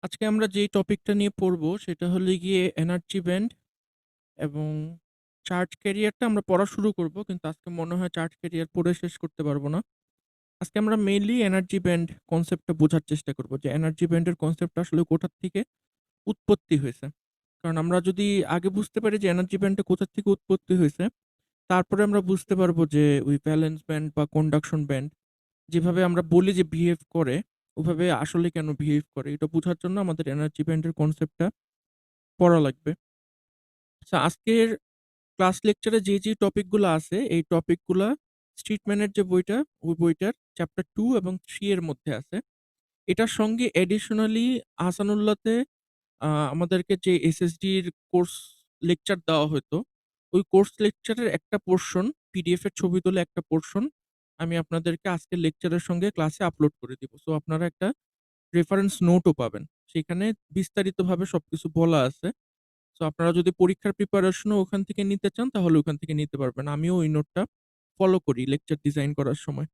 আজকে আমরা যেই টপিকটা নিয়ে পড়বো সেটা হলো গিয়ে এনার্জি ব্যান্ড এবং চার্জ ক্যারিয়ারটা আমরা পড়া শুরু করব। কিন্তু আজকে মনে হয় চার্জ ক্যারিয়ার পড়ে শেষ করতে পারবো না। আজকে আমরা মেইনলি এনার্জি ব্যান্ড কনসেপ্টটা বোঝার চেষ্টা করব যে এনার্জি ব্যান্ডের কনসেপ্টটা আসলে কোথা থেকে উৎপত্তি হয়েছে। কারণ আমরা যদি আগে বুঝতে পারি যে এনার্জি ব্যান্ডটা কোথা থেকে উৎপত্তি হয়েছে, তারপরে আমরা বুঝতে পারবো যে ওই ভ্যালেন্স ব্যান্ড বা কন্ডাকশন ব্যান্ড যেভাবে আমরা বলি যে বিহেভ করে, ওভাবে আসলে কেন বিহেভ করে এটা বোঝার জন্য আমাদের এনার্জি ব্যান্ডের কনসেপ্টটা পড়া লাগবে। আচ্ছা, আজকের ক্লাস লেকচারে যে টপিকগুলা আছে, এই টপিকগুলা স্ট্রিটম্যানের যে বইটা, ওই বইটার চ্যাপ্টার 2 এবং 3 এর মধ্যে আছে। এটার সঙ্গে অ্যাডিশনালি আহসানুল্লাহতে আমাদেরকে যে এসএসডির কোর্স লেকচার দেওয়া হইতো, ওই কোর্স লেকচারের একটা পোরশন পিডিএফ এর ছবি তুলে একটা পোরশন আমি আপনাদেরকে আজকের লেকচারের সঙ্গে ক্লাসে আপলোড করে দিব। সো আপনারা একটা রেফারেন্স নোটও পাবেন। সেখানে বিস্তারিতভাবে সবকিছু বলা আছে। সো আপনারা যদি পরীক্ষার প্রিপারেশনও ওখান থেকে নিতে চান তাহলে ওখান থেকে নিতে পারবেন। আমিও ওই নোটটা ফলো করি লেকচার ডিজাইন করার সময়।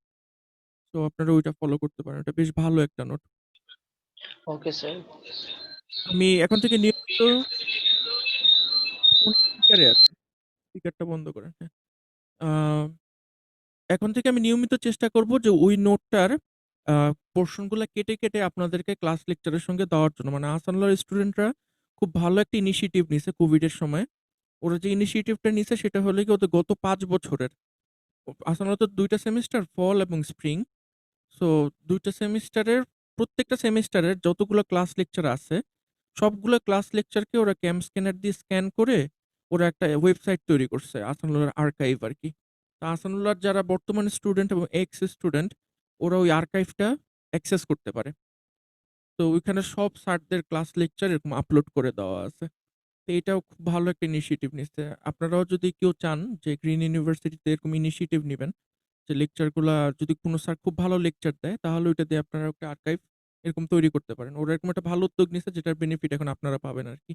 সো আপনারা ওইটা ফলো করতে পারেন। এটা বেশ ভালো একটা নোট। Okay sir. আমি এখন থেকে নিয়মিত ফোন স্পিকারে আছে। স্পিকারটা বন্ধ করেন। হ্যাঁ। আ এখন থেকে আমি নিয়মিত চেষ্টা করব যে ওই নোটটার আ পোরশন গুলা কেটে আপনাদেরকে ক্লাস লেকচারের সঙ্গে দেওয়ার জন্য। মানে আহসানুল্লাহর স্টুডেন্টরা খুব ভালো একটা ইনিশিয়েটিভ নিছে কোভিড এর সময়। ওরা যে ইনিশিয়েটিভটা নিছে সেটা হলো গিয়ে ওদের গত ৫ বছরের। আসলে ২ টা সেমেস্টার ফল এবং স্প্রিং। সো ২ টা সেমেস্টারের প্রত্যেকটা সেমেস্টারের যতগুলো ক্লাস লেকচার আছে, সবগুলো ক্লাস লেকচারকে ওরা ক্যাম স্ক্যানার দিয়ে স্ক্যান করে ওরা একটা ওয়েবসাইট তৈরি করছে। আহসানুল্লাহর আর্কাইভ আরকি। তো আহসানুল্লাহর যারা বর্তমানে স্টুডেন্ট এবং এক্স স্টুডেন্ট ওরা ওই আর্কাইভটা অ্যাক্সেস করতে পারে। তো ওইখানে সব স্যারদের ক্লাস লেকচার এরকম আপলোড করে দেওয়া আছে। তো এটাও খুব ভালো একটা ইনিশিয়েটিভ নিচ্ছে। আপনারাও যদি কেউ চান যে গ্রিন ইউনিভার্সিটিতে এরকম ইনিশিয়েটিভ নিবেন, যে লেকচার গুলা যদি কোনো স্যার খুব ভালো লেকচার দেয় তাহলে ওইটা দিয়ে আপনারা একটা আর্কাইভ এরকম তৈরি করতে পারেন। ওরা এরকম একটা ভালো উদ্যোগ নিচ্ছে যেটার বেনিফিট এখন আপনারা পাবেন আরকি।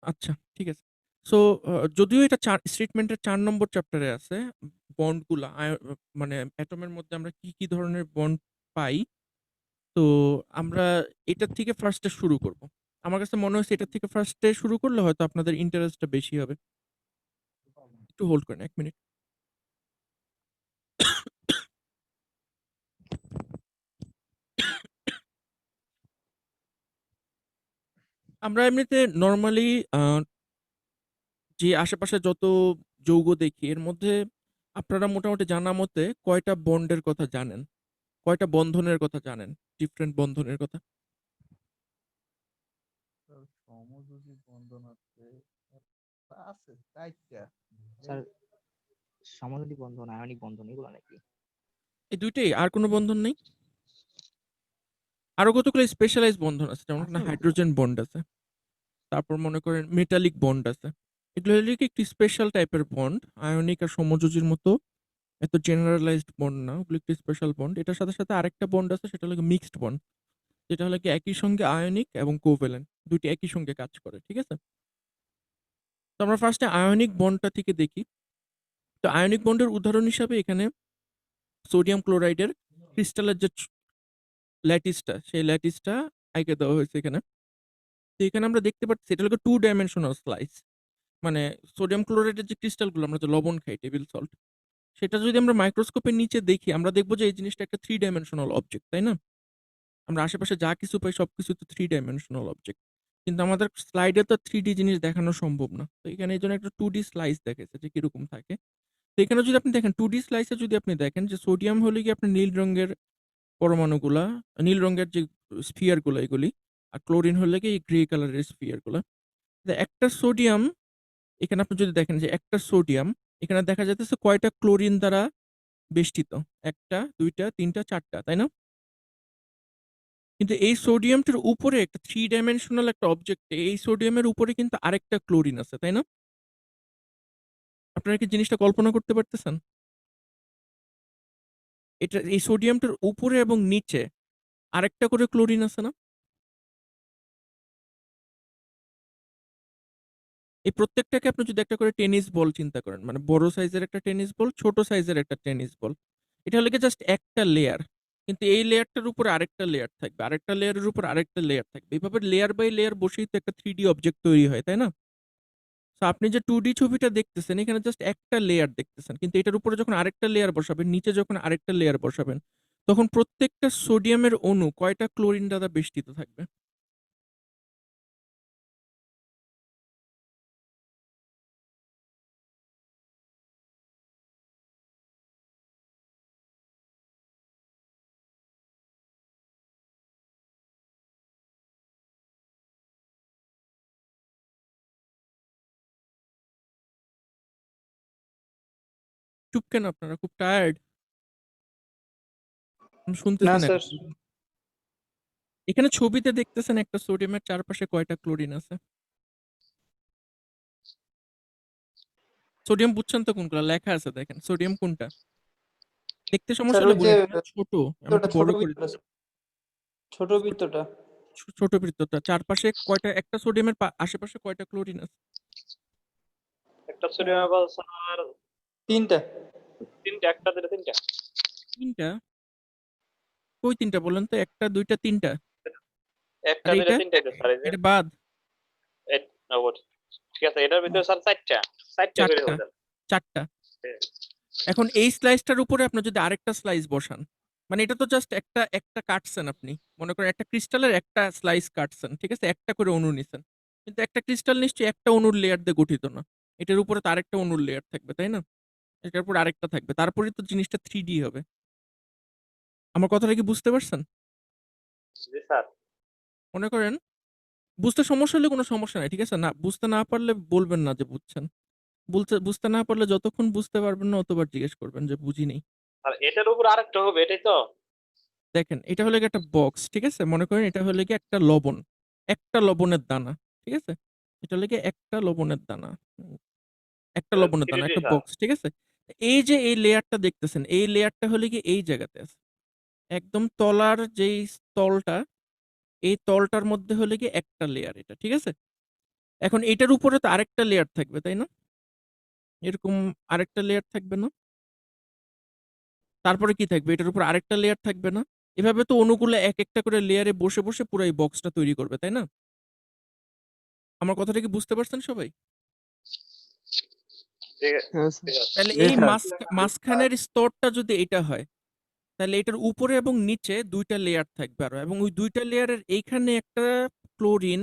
আচ্ছা, ঠিক আছে। সো যদিও এটা স্টেটমেন্ট এর ৪ নম্বর চ্যাপ্টারে আছে। বন্ড গুলা মানে এটমের মধ্যে আমরা কি ধরনের বন্ড পাই। তো আমরা এটার থেকে ফার্স্ট এ শুরু করব। আমার কাছে মনে হচ্ছে এটার থেকে ফার্স্ট এ শুরু করলে হয়তো আপনাদের ইন্টারেস্টটা বেশি হবে। একটু হোল্ড করেন ১ মিনিট। আমরা এমনিতে নরমালি আ যে আশেপাশে যত যৌগ দেখি এর মধ্যে আপনারা মোটামুটি জানা মতে কয়টা বন্ডের কথা জানেন? কয়টা বন্ধনের কথা জানেন? ডিফারেন্ট বন্ধনের কথা? সমযোজী বন্ধন আছে, আছে ৪টা। স্যার, সমযোজী বন্ধন, আয়নিক বন্ধন এগুলো নাকি? এই ২ টাই, আর কোন বন্ধন নেই? আরো কতগুলো স্পেশালাইজড বন্ধন আছে। যেমন আছে এখানে অবশ্য। হাইড্রোজেন বন্ড আছে। তারপর মনে করেন মেটালিক বন্ড আছে। এগুলো হলো কি একটু স্পেশাল টাইপের বন্ড। আয়নিক আর সমযোজীর মতো এত জেনারেলাইজড বন্ড না। ওগুলো একটু স্পেশাল বন্ড। এটার সাথে আরেকটা বন্ড আছে সেটা হলো মিক্সড বন্ড। যেটা হলো কি একই সঙ্গে আয়নিক এবং কোভ্যালেন্ট ২ টি একই সঙ্গে কাজ করে। ঠিক আছে? তো আমরা ফার্স্টে আয়নিক বন্ডটা থেকে দেখি। তো আয়নিক বন্ডের উদাহরণ হিসাবে এখানে সোডিয়াম ক্লোরাইডের ক্রিস্টালের যে ল্যাটিসটা, সেই ল্যাটিসটা এঁকে দেওয়া হয়েছে এখানে। তো এখানে আমরা দেখতে পাচ্ছি এটা হলো 2 ডাইমেনশনাল স্লাইস। মানে সোডিয়াম ক্লোরাইডের যে ক্রিস্টালগুলো আমরা যে লবণ খাই, টেবল সল্ট, সেটা যদি আমরা মাইক্রোস্কোপের নিচে দেখি আমরা দেখব যে এই জিনিসটা একটা 3 ডাইমেনশনাল অবজেক্ট, তাই না? আমরা আশেপাশে যা কিছু পাই সবকিছু তো 3 ডাইমেনশনাল অবজেক্ট। কিন্তু আমাদের স্লাইডে তো 3D জিনিস দেখানো সম্ভব না। তো এখানে এইজন্য একটা 2D স্লাইস দেখাইছে যে কিরকম থাকে। তো এখানে যদি আপনি দেখেন 2D স্লাইসে যদি আপনি দেখেন যে সোডিয়াম হলো গিয়ে আপনার নীল রঙের পরমাণুগুলা, নীল রঙের যে স্ফিয়ার গুলা এগুলি। আর ক্লোরিন হলে গিয়ে এই গ্রে কালারের স্ফিয়ার গুলা। একটা সোডিয়াম এখানে আপনি যদি দেখেন যে একটা সোডিয়াম এখানে দেখা যাইতেছে কয়টা ক্লোরিন দ্বারা বেষ্টিত? ১ টা, ২ টা, ৩ টা, ৪ টা, তাই না? কিন্তু এই সোডিয়ামটার উপরে একটা 3 ডাইমেনশনাল একটা অবজেক্টে এই সোডিয়ামের উপরে কিন্তু আরেকটা ক্লোরিন আছে, তাই না? আপনারা কি জিনিসটা কল্পনা করতে পারতেছেন? এই সোডিয়ামটার উপরে এবং নিচে আরেকটা করে ক্লোরিন আছে না? এই প্রত্যেকটাকে আপনি যদি একটা করে টেনিস বল চিন্তা করেন, মানে বড় সাইজের একটা টেনিস বল, ছোট সাইজের একটা টেনিস বল। এটা হলো গিয়ে জাস্ট একটা লেয়ার। কিন্তু এই লেয়ারটার উপরে আরেকটা লেয়ার থাকবে, আরেকটা লেয়ারের উপর আরেকটা লেয়ার থাকবে। এভাবে লেয়ার বাই লেয়ার বসেই তো একটা 3D অবজেক্ট তৈরি হয়, তাই না? তো আপনি যে 2D ছবিটা দেখতেছেন এখানে জাস্ট একটা লেয়ার দেখতেছেন, কিন্তু এটার উপরে যখন আরেকটা লেয়ার বসাবেন, নিচে যখন আরেকটা লেয়ার বসাবেন, তখন প্রত্যেকটা সোডিয়ামের অণু কয়টা ক্লোরিন দ্বারা বেষ্টিত থাকবে? চুপ কেন আপনারা? খুব টায়ার্ড? আমি না শুনতেছি না স্যার। কিছু। এখানে ছবিতে দেখতেছেন একটা সোডিয়ামের চারপাশে কয়টা ক্লোরিন আছে? সোডিয়াম বুঝছেন তো কোনগুলো? লেখা আছে দেখেন। সোডিয়াম কোনটা? দেখতে সমস্যা স্যার হলে ওই যে বলে দিন। ছোট, আমি বৃত্তটা, একটু ছোট বড় করে বৃত্তটা, ছোট বৃত্তটা। ছোট বৃত্তটা চারপাশে কয়টা, একটা সোডিয়ামের আশেপাশে কয়টা ক্লোরিন আছে? একটা সোডিয়াম আবার স্যার তিনটা। তিনটা, একটা দুটো তিনটা, তিনটা? কই তিনটা বলেন তো? একটা, দুইটা, তিনটা? একটা আর দুটো এইটা? তিনটাই তো স্যার। এই যে এটা বাদ? ও, ঠিক আছে, এটার ভিতরে স্যার চারটা চারটা করে চারটা? হবে স্যার। চারটা? এখন এই স্লাইসটার উপরে আপনি যদি আরেকটা স্লাইস বসান, মানে এটা তো জাস্ট একটা একটা কাটছেন আপনি, মনে করেন একটা ক্রিস্টালের একটা স্লাইস কাটছেন, ঠিক আছে, একটা করে অণু নিছেন, কিন্তু একটা ক্রিস্টাল নিশ্চয়ই একটা অণুর লেয়ার দিয়ে গঠিত না। এটার উপরে তো আরেকটা অণুর লেয়ার থাকবে, তাই না? এটার উপর আরেকটা থাকবে, তারপরে তো জিনিসটা 3D হবে। আমার কথাটা কি বুঝতে পারছেন? জি স্যার। মনে করেন বুঝতে সমস্যা হলে কোনো সমস্যা নাই, ঠিক আছে, না বুঝতে না পারলে বলবেন না যে বুঝছেন। বুঝতে না পারলে যতক্ষণ বুঝতে পারবেন না অতবার জিজ্ঞেস করবেন যে বুঝি নেই। আর এটার উপর আরেকটা হবে, এটাই তো। দেখেন এটা হলো গিয়ে একটা বক্স, ঠিক আছে, মনে করেন এটা হলো গিয়ে একটা লবণ, একটা লবণের দানা, ঠিক আছে, এটা হলো গিয়ে একটা লবণের দানা, একটা লবণের দানা, 3D একটা স্যার। বক্স, ঠিক আছে। এই যে এই লেয়ারটা দেখতেছেন, এই লেয়ারটা হলো গিয়ে এই জায়গাতে আছে, একদম তলার যেই তলটা, এই তলটার মধ্যে হলো গিয়ে একটা লেয়ার এটা, ঠিক আছে। এখন এটার উপরে তো আরেকটা লেয়ার থাকবে, তাই না? এরকম আরেকটা লেয়ার থাকবে না? তারপরে কি থাকবে? এটার উপর আরেকটা লেয়ার থাকবে না? এভাবে তো অণুগুলো এক একটা করে লেয়ারে বসে বসে পুরো এই বক্সটা তৈরি করবে, তাই না? আমার কথাটা কি বুঝতে পারছেন সবাই? ঠিক আছে, হ্যাঁ ঠিক আছে। তাহলে জি এই স্যার। মাঝখানের স্তরটা যদি এটা হয়, তাহলে এটার উপরে এবং নিচে দুইটা লেয়ার থাকবে আরো, এবং ওই দুইটা লেয়ারের এইখানে একটা ক্লোরিন,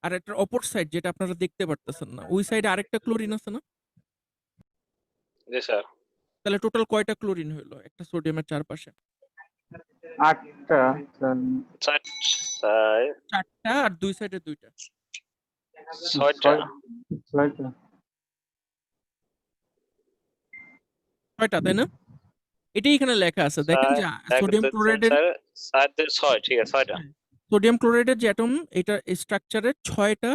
আর একটা অপর সাইড যেটা আপনারা দেখতে পারতেছেন না, ওই সাইডে আরেকটা ক্লোরিন আছে না? জি স্যার। তাহলে টোটাল কয়টা ক্লোরিন হইলো একটা সোডিয়ামের চারপাশে? 8টা স্যার। চার, ছয়, চারটা, আর দুই সাইডে দুইটা, 6টা। 6টা। ছয়টা, তাই না? এটাই এখানে লেখা আছে, দেখেন যে এক সোডিয়াম দুই তিন ক্লোরাইডের, চার, 7 2 6, ঠিক আছে 6টা। সোডিয়াম ক্লোরাইডের যে অ্যাটম, এটা স্ট্রাকচারে 6টা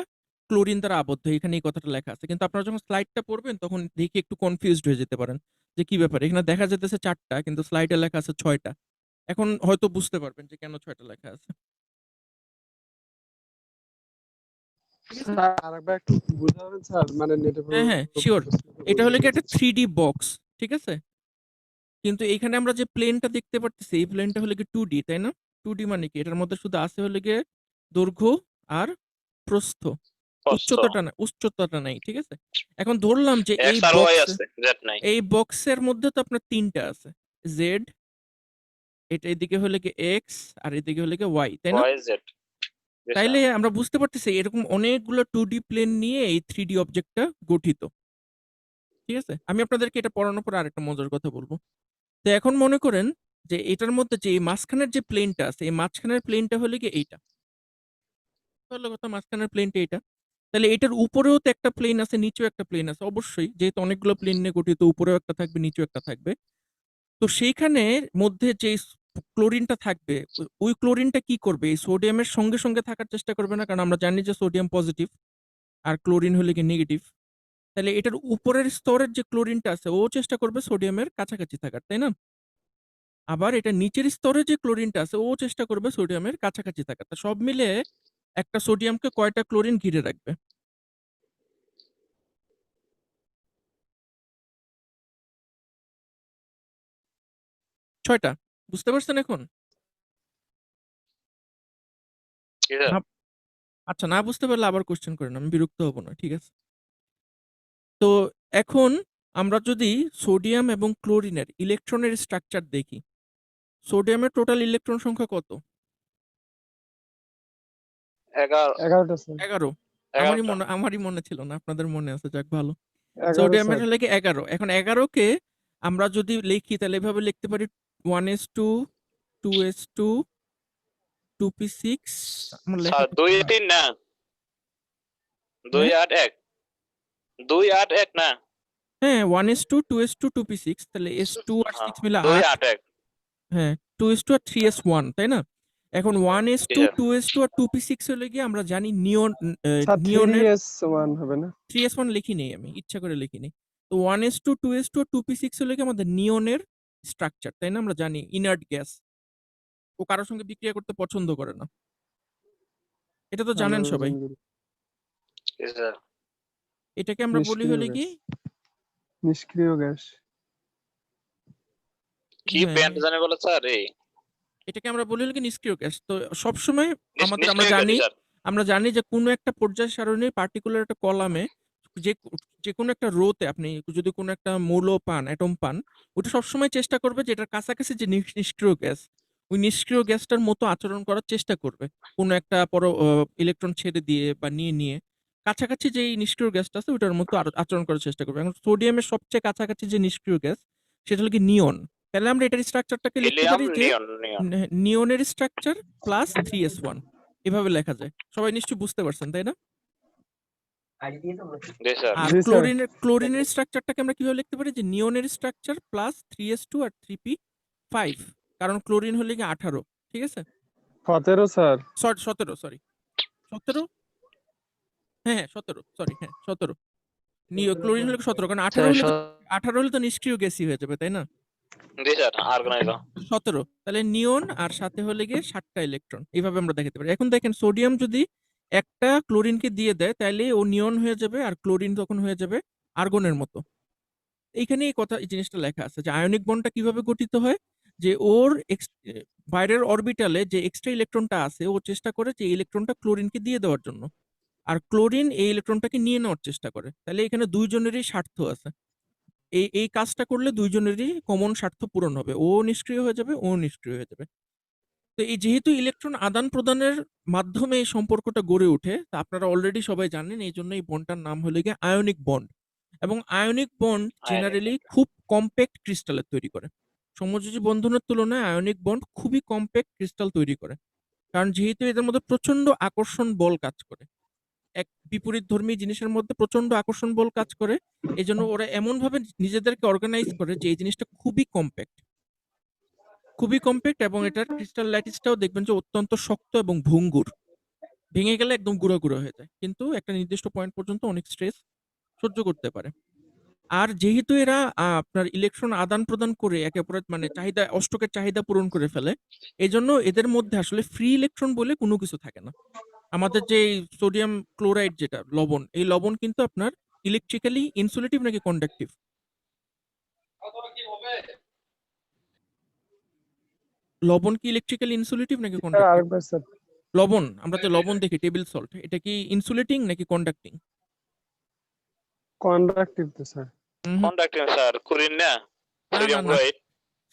ক্লোরিন দ্বারা আবদ্ধ, এখানে এই কথাটা লেখা আছে। কিন্তু আপনারা যখন স্লাইডটা পড়বেন তখন দেখে একটু কনফিউজড হয়ে যেতে পারেন যে কি ব্যাপার, এখানে দেখা যেতেছে 4টা কিন্তু স্লাইডে লেখা আছে 6টা। এখন হয়তো বুঝতে পারবেন যে কেন 6টা লেখা আছে, ঠিক আছে। স্যার আরেকবার একটু বুঝাবেন স্যার, মানে নেটে হ্যাঁ হ্যাঁ, শিওর। এটা হলো কি একটা 3D বক্স, ঠিক আছে, কিন্তু এখানে আমরা যে প্লেনটা দেখতে পারতেছি এই প্লেনটা হলো কি 2D, তাই না? 2D মানে কি, এটার মধ্যে শুধু আছে হলো গিয়ে দৈর্ঘ্য আর প্রস্থ, কষ্ট। উচ্চতাটা নাই, ঠিক আছে। এখন ধরলাম যে এক্স আর ওয়াই আছে, জেড নাই। এই বক্সের মধ্যে তো আপনার তিনটা আছে, জেড, এটা এদিকে হলে কি এক্স, আর এদিকে হলে কি ওয়াই, তাই না? Y Z. জি তাইলে স্যার। আমরা বুঝতে পারতেছি এরকম অনেকগুলো 2D প্লেন নিয়ে এই 3D অবজেক্টটা গঠিত, ঠিক আছে। আমি আপনাদেরকে এটা পড়ানোর পর আরেকটা মজার কথা বলবো। তো এখন মনে করেন যে এটার মধ্যে যে এই মাঝখানের যে প্লেনটা আছে, এই মাঝখানের প্লেনটা হলে কি এইটা, হলো কথা, মাঝখানের প্লেনটা এইটা। তাহলে এটার উপরেও তো একটা প্লেন আছে, নিচেও একটা প্লেন আছে, অবশ্যই, যেহেতু অনেকগুলো প্লেন নিয়ে গঠিত, উপরেও একটা থাকবে, নিচেও একটা থাকবে। তো সেইখানে মধ্যে যে ক্লোরিনটা থাকবে, ওই ক্লোরিনটা কি করবে? এই সোডিয়ামের সঙ্গে সঙ্গে থাকার চেষ্টা করবে না, কারণ আমরা জানি যে সোডিয়াম পজিটিভ আর ক্লোরিন হলে কি নেগেটিভ। তাহলে এটার উপরের স্তরের যে ক্লোরিনটা আছে ও চেষ্টা করবে সোডিয়ামের কাছাকাছি থাকার, তাই না? আবার এটা নিচের স্তরে যে ক্লোরিনটা আছে ও চেষ্টা করবে সোডিয়ামের কাছাকাছি থাকার। তা সব মিলে একটা সোডিয়ামকে কয়টা ক্লোরিন ঘিরে রাখবে? 6টা। বুঝতে পারছেন এখন? কি স্যার? না- আচ্ছা, না বুঝতে পারলে আবার কোশ্চেন করেন, আমি বিরক্ত হব না, ঠিক আছে? তো এখন আমরা যদি সোডিয়াম এবং ক্লোরিনের ইলেকট্রনের স্ট্রাকচার দেখি, সোডিয়ামের টোটাল ইলেকট্রন সংখ্যা কত? 11 11টা স্যার 11। 11টা। আমারই মনে ছিল না, আপনাদের মনে আছে, যাক ভালো। 11 সোডিয়ামের স্যার হলে কি 11। এখন 11কে আমরা যদি লিখি তাহলে এভাবে লিখতে পারি 1s2 2s2 2p6। আমার লেখা স্যার তো 2 ভুল। 3 না, 2 হ্যাঁ 8 1, 2 8 1 না। হ্যাঁ 1s2 2s2 2p6, তাহলে s2 আর 6 মিলে 2 8। 8 1। হ্যাঁ 2s2 আর 3s1, তাই না? এখন জি 1s2 স্যার। 2s2 আর 2p6 হলে গিয়ে আমরা জানি স্যার নিয়নের 3s1 হবে না 3s1 লিখি নেই, আমি ইচ্ছা করে লিখি নেই। তো 1s2 2s2 আর 2p6 হলে কি আমাদের নিয়নের স্ট্রাকচার, তাই না? আমরা জানি ইনার্ট গ্যাস, ও কারোর সঙ্গে বিক্রিয়া করতে পছন্দ করে না, এটা তো জানেন সবাই। হাইড্রোজেন জি স্যার। এটাকে আমরা বলি নিষ্ক্রিয় হলে কি, গ্যাস নিষ্ক্রিয় গ্যাস কি হ্যাঁ ব্যান্ড জানে বলে স্যার? এই এটাকে আমরা বলি হলো কি নিষ্ক্রিয় গ্যাস। তো সবসময় আমরা নিষ্ক্রিয় গ্যাসই স্যার। জানি যে কোনো একটা পর্যায় সারণীর পার্টিকুলার একটা কলামে যে যে কোনো একটা রোতে আপনি যদি কোনো একটা মৌল পান, অ্যাটম পান, ওটা সবসময় চেষ্টা করবে যে এটার কাছাকাছি যে নিষ্ক্রিয় গ্যাস, ওই নিষ্ক্রিয় গ্যাসটার মতো আচরণ করার চেষ্টা করবে, কোনো একটা ইলেকট্রন ছেড়ে দিয়ে বা নিয়ে কাছাকাছি যে নিষ্ক্রিয় গ্যাসটা আছে ওটার মতো আচরণ করার চেষ্টা করবে। এখন সোডিয়ামের সবচেয়ে কাছাকাছি যে নিষ্ক্রিয় গ্যাস সেটা হলো কি নিয়ন। তাহলে আমরা এটার স্ট্রাকচারটাকে লিখতে হিলিয়াম, পারি যে নিয়ন। নিয়নের স্ট্রাকচার প্লাস 3s1, এভাবে লেখা যায়। সবাই নিশ্চয়ই বুঝতে পারছেন, তাই না? জি স্যার। আর জি স্যার ক্লোরিনের স্ট্রাকচারটাকে আমরা কিভাবে লিখতে পারি যে নিয়নের স্ট্রাকচার প্লাস 3s2 আর 3p5, কারণ ক্লোরিন হলে কি 18, ঠিক আছে? 17 স্যার 17, সরি 17, হ্যাঁ 17, সরি হ্যাঁ 17। ক্লোরিন হলে 17, কারণ 18 হলে তো নিষ্ক্রিয় গ্যাসই হয়ে যাবে, তাই না? জি স্যার, আর্গনাইজ। 17, তাহলে নিয়ন আর সাথে হলে গিয়ে 7টা ইলেকট্রন, এইভাবে আমরা দেখাতে পারি। এখন দেখেন সোডিয়াম যদি একটা ক্লোরিনকে দিয়ে দেয় তাহলে ও নিয়ন হয়ে যাবে আর ক্লোরিন তখন হয়ে যাবে আর্গনের মতো। এইখানে এই জিনিসটা লেখা আছে যে আয়নিক বন্ডটা কিভাবে গঠিত হয়, যে ওর বাইরের অরবিটালে যে এক্সট্রা ইলেকট্রনটা আছে ও চেষ্টা করে যে ইলেকট্রনটা ক্লোরিনকে দিয়ে দেওয়ার জন্য, আর ক্লোরিন এই ইলেকট্রনটাকে নিয়ে নেওয়ার চেষ্টা করে। তাহলে এখানে দুইজনেরই স্বার্থ আছে, এই কাজটা করলে দুইজনেরই কমন স্বার্থ পূরণ হবে, ও নিষ্ক্রিয় হয়ে যাবে, ও নিষ্ক্রিয় হয়ে যাবে। তো এই যেহেতু ইলেকট্রন আদান প্রদানের মাধ্যমে এই সম্পর্কটা গড়ে ওঠে, তা আপনারা অলরেডি সবাই জানেন, এই জন্য এই বন্ডটার নাম হলো গিয়ে আয়নিক বন্ড। এবং আয়নিক বন্ড জেনারেলি খুব কম্প্যাক্ট ক্রিস্টালের তৈরি করে। সমযোজী বন্ধনের তুলনায় আয়নিক বন্ড খুবই কম্প্যাক্ট ক্রিস্টাল তৈরি করে, কারণ যেহেতু এদের মধ্যে প্রচন্ড আকর্ষণ বল কাজ করে, এক বিপরীতধর্মী জিনিসের মধ্যে প্রচন্ড আকর্ষণ বল কাজ করে, এই জন্য ওরা এমন ভাবে নিজেদেরকে অর্গানাইজ করে যে এই জিনিসটা খুবই কম্প্যাক্ট এবং এটার ক্রিস্টাল ল্যাটিসটাও দেখবেন যে অত্যন্ত শক্ত এবং ভঙ্গুর, ভেঙে গেলে একদম গুঁড়ো গুঁড়ো হয়ে যায়, কিন্তু একটা নির্দিষ্ট পয়েন্ট পর্যন্ত অনেক স্ট্রেস সহ্য করতে পারে। আর যেহেতু এরা আপনার ইলেকট্রন আদান প্রদান করে একে অপরের মানে অষ্টকের চাহিদা পূরণ করে ফেলে, এই জন্য এদের মধ্যে আসলে ফ্রি ইলেকট্রন বলে কোনো কিছু থাকে না। আমাদের যে সোডিয়াম ক্লোরাইড যেটা লবণ, এই লবণ কিন্তু আপনার ইলেকট্রিক্যালি ইনসুলেটিভ নাকি কন্ডাক্টিভ? লবণ কি ইলেকট্রিক্যালি ইনসুলেটিভ নাকি স্যার কন্ডাক্টিভ? আরেকবার স্যার লবণ, আমরা যে লবণ দেখি টেবিল সল্ট, এটা কি ইনসুলেটিং নাকি কন্ডাক্টিং? কন্ডাক্টিভ তো স্যার কন্ডাক্টিং স্যার, ক্লোরিন না, না সোডিয়াম না ক্লোরাইড।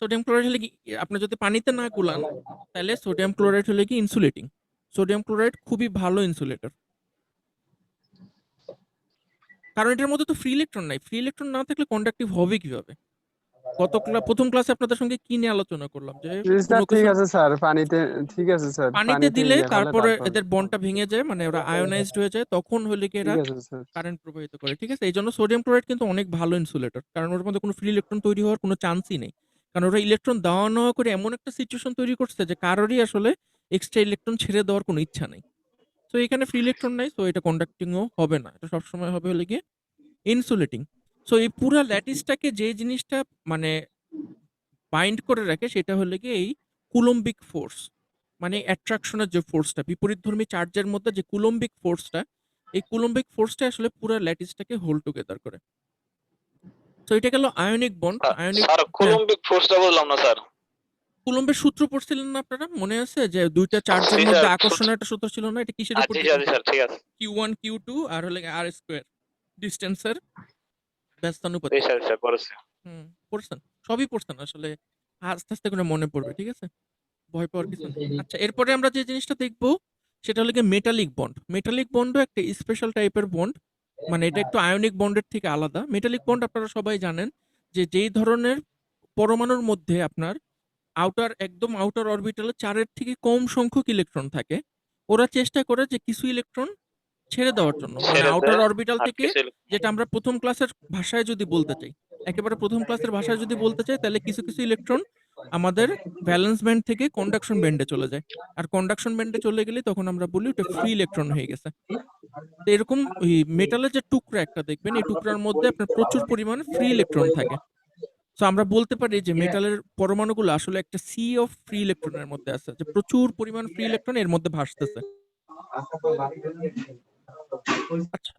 সোডিয়াম ক্লোরাইড হলে কি, আপনি যদি পানিতে না গুলান তাহলে সোডিয়াম ক্লোরাইড হলে কি ইনসুলেটিং। সোডিয়াম ক্লোরাইড খুবই ভালো ইনসুলেটর, কারণ এটার মধ্যে তো ফ্রি ইলেকট্রন নাই, ফ্রি ইলেকট্রন না থাকলে কন্ডাক্টিভ হবে কিভাবে? প্রথম ক্লাসে আপনাদের সঙ্গে কি নিয়ে আলোচনা করলাম যে জি স্যার কোনো ঠিক কিছু আছে স্যার পানিতে ঠিক আছে স্যার পানিতে দিলে ইয়ে হলে তারপরে তারপর এদের বন্ডটা ভেঙে যায়, মানে ওরা আয়োনাইজড হয়ে যায়, তখন হলে কি এরা ঠিক আছে স্যার কারেন্ট প্রবাহিত করে, ঠিক আছে? এই জন্য সোডিয়াম ক্লোরাইড কিন্তু অনেক ভালো ইনসুলেটর, কারণ ওর মধ্যে কোনো ফ্রি ইলেকট্রন তৈরি হওয়ার কোনো চান্সই নেই, কারণ ওরা ইলেকট্রন দেওয়া নেওয়া করে এমন একটা সিচুয়েশন তৈরি করছে যে কারোরই আসলে এক্সট্রা ইলেকট্রন ছেড়ে দেওয়ার কোনো ইচ্ছা নেই। তো এখানে ফ্রি ইলেকট্রন নাই, সো এটা কন্ডাক্টিংও হবে না, এটা সবসময় হবে হলে গিয়ে ইনসুলেটিং। সো এই পুরা ল্যাটিসটাকে যে জিনিসটা মানে বাইন্ড করে রাখে সেটা হলে গিয়ে এই কুলম্বিক ফোর্স, মানে অ্যাট্রাকশনের যে ফোর্সটা, বিপরীতধর্মী চার্জের মধ্যে যে কুলম্বিক ফোর্সটা, এই কুলম্বিক ফোর্সটা আসলে পুরো ল্যাটিসটাকে হোল্ড টুগেদার করে। তো এটা গেল আয়নিক বন্ড। স্যার হ্যাঁ কুলম্বিক ফোর্সটা বললাম না স্যার। কুলম্বের সূত্র পড়ছিলেন না আপনারা? মনে আছে যে ২ টা চার্জের জি মধ্যে স্যার, আকর্ষণের একটা সূত্র ছিল না? এটা কিসের উপর জি ডিপেন্ড করে? স্যার, ঠিক আছে। Q1 Q2 আর হলো গিয়ে R², ডিসট্যান্সের জি ব্যস্তানুপাতিক। স্যার, পড়েছি। হুম, পড়ছেন? সবই পড়ছেন আসলে। আস্তে, আস্তে করে মনে পড়বে। ঠিক আছে? ভয় পাওয়ার কিছু নেই। আচ্ছা, এরপরে আমরা যে জিনিসটা দেখব সেটা হলো গিয়ে মেটালিক বন্ড। মেটালিক বন্ডও একটা স্পেশাল টাইপের বন্ড। মানে এটা একটু আয়নিক বন্ডের থেকে আলাদা। মেটালিক বন্ড আপনারা সবাই জানেন যে যেই ধরনের পরমাণুর মধ্যে আপনার একদম আউটার অরবিটালে ৪ এর থেকে কম সংখ্যক ইলেকট্রন থাকে, ওরা চেষ্টা করে যে কিছু ইলেকট্রন ছেড়ে দেওয়ার জন্য। মানে ছেড়ে আউটার দেয় অরবিটাল আর থেকে, কিছু যেটা আমরা ১ম ক্লাসের ভাষায় যদি বলতে চাই, একেবারে ১ম ক্লাসের ভাষায় যদি বলতে চাই, তাহলে কিছু, কিছু ইলেকট্রন আমাদের ভ্যালেন্স ব্যান্ড থেকে কন্ডাকশন ব্যান্ডে চলে যায়। আর কন্ডাকশন ব্যান্ডে চলে গেলে তখন আমরা বলি ওটা ফ্রি ইলেকট্রন হয়ে গেছে। তো এরকম ওই মেটালের যে টুকরা একটা দেখবেন, এই টুকরার মধ্যে আপনার প্রচুর পরিমাণে ফ্রি ইলেকট্রন থাকে। সো আমরা বলতে পারি যে মেটালের পরমাণুগুলো আসলে একটা সি অফ ফ্রি ইলেকট্রনের মধ্যে আছে। যে প্রচুর পরিমাণ ফ্রি ইলেকট্রন এর মধ্যে ভাসতেছে। আচ্ছা,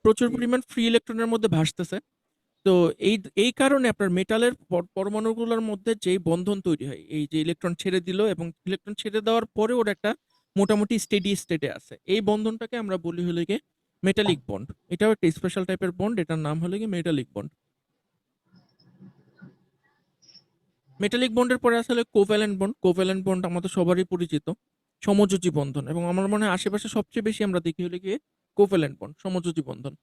প্রচুর পরিমাণ ফ্রি ইলেকট্রনের মধ্যে ভাসতেছে। তো এই কারণে আপনার মেটালের পরমাণুগুলোর মধ্যে যেই বন্ধন তৈরি হয়, এই যে ইলেকট্রন ছেড়ে দিল এবং ইলেকট্রন ছেড়ে দেওয়ার পরে ওর একটা মোটামুটি স্টেডি স্টেটে আছে। এই বন্ধনটাকে আমরা বলি হলো গিয়ে মেটালিক বন্ড। এটাও একটা স্পেশাল টাইপের বন্ড। এটার নাম হলো গিয়ে মেটালিক বন্ড। মেটালিক বন্ডের পরে আসলে কোভ্যালেন্ট বন্ড। কোভ্যালেন্ট বন্ড আমাদের সবারই পরিচিত সমযোজী বন্ধন, এবং আমার মনে হয় আশেপাশে সবচেয়ে বেশি আমরা দেখি হলো গিয়ে কোভ্যালেন্ট বন্ড, সমযোজী বন্ধন।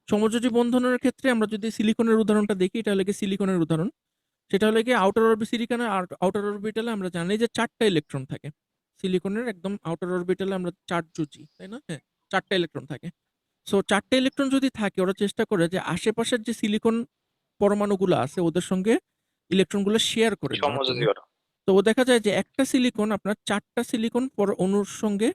সমযোজী বন্ধনের ক্ষেত্রে আমরা যদি সিলিকনের উদাহরণটা দেখি, এটা হলো গিয়ে সিলিকনের উদাহরণ। সেটা হলো গিয়ে আউটার অরবিটালে আমরা জানি যে ৪ টা ইলেকট্রন থাকে। সিলিকনের একদম আউটার অরবিটালে আমরা চার্জযোজী, তাই না? হ্যাঁ, ৪ টা ইলেকট্রন থাকে। সো ৪ টা ইলেকট্রন যদি থাকে, ওরা চেষ্টা করে যে আশেপাশের যে সিলিকন পরমাণুগুলো আছে ওদের সঙ্গে ইলেকট্রনগুলো শেয়ার করে নেওয়ার জন্য। সমযোজী করা। তো দেখা যায় যে একটা সিলিকন আপনার ৪ টা সিলিকন অণুর সঙ্গে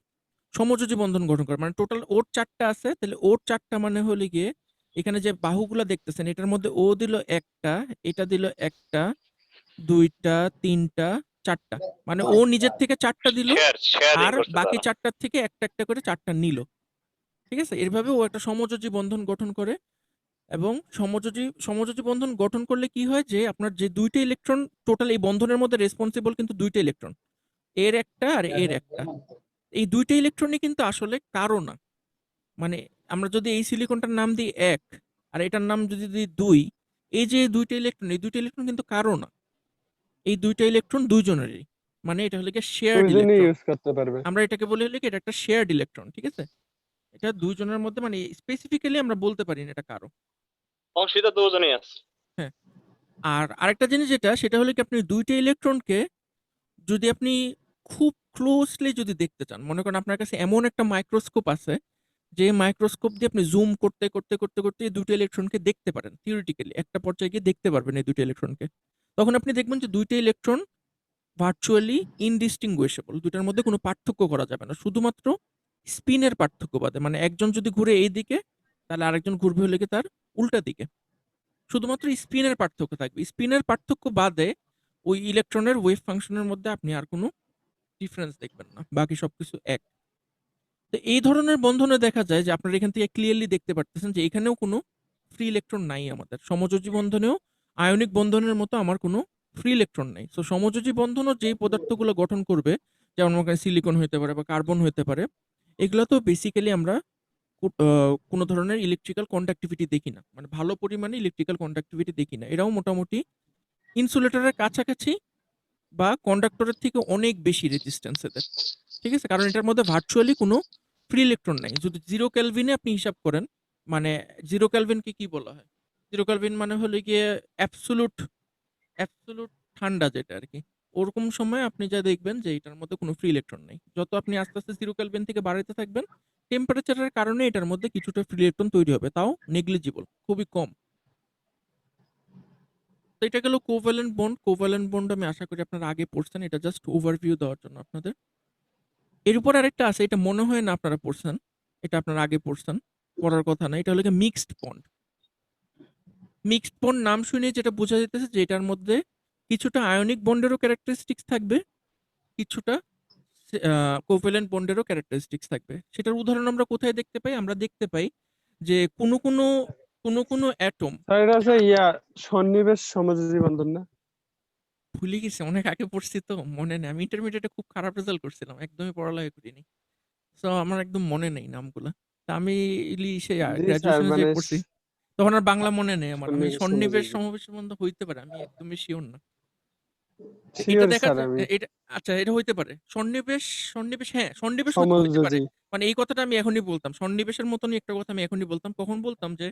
সমযোজী বন্ধন গঠন করে। মানে টোটাল ওর ৪ টা আছে, তাহলে ওর ৪ টা মানে হলো গিয়ে এখানে যে বাহুগুলা দেখতেছেন এটার মধ্যে ও দিল ১ টা, এটা দিল ১ টা, ২ টা, ৩ টা, ৪ টা। মানে ও নিজের থেকে ৪ টা দিল, শেয়ারিং আর করছে বাকি তারা। ৪ টার থেকে একটা, একটা করে ৪ টা নিল। ঠিক আছে? এভাবে ও একটা সমযোজী বন্ধন গঠন করে। এবং সমযোজী বন্ধন গঠন করলে কি হয় যে আপনার যে ২ টা ইলেকট্রন টোটাল এই বন্ধনের মধ্যে রেসপন্সিবল কিন্তু ২ টা ইলেকট্রন। এর একটা আর এর একটা। এই ২ টা ইলেকট্রনই কিন্তু আসলে কারো না। মানে আমরা যদি এই সিলিকনটার নাম দিই ১ আর এটার নাম যদি দিই ২, এই যে ২ টা ইলেকট্রন, এই ২ টা ইলেকট্রন কিন্তু কারো না। এই ২ টা ইলেকট্রন ২ জনেরই। মানে এটা হলো গিয়ে শেয়ার্ড ২ জনই ইলেকট্রন। ইউজ করতে পারবে। আমরা এটাকে বলি হলো কি এটা একটা শেয়ার্ড ইলেকট্রন। ঠিক আছে? এটা ২ জনের মধ্যে, মানে স্পেসিফিক্যালি আমরা বলতে পারি না এটা কারো। অংশীদার দুজনই আছে। হ্যাঁ। আর আরেকটা জিনিস যেটা, সেটা হলো কি আপনি ২ টা ইলেকট্রনকে যদি আপনি খুব ক্লোজলি যদি দেখতে চান, মনে করেন আপনার কাছে এমন একটা মাইক্রোস্কোপ আছে, যে মাইক্রোস্কোপ দিয়ে আপনি জুম করতে এই ২ টা ইলেকট্রনকে দেখতে পারেন। থিওরিটিক্যালি একটা পর্যায়ে গিয়ে দেখতে পারবেন এই ২ টা ইলেকট্রনকে। তখন আপনি দেখবেন যে ২ টা ইলেকট্রন ভার্চুয়ালি ইনডিস্টিংগুইশেবল। ২ টার মধ্যে কোনো পার্থক্য করা যাবে না। শুধুমাত্র স্পিনের পার্থক্য বাদে। মানে একজন যদি ঘুরে এইদিকে, তাহলে আরেকজন ঘুরবে হলো গিয়ে তার উল্টা দিকে। শুধুমাত্র স্পিনের পার্থক্য থাকবে। স্পিনের পার্থক্য বাদে ওই ইলেকট্রনের ওয়েভ ফাংশনের মধ্যে আপনি আর কোনো ডিফারেন্স দেখবেন না। বাকি সবকিছু এক। তো এই ধরনের বন্ধনে দেখা যায় যে আপনারা এখান থেকে ক্লিয়ারলি দেখতে পারতেছেন যে এখানেও কোনো ফ্রি ইলেকট্রন নাই আমাদের। সমযোজী বন্ধনেও আয়নিক বন্ধনের মতো আমার কোনো ফ্রি ইলেকট্রন নাই। সো সমযোজী বন্ধনও যেই পদার্থগুলো গঠন করবে, যেমন মনে করেন সিলিকন হইতে পারে বা কার্বন হইতে পারে, এগুলাতেও বেসিক্যালি আমরা কোনো ধরনের ইলেকট্রিক্যাল কন্ডাক্টিভিটি দেখি না। মানে ভালো পরিমাণে ইলেকট্রিক্যাল কন্ডাক্টিভিটি দেখি না। এরাও মোটামুটি ইনসুলেটরের কাছাকাছি বা কন্ডাক্টরের থেকে অনেক বেশি রেজিস্ট্যান্স এদের। ঠিক আছে? কারণ এটার মধ্যে ভার্চুয়ালি কোনো ফ্রি ইলেকট্রন নাই। যদি 0 কেলভিনে আপনি হিসাব করেন, মানে 0 কেলভিনকে কি বলা হয়? 0 কেলভিন মানে হলো গিয়ে অ্যাবসোলুট অ্যাবসোলুট ঠান্ডা যেটা আরকি। ওরকম সময় আপনি যা দেখবেন যে এটার মধ্যে কোনো ফ্রি ইলেকট্রন নাই। যত আপনি আস্তে, আস্তে 0 কেলভিন থেকে বাড়াইতে থাকবেন, টেম্পারেচারের কারণে এটার মধ্যে কিছুটা ফ্রি ইলেকট্রন তৈরি হবে। তাও নেগলিজিবল, খুবই কম। তো এটা গেল কোভ্যালেন্ট বন্ড। কোভ্যালেন্ট বন্ড আমি আশা করি আপনারা আগে পড়ছেন। এটা জাস্ট ওভারভিউ দেওয়ার জন্য আপনাদের। এর উপর আরেকটা আছে, এটা মনে হয় না আপনারা পড়ছেন। এটা আপনারা আগে পড়ছেন। পড়ার কথা না। এটা হলো গিয়ে মিক্সড বন্ড। মিক্সড বন্ড নাম শুনে যেটা বোঝা যাইতেছে যে এটার মধ্যে কিছুটা আয়নিক বন্ডেরও ক্যারেক্টারিস্টিক্স থাকবে, কিছুটা কোভ্যালেন্ট বন্ডেরও ক্যারেক্টারিস্টিক্স থাকবে। সেটার উদাহরণ আমরা কোথায় দেখতে পাই? আমরা দেখতে পাই যে কোনো কোনো অ্যাটম স্যার এটা হচ্ছে সন্নিবেশ সমযোজী বন্ধন না? ভুলে গেছি, অনেক আগে পড়ছি তো মনে নেই। আমি ইন্টারমিডিয়েটে খুব খারাপ রেজাল্ট করছিলাম, একদমই পড়ালেখা করিনি। সো আমার একদম মনে নেই নামগুলা। তা আমি সে জি স্যার, গ্রাজুয়েশনে যে মানে পড়ছি তখন আর বাংলা মনে নেই আমার। আমি সন্নিবেশ সন্নিবেশ সমযোজী। সমাবেশ বন্ধ হইতে পারে, আমি একদমই শিওর না। তো এটা শিওর দেখা স্যার যায় আমি। এটা, আচ্ছা এটা হইতে পারে সন্নিবেশ। হ্যাঁ সন্নিবেশ হইতে পারে। সমযোজী। মানে এই কথাটা আমি এখনই বলতাম, সন্নিবেশের মতনই একটা কথা আমি এখনই বলতাম। কখন বলতাম যে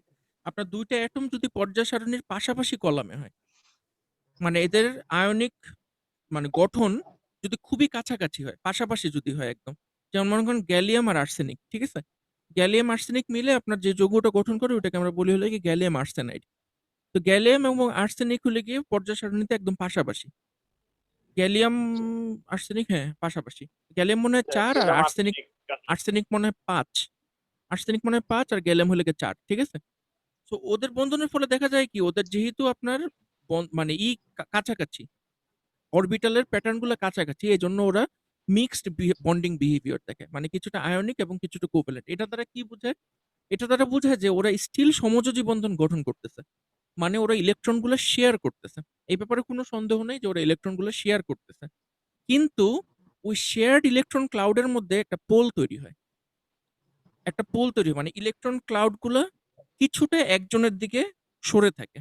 আপনার দুইটা অ্যাটম যদি পর্যায় সারণীর পাশাপাশি কলামে হয়, মানে এদের আয়নিক মানে গঠন যদি খুবই কাছাকাছি হয়, পাশাপাশি যদি হয় একদম, যেমন মনে করেন গ্যালিয়াম আর আর্সেনিক, ঠিক আছে? গ্যালিয়াম আর্সেনিক মিলে আপনার যে যৌগটা গঠন করে ওটাকে আমরা বলি হলো কি গ্যালিয়াম আর্সেনাইড। তো গ্যালিয়াম এবং আর্সেনিক হলে গিয়ে পর্যায় সারণীতে একদম পাশাপাশি। গ্যালিয়াম আর্সেনিক, হ্যাঁ পাশাপাশি। গ্যালিয়াম মনে হয় ৪ আর গ্যালিয়াম আর্সেনিক, আর্সেনিক আর্সেনিক মনে হয় ৫। আর্সেনিক মনে হয় ৫ আর গ্যালিয়াম হলে গিয়ে ৪, ঠিক আছে? তো ওদের বন্ধনের ফলে দেখা যায় কি, ওদের যেহেতু আপনার মানে কাছাকাছি, অরবিটালের প্যাটার্ন গুলো কাছাকাছি, এই জন্য ওরা মিক্সড বন্ডিং বিহেভিয়ার দেখে, মানে কিছুটা আয়নিক এবং কিছুটা কোভ্যালেন্ট। এটা দ্বারা কি বোঝায়? এটা দ্বারা বোঝায় যে ওরা স্টিল সমযোজী বন্ধন গঠন করতেছে, মানে ওরা ইলেকট্রন গুলো শেয়ার করতেছে। এই ব্যাপারে কোনো সন্দেহ নেই যে ওরা ইলেকট্রন গুলো শেয়ার করতেছে, কিন্তু ওই শেয়ার্ড ইলেকট্রন ক্লাউডের মধ্যে একটা পোল তৈরি হয়। একটা পোল তৈরি হয়, মানে ইলেকট্রন ক্লাউড গুলো কিছুটা একজনের দিকে সরে থাকে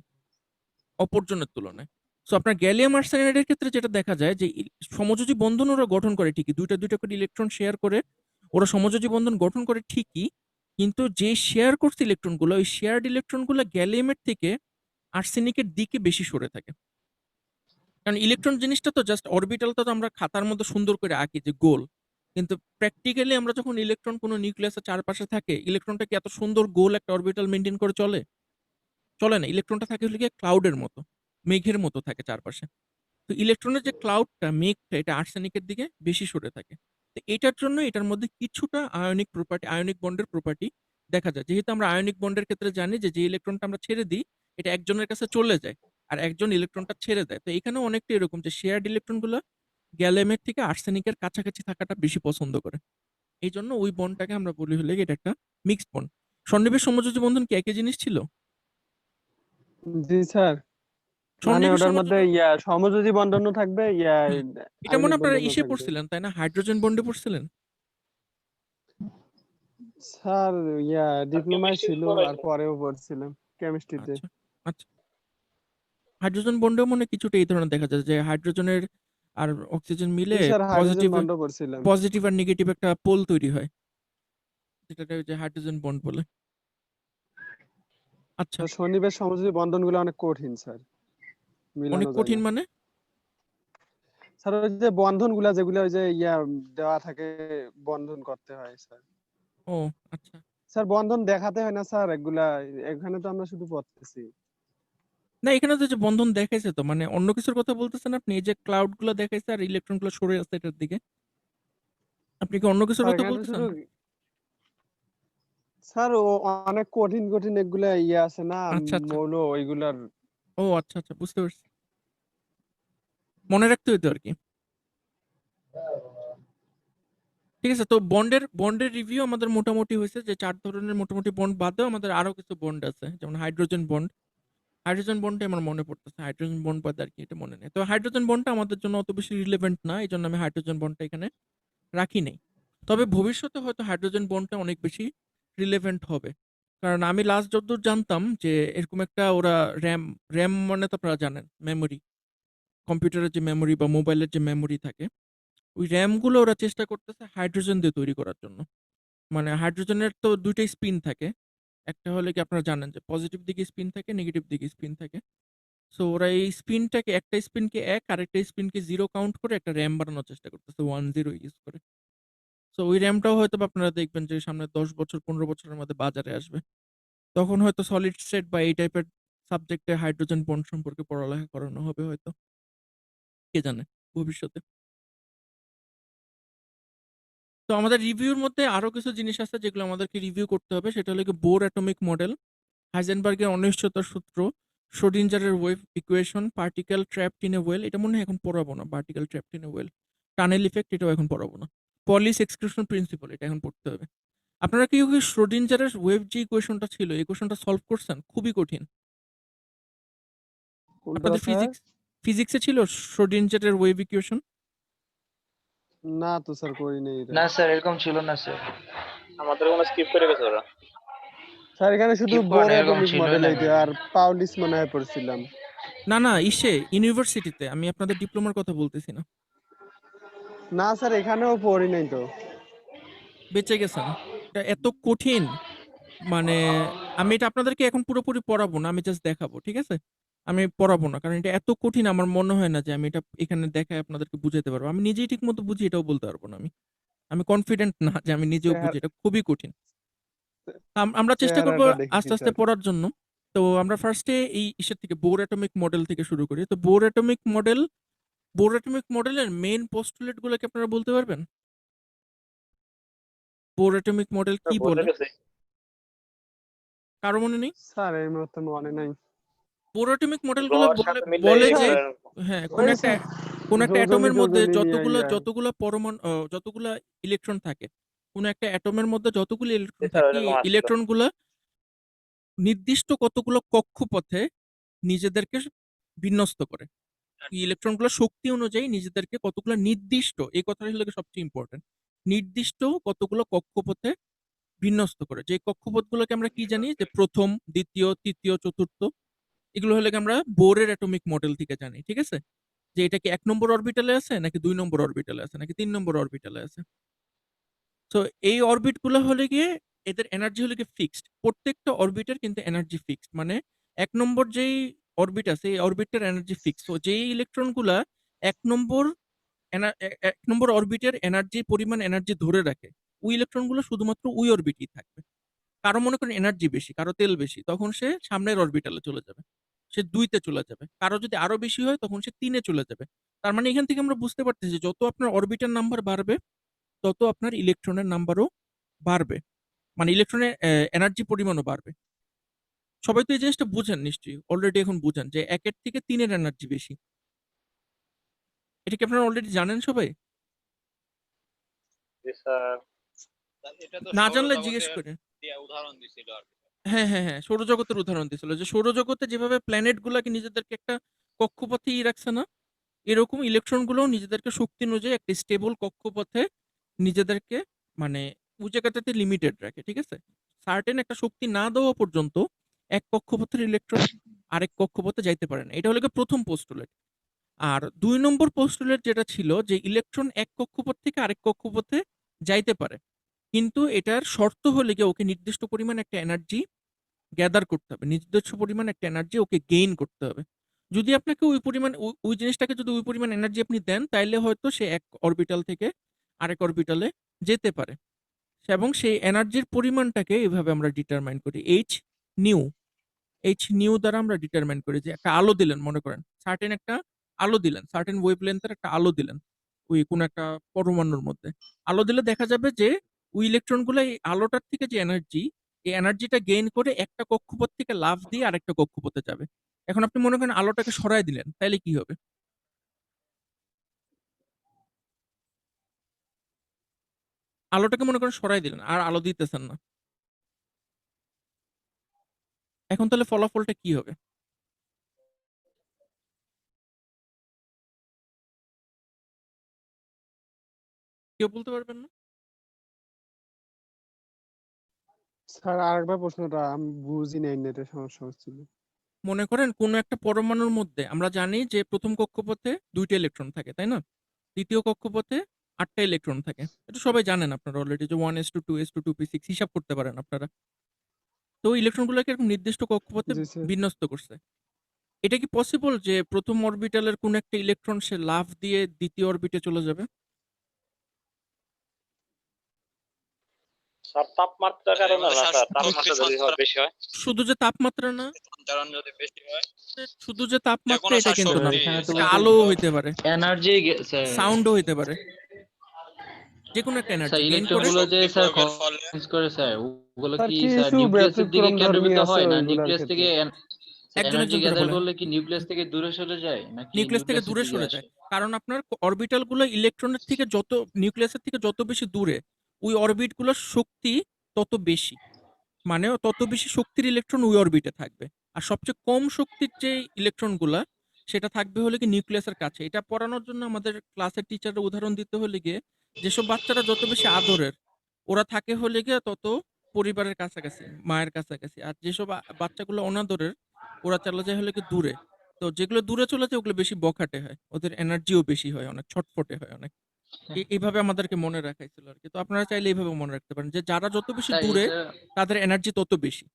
অপরজনের তুলনায়। সো আপনার গ্যালিয়াম আর্সেনাইডের ক্ষেত্রে যেটা দেখা যায় যে সমযোজী বন্ধন ওরা গঠন করে ঠিকই, দুইটা দুইটা করে ইলেকট্রন শেয়ার করে ওরা সমযোজী বন্ধন গঠন করে ঠিকই, কিন্তু যে শেয়ার করছে ইলেকট্রনগুলো, ওই শেয়ার্ড ইলেকট্রনগুলো গ্যালিয়ামের থেকে আর্সেনিকের দিকে বেশি সরে থাকে। কারণ ইলেকট্রন জিনিসটা তো জাস্ট অরবিটালটা তো আমরা খাতার মধ্যে সুন্দর করে আঁকি যে গোল, কিন্তু প্র্যাকটিক্যালি আমরা যখন ইলেকট্রন কোনো নিউক্লিয়াসের চারপাশে থাকে, ইলেকট্রনটা কি এত সুন্দর গোল একটা অরবিটাল মেনটেন করে চলে? চলে না। ইলেকট্রনটা থাকে হলো গিয়ে ক্লাউডের মতো, মেঘের মতো থাকে চারপাশে। তো ইলেকট্রনের যে ক্লাউডটা, মেঘটা, এটা আর্সেনিকের দিকে বেশি সরে থাকে। তো এটার জন্য এটার মধ্যে কিছুটা আয়নিক প্রপার্টি, আয়নিক বন্ডের প্রপার্টি দেখা যায়। যেহেতু আমরা আয়নিক বন্ডের ক্ষেত্রে জানি যে যে ইলেকট্রনটা আমরা ছেড়ে দিই এটা একজনের কাছে চলে যায়, আর একজন ইলেকট্রনটা ছেড়ে দেয়। তো এখানেও অনেকটা এরকম যে শেয়ার্ড ইলেকট্রনগুলো গ্যালিয়ামের থেকে আর্সেনিকের কাছাকাছি থাকাটা বেশি পছন্দ করে। এই জন্য ওই বন্ডটাকে আমরা বলি হলে এটা একটা মিক্সড বন্ড। সন্নিবেশ সমযোজী বন্ধন কি একই জিনিস ছিল? জি স্যার, মানে সন্নিবেশ ওটার মধ্যে সমযোজী, সমযোজী বন্ধনও থাকবে, হুম, এটা মনে আয়নিক হয় আপনারা বন্ধনও ইসে থাকবে। পড়ছিলেন তাই না? হাইড্রোজেন বন্ডে পড়ছিলেন? স্যার ডিপ্লোমায় কেমিস্ট্রি ছিল, আর পড়াইছে। পরেও পড়ছিলাম কেমিস্ট্রিতে। আচ্ছা, আচ্ছা। হাইড্রোজেন বন্ডেও মনে হয় কিছুটা এই ধরনের দেখা যায় যে হাইড্রোজেনের আর অক্সিজেন মিলে জি স্যার, হাইড্রোজেন পজিটিভ, বন্ডও পড়ছিলাম। পজিটিভ আর নেগেটিভ একটা পোল তৈরি হয়, যেটাকে ওই যে হাইড্রোজেন বন্ড বলে। আচ্ছা, তো সন্নিবেশ সমযোজী বন্ধনগুলো অনেক কঠিন স্যার, অনেক মিলানো যায় কঠিন না। মানে? স্যার ওই যে বন্ধনগুলা যেগুলো ওই যে দেওয়া থাকে, বন্ধন করতে হয় স্যার। ও আচ্ছা। স্যার বন্ধন দেখাতে হয় না স্যার এগুলা, এখানে তো আমরা শুধু পড়তেছি। না এখানে তো যে বন্ধন দেখাইছে, তো মানে অন্য কিছুর কথা বলতেছেন আপনি? এই যে ক্লাউড গুলো দেখাইছে আর ইলেকট্রন গুলো সরে আসছে এটার দিকে, আপনি কি অন্য কিছুর স্যার কথা এখানে তো বলতেছেন? শুধু স্যার অনেক কঠিন কঠিন এগুলা আছে না, আচ্ছা আচ্ছা, মৌল ওইগুলার। ও আচ্ছা আচ্ছা, বুঝতে পারছি। মনে রাখতে হইতো আর কি। ঠিক আছে, তো বন্ডের রিভিউ আমাদের মোটামুটি হয়েছে যে ৪ ধরনের মোটামুটি বন্ড বাদেও আমাদের আরো কিছু বন্ড আছে, যেমন হাইড্রোজেন বন্ড। হাইড্রোজেন বন্ডটা আমার মনে পড়তেছে, হাইড্রোজেন বন্ড বাদে আর কি এটা মনে নেই। তো হাইড্রোজেন বন্ডটা আমাদের জন্য অত বেশি রিলেভেন্ট না, এই জন্য আমি হাইড্রোজেন বন্ডটা এখানে রাখি নাই। তবে ভবিষ্যতে হয়তো হাইড্রোজেন বন্ডটা অনেক বেশি রিলেভেন্ট হবে, কারণ আমি লাস্ট যতদূর জানতাম যে এরকম একটা ওরা র্যাম, র্যাম মানে তো আপনারা জানেন মেমোরি, কম্পিউটারের যে মেমোরি বা মোবাইলের যে মেমোরি থাকে, ওই র্যাম গুলো ওরা চেষ্টা করতেছে হাইড্রোজেন দিয়ে তৈরি করার জন্য। মানে হাইড্রোজেনের তো দুইটাই স্পিন থাকে, একটা হলে কি আপনারা জানেন যে পজিটিভ দিকে স্পিন থাকে, নেগেটিভ দিকে স্পিন থাকে। সো ওরা এই স্পিনটাকে, একটা স্পিনকে ১ আরেকটা স্পিনকে 0 কাউন্ট করে একটা র্যাম বানানোর চেষ্টা করতেছে 1 0 ইউজ করে। সো ওই র্যামটাও হয়তো বা আপনারা দেখবেন যে সামনে ১০ বছর ১৫ বছরের মধ্যে বাজারে আসবে। তখন হয়তো সলিড স্টেট বা এই টাইপের সাবজেক্টে হাইড্রোজেন বন্ড সম্পর্কে পড়ালেখা করানো হবে হয়তো, কে জানে ভবিষ্যতে। তো আমাদের রিভিউর মধ্যে আরো কিছু জিনিস আছে যেগুলো আমাদেরকে রিভিউ করতে হবে, সেটা হলো বোর অ্যাটমিক মডেল, হাইজেনবার্গের অনিশ্চয়তার সূত্র, শ্রোডিঞ্জারের wave equation, particle trapped in a well, এটা মনে হয় এখন পড়াবো না, particle trapped in a well, tunnel effect, এটাও এখন পড়াবো না, পলিস এক্সক্লুশন প্রিন্সিপাল, এটা এখন পড়তে হবে। আপনারা কি ওই শ্রোডিঞ্জারের ওয়েভ যে ইকুয়েশনটা ছিল, এই ইকুয়েশনটা সলভ করছেন? খুবই কঠিন। কোনটা আপনাদের স্যার? ফিজিক্সে ছিল শ্রোডিঞ্জারের ওয়েভ ইকুয়েশন? না তো স্যার করি নাই এটা। না স্যার, এরকম ছিল না স্যার। আমাদের কোনো স্কিপ করে গেছে ওরা। স্যার এখানে শুধু Skip করা বোর এরকম অ্যাটমিক ছিলই মডেল না এইটা আর পাউলিস মনে হয় পড়ছিলাম। না ইউনিভার্সিটিতে, আমি আপনাদের ডিপ্লোমার কথা বলতেছি না। না স্যার এখানেও পড়ি নাই তো। বেঁচে গেছেন। এটা এত কঠিন, মানে আমি এটা আপনাদেরকে এখন পুরোপুরি পড়াবো না, আমি জাস্ট দেখাবো, ঠিক আছে? আমি পড়াবো না, কারণ এটা এত কঠিন আমার মনে হয় না যে আমি এটা এখানে দেখায় আপনাদেরকে বুঝাতে পারবো। আমি নিজেই ঠিক মতো বুঝি এটাও বলতে পারবো না। আমি কনফিডেন্ট না যে আমি নিজেও বুঝি, এটা খুবই কঠিন। আমরা চেষ্টা করবো চেহারাটা দেখেছি আস্তে আস্তে স্যার। পড়ার জন্য। তো আমরা ফার্স্টে এই ইসের থেকে বোর অ্যাটমিক মডেল থেকে শুরু করি। তো বোর অ্যাটমিক মডেলের মেইন পোস্টুলেট গুলোকে আপনারা বলতে পারবেন? বোর অ্যাটমিক মডেল কি বলে বলে? গেছে। কারো মনে নেই? স্যার এই মুহূর্তে মনে নাই। বোর অ্যাটমিক মডেল গুলো গ্রহের সাথে মিলে বলে যে এগুলো হ্যাঁ, ওই স্যার কোন একটা যোজনী অ্যাটমের মধ্যে টোজনী নিয়ে ইয়া। যতগুলা ইলেকট্রন থাকে, কোন একটা অ্যাটমের মধ্যে যতগুলো ইলেকট্রন স্যার থাকে, এরকম আসতো। ইলেকট্রন গুলা নির্দিষ্ট কতগুলো কক্ষপথে নিজেদেরকে বিন্যস্ত করে। ইলেকট্রন গুলো শক্তি অনুযায়ী নিজেদেরকে কতগুলো নির্দিষ্ট, এই কথাটা হলো সবচেয়ে ইম্পর্টেন্ট, নির্দিষ্ট কতগুলো কক্ষপথে বিন্যস্ত করে। যে কক্ষপথগুলোকে আমরা কি জানি, যে প্রথম, দ্বিতীয়, তৃতীয়, চতুর্থ, এগুলো হলে আমরা বোরের অ্যাটমিক মডেল থেকে জানি, ঠিক আছে? যে এটা কি 1 নম্বর অরবিটালে আছে, নাকি 2 নম্বর অরবিটালে আছে, নাকি 3 নম্বর অরবিটালে আছে। তো এই অরবিট গুলো হলে গিয়ে এদের এনার্জি হলে গিয়ে ফিক্সড। প্রত্যেকটা অরবিটের কিন্তু এনার্জি ফিক্সড, মানে 1 নম্বর যেই অরবিট আছে এই অরবিটটার এনার্জি ফিক্সড। তো যেই ইলেকট্রন গুলা 1 নম্বর 1 নম্বর অরবিটের পরিমাণ এনার্জি ধরে রাখে, ওই ইলেকট্রন গুলো শুধুমাত্র ওই অরবিটেই থাকবে। কারো মনে করেন এনার্জি বেশি, কারো তেল বেশি, তখন সে সামনের অরবিটালে চলে যাবে, সে 2 তে চলে যাবে। কারো যদি আরো বেশি হয় তখন সে 3 এ চলে যাবে। তার মানে এখান থেকে আমরা বুঝতে পারতেছি যত আপনার অরবিটাল নাম্বার বাড়বে তত আপনার ইলেকট্রনের নাম্বারও বাড়বে, মানে ইলেকট্রনের এনার্জি পরিমাণও বাড়বে। সবাই তো এই জিনিসটা বুঝেন নিশ্চয়ই, অলরেডি এখন বুঝেন যে 1 থেকে 3 এর এনার্জি বেশি। এটা কি আপনারা অলরেডি জানেন সবাই? জি স্যার। না জানলে জিজ্ঞেস করে। হ্যাঁ, সৌরজগতের উদাহরণ দিছিল, যে সৌরজগতে যেভাবে প্ল্যানেট গুলাকে নিজেদেরকে একটা কক্ষপথে রাখছে না, এরকম ইলেকট্রন গুলো নিজেদেরকে শক্তি অনুযায়ী একটা স্টেবল কক্ষপথে নিজেদেরকে, মানে ওই জায়গাটাতে লিমিটেড রাখে, ঠিক আছে? সার্টেন একটা শক্তি না দেওয়া পর্যন্ত এক কক্ষপথের ইলেকট্রন আরেক কক্ষপথে যাইতে পারে না। এটা হলো গিয়ে প্রথম পোস্টুলেট। আর 2 নম্বর পোস্টুলেট যেটা ছিল, যে ইলেকট্রন এক কক্ষপথ থেকে আরেক কক্ষপথে যাইতে পারে, কিন্তু এটার শর্ত হলে গিয়ে ওকে নির্দিষ্ট পরিমাণ একটা এনার্জি গ্যাদার করতে হবে, নির্দিষ্ট পরিমাণ একটা এনার্জি ওকে গেইন করতে হবে। যদি আপনাকে ওই পরিমাণ ওই জিনিসটাকে যদি ওই পরিমাণ এনার্জি আপনি দেন, তাইলে হয়তো সে এক অরবিটাল থেকে আরেক অরবিটালে যেতে পারে। এবং সেই এনার্জির পরিমাণটাকে এভাবে আমরা ডিটারমাইন করি এইচ নিউ দ্বারা আমরা ডিটারমাইন করি। যে একটা আলো দিলেন, মনে করেন সার্টেন একটা আলো দিলেন, সার্টেন ওয়েভ লেন্থের একটা আলো দিলেন ওই কোনো একটা পরমাণুর মধ্যে, আলো দিলে দেখা যাবে যে ওই ইলেকট্রন গুলো এই আলোটার থেকে যে এনার্জি, এই এনার্জিটা গেইন করে একটা কক্ষপথ থেকে লাফ দিয়ে আরেকটা কক্ষপথে যাবে। এখন আপনি মনে করেন আলোটাকে সরায় দিলেন, তাইলে কি হবে? আলোটাকে মনে করেন সরাই দিলেন, আর আলো দিতেছেন না, এখন তাহলে ফলাফলটা কি হবে? কেউ বলতে পারবেন না? স্যার আরেকবার প্রশ্নটা আমি বুঝি নাই, নেটের সমস্যা হচ্ছিল। মনে করেন কোনো একটা পরমাণুর মধ্যে আমরা জানি যে প্রথম কক্ষপথে 2টা ইলেকট্রন থাকে, তাই না? দ্বিতীয় কক্ষপথে 8টা ইলেকট্রন থাকে। এটা সবাই জানেন আপনারা অলরেডি, যে 1s2 2s2 2p6 হিসাব করতে পারেন আপনারা। তো ইলেকট্রন গুলোকে এরকম নির্দিষ্ট কক্ষপথে জি স্যার। বিন্যস্ত করছে। এটা কি পসিবল যে প্রথম অরবিটালের কোন একটা ইলেকট্রন সে লাফ দিয়ে দ্বিতীয় অরবিটে চলে যাবে? স্যার তাপমাত্রার কারণে না স্যার, তাপমাত্রা যদি বেশি হয়। শুধু যে তাপমাত্রা না, শুধু যে তাপমাত্রা এটা কিন্তু না, এখানে তো এটা আলো হইতে পারে, এনার্জি স্যার। সাউন্ডও হইতে পারে, যে কোনো একটা স্যার এনার্জি গেইন ইলেকট্রন করে। গুলো যে স্যার চেঞ্জ করে স্যার, ওগুলো স্যার কি কি স্যার কিছু নিউক্লিয়াসের দিকে ব্যতিক্রম কেন্দ্রীভূত ধর্মী আছে হয় না ওইগুলার নিউক্লিয়াস থেকে ক্ষেত্রে? একজন এনার্জি একজন করে গ্যাদার বলেন। করলে কি নিউক্লিয়াস থেকে দূরে চলে যায় নাকি নিউক্লিয়াস থেকে নিউক্লিয়াসের দূরে দিকে সরে আসে? যায়, কারণ আপনার অরবিটাল গুলো ইলেকট্রনের থেকে যত, নিউক্লিয়াসের থেকে যত বেশি দূরে, ওই অরবিট গুলোর শক্তি তত বেশি। মানে তত বেশি শক্তির ইলেকট্রন ওই অরবিটে থাকবে। আর সবচেয়ে কম শক্তির যে ইলেকট্রনগুলা সেটা থাকবে হলো কি নিউক্লিয়াসের কাছে। এটা পড়ানোর জন্য আমাদের ক্লাসের টিচারের উদাহরণ দিতে হলে গিয়ে যেসব বাচ্চারা যত বেশি আদরের ওরা থাকে হলে গিয়ে তত পরিবারের কাছাকাছি, মায়ের কাছাকাছি। আর যেসব বাচ্চাগুলো অনাদরের ওরা চলে যায় হলে কি দূরে। তো যেগুলো দূরে চলে যায় ওগুলো বেশি বখাটে হয়। ওদের এনার্জিও বেশি হয় অনেক, ছটফটে হয় অনেক। এইভাবে আমাদেরকে মনে রাখাইছিল আরকি। তো আপনারা চাইলে এইভাবে মনে রাখতে পারেন যে যারা যত বেশি স্যার দূরে এটা তাদের এনার্জি তত বেশি।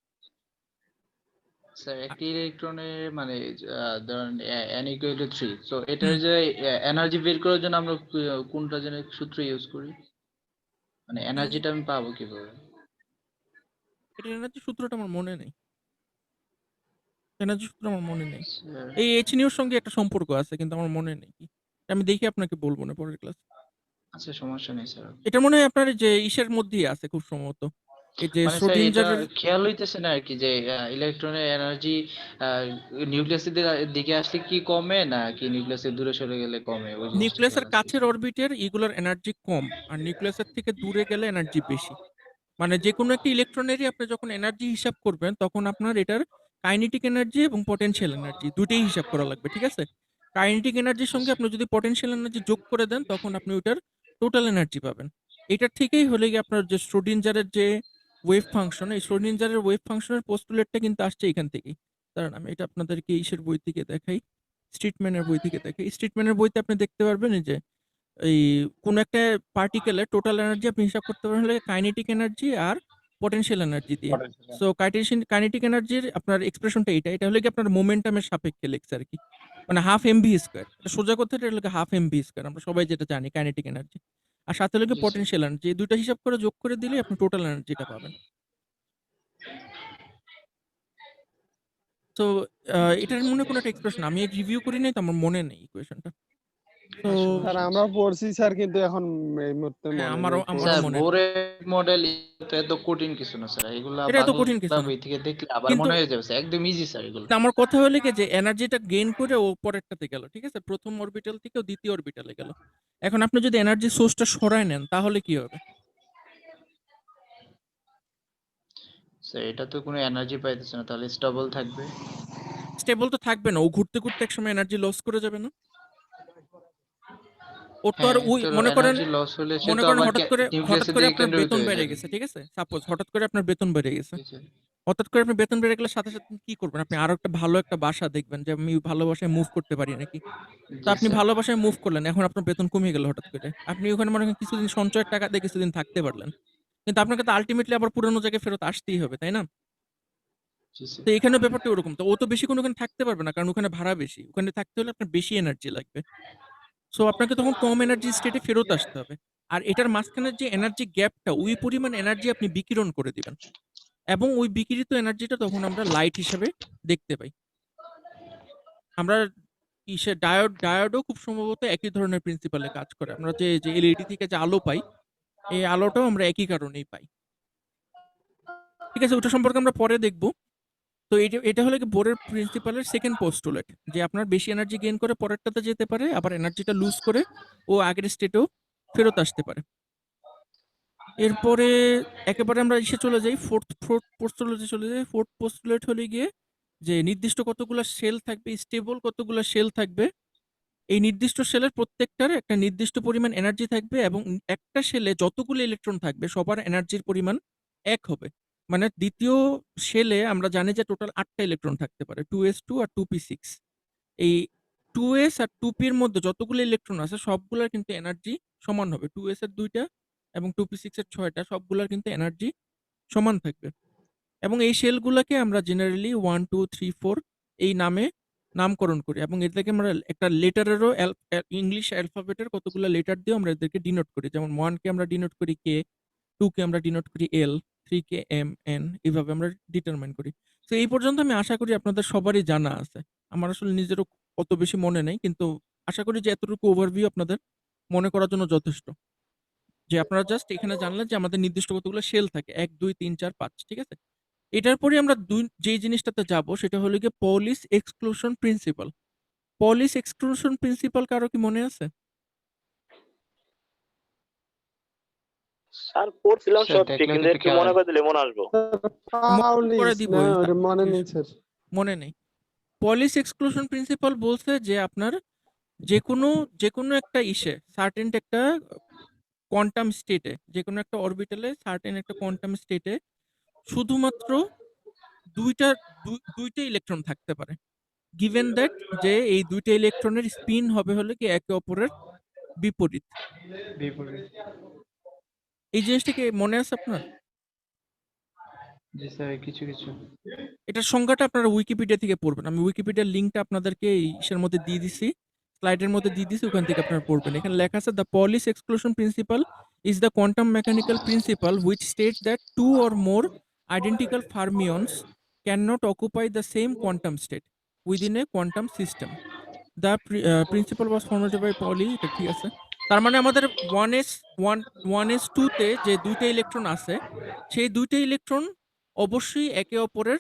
স্যার একটি ইলেকট্রনের মানে ধরেন n equal to 3, তো এটার হুম। যে এনার্জি বের করার জন্য আমরা কোনটা যেন সূত্র ইউজ করি, মানে এনার্জিটা আমি পাবো কিভাবে? এটার এনার্জি সূত্রটা আমার মনে নেই। এনার্জি সূত্র আমার মনে নেই। স্যার এই HNU এর সঙ্গে একটা সম্পর্ক আছে কিন্তু আমার মনে নেই কি। আমি দেখি আপনাকে বলব না পরের ক্লাসে। আচ্ছা, সমস্যা নেই স্যার। এটা মনে হয় আপনার যে ইসের মধ্যেই আছে খুব সম্ভবত। এই যে মানে স্যার এটা শ্রোডিঞ্জারের খেয়াল হইতেছে না আরকি যে ইলেকট্রনের এনার্জি নিউক্লিয়াসের দিকে আসলে কি কমে না কি নিউক্লিয়াসের দূরে সরে গেলে কমে, ওই জিনিসটা খেয়াল নিউক্লিয়াসের আছে কাছের অরবিটের এগুলোর এনার্জি কম আর নিউক্লিয়াসের থেকে দূরে গেলে এনার্জি বেশি। মানে যেকোনো একটা ইলেকট্রনেরই আপনি যখন এনার্জি হিসাব করবেন তখন আপনার এটার কাইনেটিক এনার্জি এবং পটেনশিয়াল এনার্জি দুটোই হিসাব করা লাগবে, ঠিক আছে? কাইনেটিক এনার্জির সঙ্গে আপনি যদি পটেনশিয়াল এনার্জি যোগ করে দেন তখন আপনি ওটার টোটাল এনার্জি পাবেন। এটার থেকেই হলে গিয়ে আপনার যে শ্রোডিঞ্জারের যে ওয়েভ ফাংশন, এই শ্রোডিঞ্জারের ওয়েভ ফাংশনের পোস্টুলেটটা কিন্তু আসছে এখান থেকেই। দাঁড়ান আমি এটা আপনাদেরকে ইসের বই থেকে দেখাই, স্ট্রিটম্যানের বই থেকে দেখাই। স্ট্রিটম্যানের বইতে আপনি দেখতে পারবেন এই যে এই কোন একটা পার্টিকেলের টোটাল এনার্জি আপনি হিসাব করতে পারেন হলে কাইনেটিক এনার্জি আর পটেনশিয়াল এনার্জি দিয়ে। Potential. সো কাইনেটিক এনার্জির আপনার এক্সপ্রেশনটা এটা হলো কি আপনার মোমেন্টামের সাপেক্ষে লিখছে আরকি। মানে হাফ এমভি স্কয়ার। এটা সোজা কথা এটা হলো হাফ এমভি স্কয়ার। আমরা সবাই যেটা জানি কাইনেটিক এনার্জি। আর সাথে হলো জি স্যার। Potential energy. এই দুইটা হিসাব করে যোগ করে দিলেই আপনি টোটাল এনার্জিটা পাবেন। তো এটার মনে হয় কোনো একটা এক্সপ্রেশন আমি রিভিউ করি নাই তো আমার মনে নেই ইকুয়েশনটা। তো স্যার আমরা পড়ছি স্যার, কিন্তু এখন এই মুহূর্তে হ্যাঁ, মনে আমারও নেই আমারও স্যার মনে নেই। বোরের মডেল তো এত কঠিন কিছু না স্যার, এগুলা এটা এত কঠিন কিছু বাংলা না। বই থেকে দেখলে আবার কিন্তু মনে হয়ে যাবে স্যার, একদম ইজি স্যার এগুলো। আমার কথা হলো কি যে এনার্জিটা গেইন করে ও পরেরটাতে গেল, ঠিক আছে? প্রথম অরবিটাল থেকে ও দ্বিতীয় অরবিটালে গেল। এখন আপনি যদি এনার্জি সোর্সটা সরায় নেন তাহলে কি হবে? স্যার এটা তো কোনো এনার্জি পাইতেছে না, তাহলে স্টেবল থাকবে। স্টেবল তো থাকবে না, ও ঘুরতে ঘুরতে একসময় এনার্জি লস করে যাবে না? ওর তো আর হ্যাঁ, ওই তো মনে করেন এনার্জি লস হলে সে মনে তো করেন আবার হঠাৎ নিউক্লিয়াসের করে দিকে আপনার কেন্দ্রীভূত বেতন হয়ে বেড়ে যাবে। গেছে, ঠিক আছে? সাপোজ হঠাৎ করে আপনার বেতন বেড়ে গেছে। জি স্যার। হঠাৎ করে আপনার বেতন বেড়ে গেলে সাথে আপনি কি করবেন? আপনি আরো একটা ভালো একটা বাসা দেখবেন যে আমি ভালো বাসায় মুভ করতে পারি নাকি? তো জি আপনি স্যার। ভালো বাসায় মুভ করলেন। এখন আপনার বেতন কমে গেল হঠাৎ করে। আপনি ওখানে মনে করেন কিছুদিন সঞ্চয়ের টাকা দিয়ে কিছুদিন থাকতে পারলেন। কিন্তু আপনাকে তো আল্টিমেটলি আবার পুরানো জায়গায় ফেরত আসতেই হবে, তাই না? জি স্যার। তো এখানেও ব্যাপারটা ওরকম। তো ও তো বেশিক্ষণ ওখানে থাকতে পারবে না। কারণ ওখানে ভাড়া বেশি। ওখানে থাকতে হলে আপনার বেশি এনার্জি লাগবে। সো আপনাকে তখন কম এনার্জি স্টেটে ফেরত আসতে হবে। আর এটার মাঝখানের যে এনার্জি গ্যাপটা ওই পরিমাণ এনার্জি আপনি বিকিরণ করে দিবেন। এবং ওই বিকিরিত এনার্জিটা তখন আমরা লাইট হিসেবে দেখতে পাই। আমরা ডায়োডও খুব সম্ভবত একই ধরনের প্রিন্সিপালে কাজ করে। আমরা যে এলইডি থেকে যে আলো পাই, এই আলোটাও আমরা একই কারণেই পাই। ঠিক আছে? ওটা সম্পর্কে আমরা পরে দেখব। তো এটা হলো কি বোরের প্রিন্সিপালের সেকেন্ড পোস্টুলেট যে আপনার বেশি এনার্জি গেইন করে পরেরটাতে যেতে পারে, আবার এনার্জিটা লুজ করে ও আগের স্টেটেও ফেরত আসতে পারে। এরপরে একেবারে আমরা ইসে চলে যাই, ফোর্থ পোস্টুলেটে চলে যাই। ফোর্থ পোস্টুলেট হলো গিয়ে যে নির্দিষ্ট কতগুলা শেল থাকবে, স্টেবল কতগুলা শেল থাকবে। এই নির্দিষ্ট শেলের প্রত্যেকটার একটা নির্দিষ্ট পরিমাণ এনার্জি থাকবে এবং একটা শেলে যতগুলো ইলেকট্রন থাকবে সবার এনার্জির পরিমাণ এক হবে। মানে দ্বিতীয় শেলে আমরা জানি যে টোটাল ৮ টা ইলেকট্রন থাকতে পারে। 2s2 আর 2p6। এই 2s আর 2p এর মধ্যে যতগুলো ইলেকট্রন আছে সবগুলার কিন্তু এনার্জি সমান হবে। 2s এর ২ টা এবং 2p6 এর ৬ টা সবগুলার কিন্তু এনার্জি সমান থাকবে। এবং এই শেলগুলাকে আমরা জেনারেলি 1, 2, 3, 4 এই নামে নামকরণ করি এবং এটাকে আমরা একটা লেটারেরও ইংলিশ অ্যালফাবেটের কতগুলো লেটার দিয়েও আমরা এদেরকে ডিনোট করি। যেমন 1 কে আমরা ডিনোট করি K, 2 কে আমরা ডিনোট করি L, 3 কে M, N এভাবে আমরা ডিটারমাইন করি। তো এই পর্যন্ত আমি আশা করি আপনাদের সবারই জানা আছে। আমার আসলে নিজেরও অত বেশি মনে নেই। কিন্তু আশা করি যে এতটুকু ওভারভিউ আপনাদের মনে করার জন্য যথেষ্ট। যে আপনারা জাস্ট এখানে জানলেন যে আমাদের নির্দিষ্ট কতগুলো শেল থাকে। ১, ২, ৩, ৪, ৫ ঠিক আছে? এটার পরে আমরা যেই জিনিসটাতে যাব সেটা হলো গিয়ে পলিস এক্সক্লুশন প্রিন্সিপাল। পলিস এক্সক্লুশন প্রিন্সিপাল কারো কি মনে আছে? স্যার পড়ছিলাম স্যার সব ঠিক, দেখলে কিন্তু তো একটু খেয়াল মনে করে দিলে মনে আসবো। করে পাউলিস দিব না এই ওটা মনে নেই জিনিস- স্যার। মনে নেই। পলিস এক্সক্লুশন প্রিন্সিপাল বলছে যে আপনার যে কোনো একটা সার্টেন একটা কোয়ান্টাম স্টেটে, যে কোনো একটা অরবিটালে সার্টেন একটা কোয়ান্টাম স্টেটে শুধুমাত্র দুইটা ইলেকট্রন থাকতে পারে, গিভেন দ্যাট যে এই দুইটা ইলেকট্রনের স্পিন হবে হলে কি একে অপরের বিপরীত। এই জিনিসটা কি মনে আছে আপনার? জি স্যার, কিছু কিছু। এটার সংজ্ঞাটা আপনারা উইকিপিডিয়া থেকে পড়বেন। আমি উইকিপিডিয়ার লিঙ্কটা আপনাদেরকে এই ইসের মধ্যে দিয়ে দিছি, স্লাইডের মধ্যে দিয়ে দিছি, ওখান থেকে আপনারা পড়বেন। এখানে লেখা আছে the Pauli's exclusion principle is the quantum mechanical principle which states that two or more identical fermions cannot occupy the same quantum state within a quantum system. The principle was formulated by Pauli. এটা ঠিক আছে। তার মানে আমাদের 1s2 তে যে দুইটা electron আছে, সেই দুইটা ইলেকট্রন অবশ্যই একে অপরের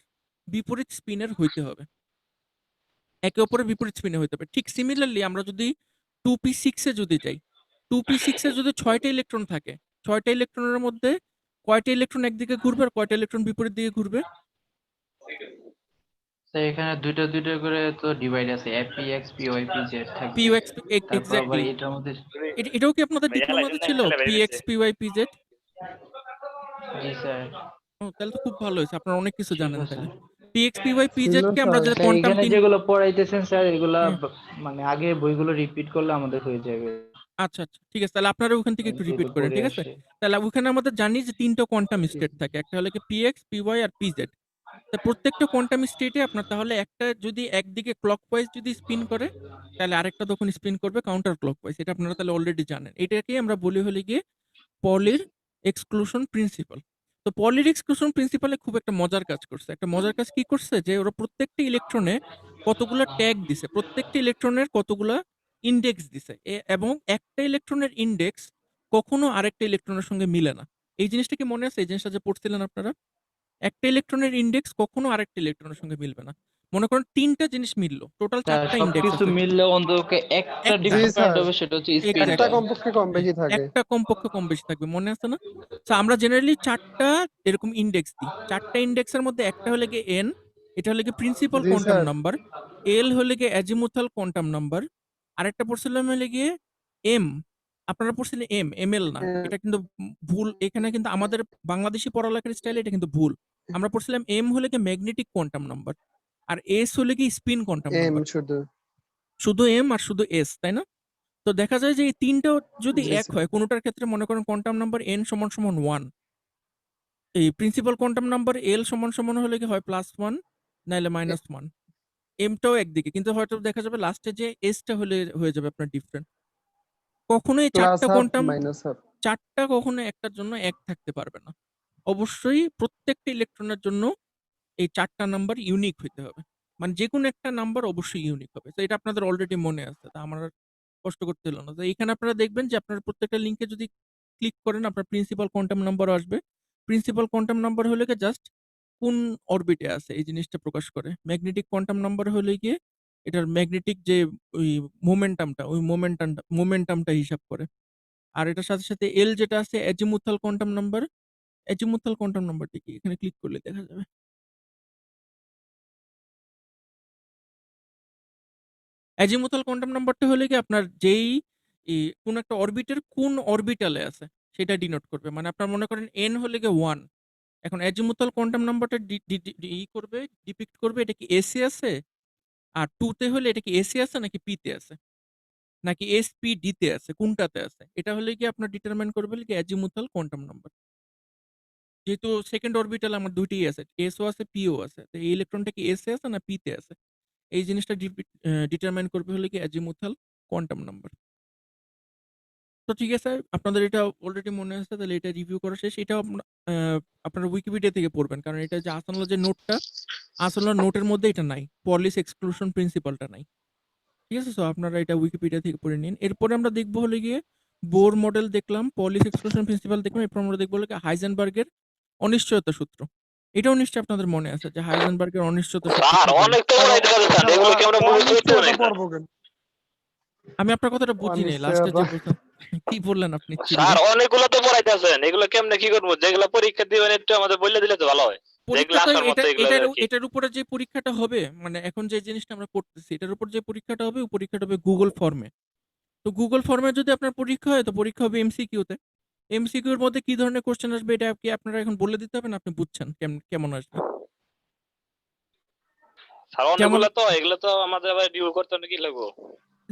বিপরীত স্পিনের হইতে হবে, একে অপরের বিপরীত স্পিনে হইতে হবে। ঠিক সিমিলারলি আমরা যদি 2p6 এ যদি যাই, 2p6 এ যদি 6টা ইলেকট্রন থাকে, 6টা ইলেকট্রনের মধ্যে কয়টা ইলেকট্রন একদিকে ঘুরবে আর কয়টা ইলেকট্রন বিপরীত দিকে ঘুরবে? স্যার এখানে দুইটা দুইটা করে তো ডিভাইড আছে, px py pz থাকবে। px তারপর আবার এক্স্যাক্টলি। এটার মধ্যে এটাও কি আপনাদের ভাইয়া ডিপ্লোমাতে লাইসেন্স ছিল? না px py pz? জি স্যার। ও তাহলে তো খুব ভালো হয়েছে, আপনারা অনেক কিছু ঠিক জানেন আছে। তাহলে। px py pz ছিল কে আমরা স্যার। যে স্যার কোয়ান্টাম এখানে যেগুলো পড়াইতেছেন স্যার এগুলা হুম। মানে আগে বইগুলো রিপিট করলে আমাদের হয়ে যাবে। আচ্ছা আচ্ছা ঠিক আছে, তাহলে আপনারা ওখান থেকে একটু রিপিট যেহেতু করেন, পড়ে ঠিক আছে? আসে। তাহলে ওখানে আমাদের জানি যে 3টা কোয়ান্টাম স্টেট থাকে, একটা হলো কি px py আর pz। তা প্রত্যেকটা কোয়ান্টাম স্টেটে আপনার তাহলে একটা যদি একদিকে ক্লকওয়াইজ যদি স্পিন করে, তাহলে আরেকটা তখন স্পিন করবে কাউন্টার ক্লকওয়াইজ। এটা আপনারা তাহলে অলরেডি জানেন। এটাকেই আমরা বলি হলে গিয়ে পলির এক্সক্লুশন প্রিন্সিপাল। তো পলির এক্সক্লুশন প্রিন্সিপালে খুব একটা মজার কাজ করছে। একটা মজার কাজ কি করছে, যে ওরা প্রত্যেকটা ইলেকট্রনে কতগুলা ট্যাগ দিছে, প্রত্যেকটা ইলেকট্রনের কতগুলা ইন্ডেক্স দিছে, এবং একটা ইলেকট্রনের ইন্ডেক্স কখনো আরেকটা ইলেকট্রনের সঙ্গে মিলে না। এই জিনিসটা কি মনে আছে? এই জিনিসটা যে পড়ছিলেন আপনারা, একটা ইলেকট্রনের ইন্ডেক্স কখনো আরেকটা ইলেকট্রনের সঙ্গে মিলবে না। মনে করেন 3টা জিনিস মিললো, টোটাল স্যার 4টা ইন্ডেক্স সবকিছু আছে। মিললে অন্তত একটা একটা। জি ডিফারেন্ট স্যার। হবে, সেটা হচ্ছে Exactly. স্পিনটা। একটা কমপক্ষে কম বেশি থাকে। একটা কমপক্ষে কম বেশি থাকবে, মনে আছে না? So, আমরা জেনারেলি 4টা এরকম ইন্ডেক্স দিই। 4টা ইন্ডেক্সের মধ্যে একটা হলে গিয়ে n, এটা হলে গিয়ে প্রিন্সিপাল জি কোয়ান্টাম স্যার। নাম্বার, l হলে গিয়ে অ্যাজিমুথাল কোয়ান্টাম নাম্বার, আরেকটা পড়ছিলাম হলে গিয়ে m। আপনারা পড়ছিলেন ml না। এটা কিন্তু ভুল। এখানে কিন্তু আমাদের বাংলাদেশি পড়ালেখার স্টাইলে এটা কিন্তু ভুল। আমরা পড়ছিলাম m হলে গিয়ে ম্যাগনেটিক কোয়ান্টাম নাম্বার, আর s হলে গিয়ে স্পিন কোয়ান্টাম এম নাম্বার। শুধু। শুধু m আর শুধু s, তাই না? তো দেখা যায় যে এই 3টা যদি জি এক স্যার। হয়, কোনোটার ক্ষেত্রে মনে করেন কোয়ান্টাম নাম্বার n সমান সমান 1, এই প্রিন্সিপাল কোয়ান্টাম নাম্বার l সমান সমান হলে কি হয় +1 নাইলে -1, mটাও একদিকে, কিন্তু হয়তো দেখা যাবে লাস্টে যে sটা হয়ে যাবে আপনার ডিফারেন্ট। কখনোই প্লাস চারটা হাফ কোয়ান্টাম, মাইনাস হাফ। চারটা কখনো একটার জন্য এক থাকতে পারবে না। অবশ্যই প্রত্যেকটা ইলেকট্রনের জন্য এই 4টা নাম্বার ইউনিক হইতে হবে। মানে যেকোনো একটা নাম্বার অবশ্যই ইউনিক হবে। তো এটা আপনাদের অলরেডি মনে আছে। তা আমার আর কষ্ট করতে হলো না। তো এখানে আপনারা দেখবেন যে আপনার প্রত্যেকটা লিংকে যদি ক্লিক করেন, আপনার প্রিন্সিপাল কোয়ান্টাম নাম্বারও আসবে। প্রিন্সিপাল কোয়ান্টাম নাম্বার হলে গিয়ে জাস্ট কোন অরবিটে আছে এই জিনিসটা প্রকাশ করে। ম্যাগনেটিক কোয়ান্টাম নাম্বার হলে গিয়ে এটার ম্যাগনেটিক যে ওই ওই মোমেন্টামটা হিসাব করে। আর এটার সাথে সাথে এল যেটা আছে azimuthal quantum number. Azimuthal quantum নাম্বারটা কি? এখানে ক্লিক করলে দেখা যাবে। অ্যাজিমুথাল কোয়ান্টাম নাম্বারটা হলে কি আপনার যেই কোন একটা অরবিটের কোন অরবিটালে আছে সেটা ডিনোট করবে। মানে আপনার মনে করেন n হলে গিয়ে 1, এখন অ্যাজিমুথাল কোয়ান্টাম নাম্বারটা করবে, ডিপিক্ট করবে এটা কি s এ আছে, আর 2 তে হলে এটা কি s এ আছে নাকি p তে আছে, নাকি s p d তে আছে, কোনটাতে আছে, এটা হলে কি আপনার ডিটারমাইন করবে কি অ্যাজিমুথাল কোয়ান্টাম নাম্বার। যেহেতু সেকেন্ড অরবিটাল আমার দুইটাই আছে, s ও আছে p ও আছে, তো এই ইলেকট্রনটা কি s এ আছে না p তে আছে, এই জিনিসটা ডিটারমাইন করবে হলে কি অ্যাজিমুথাল কোয়ান্টাম নাম্বার। তো ঠিক আছে, আপনাদের এটা অলরেডি মনে আছে, তাহলে এটা রিভিউ করা শেষ। এটাও আপনারা উইকিপিডিয়া থেকে পড়বেন, কারণ এটা যে আসলে যে নোটটা, আসলে নোটের মধ্যে এটা নাই, পলিস এক্সক্লুশন প্রিন্সিপালটা নাই। ঠিক আছে, সো আপনারা এটা উইকিপিডিয়া থেকে পড়ে নিন। এরপরে আমরা দেখবো হলে গিয়ে বোর মডেল দেখলাম, পলিস এক্সক্লুশন প্রিন্সিপাল দেখলাম, এরপর আমরা দেখবো হলে হাইজেনবার্গের অনিশ্চয়তা সূত্র। এটাও নিশ্চয়ই আপনাদের মনে আছে যে হাইজেনবার্গের অনিশ্চয়তা সূত্র স্যার কি বলে। অনেক তো পড়াইতে পারে স্যার, এগুলো কি আমরা মুখস্থ করতে পারি না? পড়বো কেন? আমি আপনার কথাটা বুঝি নাই, লাস্টে যে বলছেন কি বললেন আপনি চিল স্যার ভাই? অনেকগুলো তো পড়াইতেছেন, এগুলো কেমনে কি করবো? যেগুলো পরীক্ষা দিবেন একটু আমাদের বলে দিলে তো ভালো হয়, যেগুলো পরীক্ষা তো আসার মতো এগুলো আর কি। এটার উপরে যে পরীক্ষাটা হবে, মানে এখন যে জিনিসটা আমরা পড়তেছি এটার উপর যে পরীক্ষাটা হবে, ওই পরীক্ষাটা হবে গুগল ফর্মে। তো গুগল ফর্মে যদি আপনার পরীক্ষা হয়, তো পরীক্ষা হবে এমসিকিউতে। এমসিকিউ এর মধ্যে কি ধরনের কোশ্চেন আসবে এটা কি আপনারা এখন বলে দিতে হবে, না আপনি বুঝছেন কেমন আসবে? স্যার যেমন অনেকগুলো তো, এগুলো তো আমাদের আবার রিভিউ করতে হলে কি লাগবো?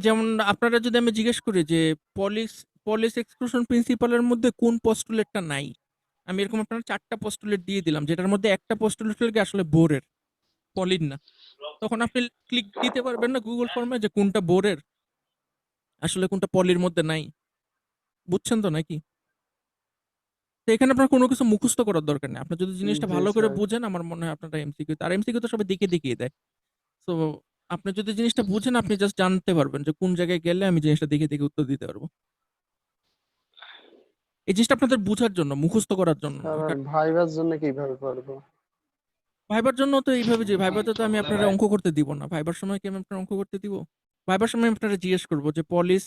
যেমন আপনারা যদি আমি জিজ্ঞেস করি যে পলিস পলিস এক্সক্লুশন প্রিন্সিপালের মধ্যে কোন পস্টুলেটটা নাই, আমি এরকম আপনার 4টা পস্টুলেট দিয়ে দিলাম, যেটার মধ্যে একটা পস্টুলেট হলে আসলে বোরের, পলির না। তখন আপনি ক্লিক দিতে পারবেন না গুগল ফর্মে যে কোনটা বোরের, আসলে কোনটা পলির মধ্যে নাই। বুঝছেন তো নাকি? তো এখানে আপনার কোনো কিছু মুখস্থ করার দরকার নেই। আপনি যদি জিনিসটা জি ভালো করে স্যার। বুঝেন, আমার মনে হয় আপনারা এমসিকিউ, আর এমসিকিউ তো সবাই দেখিয়ে দেয়। তো আপনি যদি জিনিসটা বুঝেন, আপনি জাস্ট জানতে পারবেন যে কোন জায়গায় গেলে আমি জিনিসটা দেখে উত্তর দিতে পারবো। এই জিনিসটা আপনাদের বুঝার জন্য, মুখস্থ করার জন্য না। স্যার আর ভাইবার জন্য কিভাবে পড়বো? ভাইবার জন্য তো এইভাবে, যে ভাইবাতে তো আমি আপনারা অঙ্ক করতে দিব না। ভাইবার সময় কি আমি আপনার অঙ্ক করতে দিব? ভাইবার সময় আমি আপনারা জিজ্ঞেস করবো যে পলিস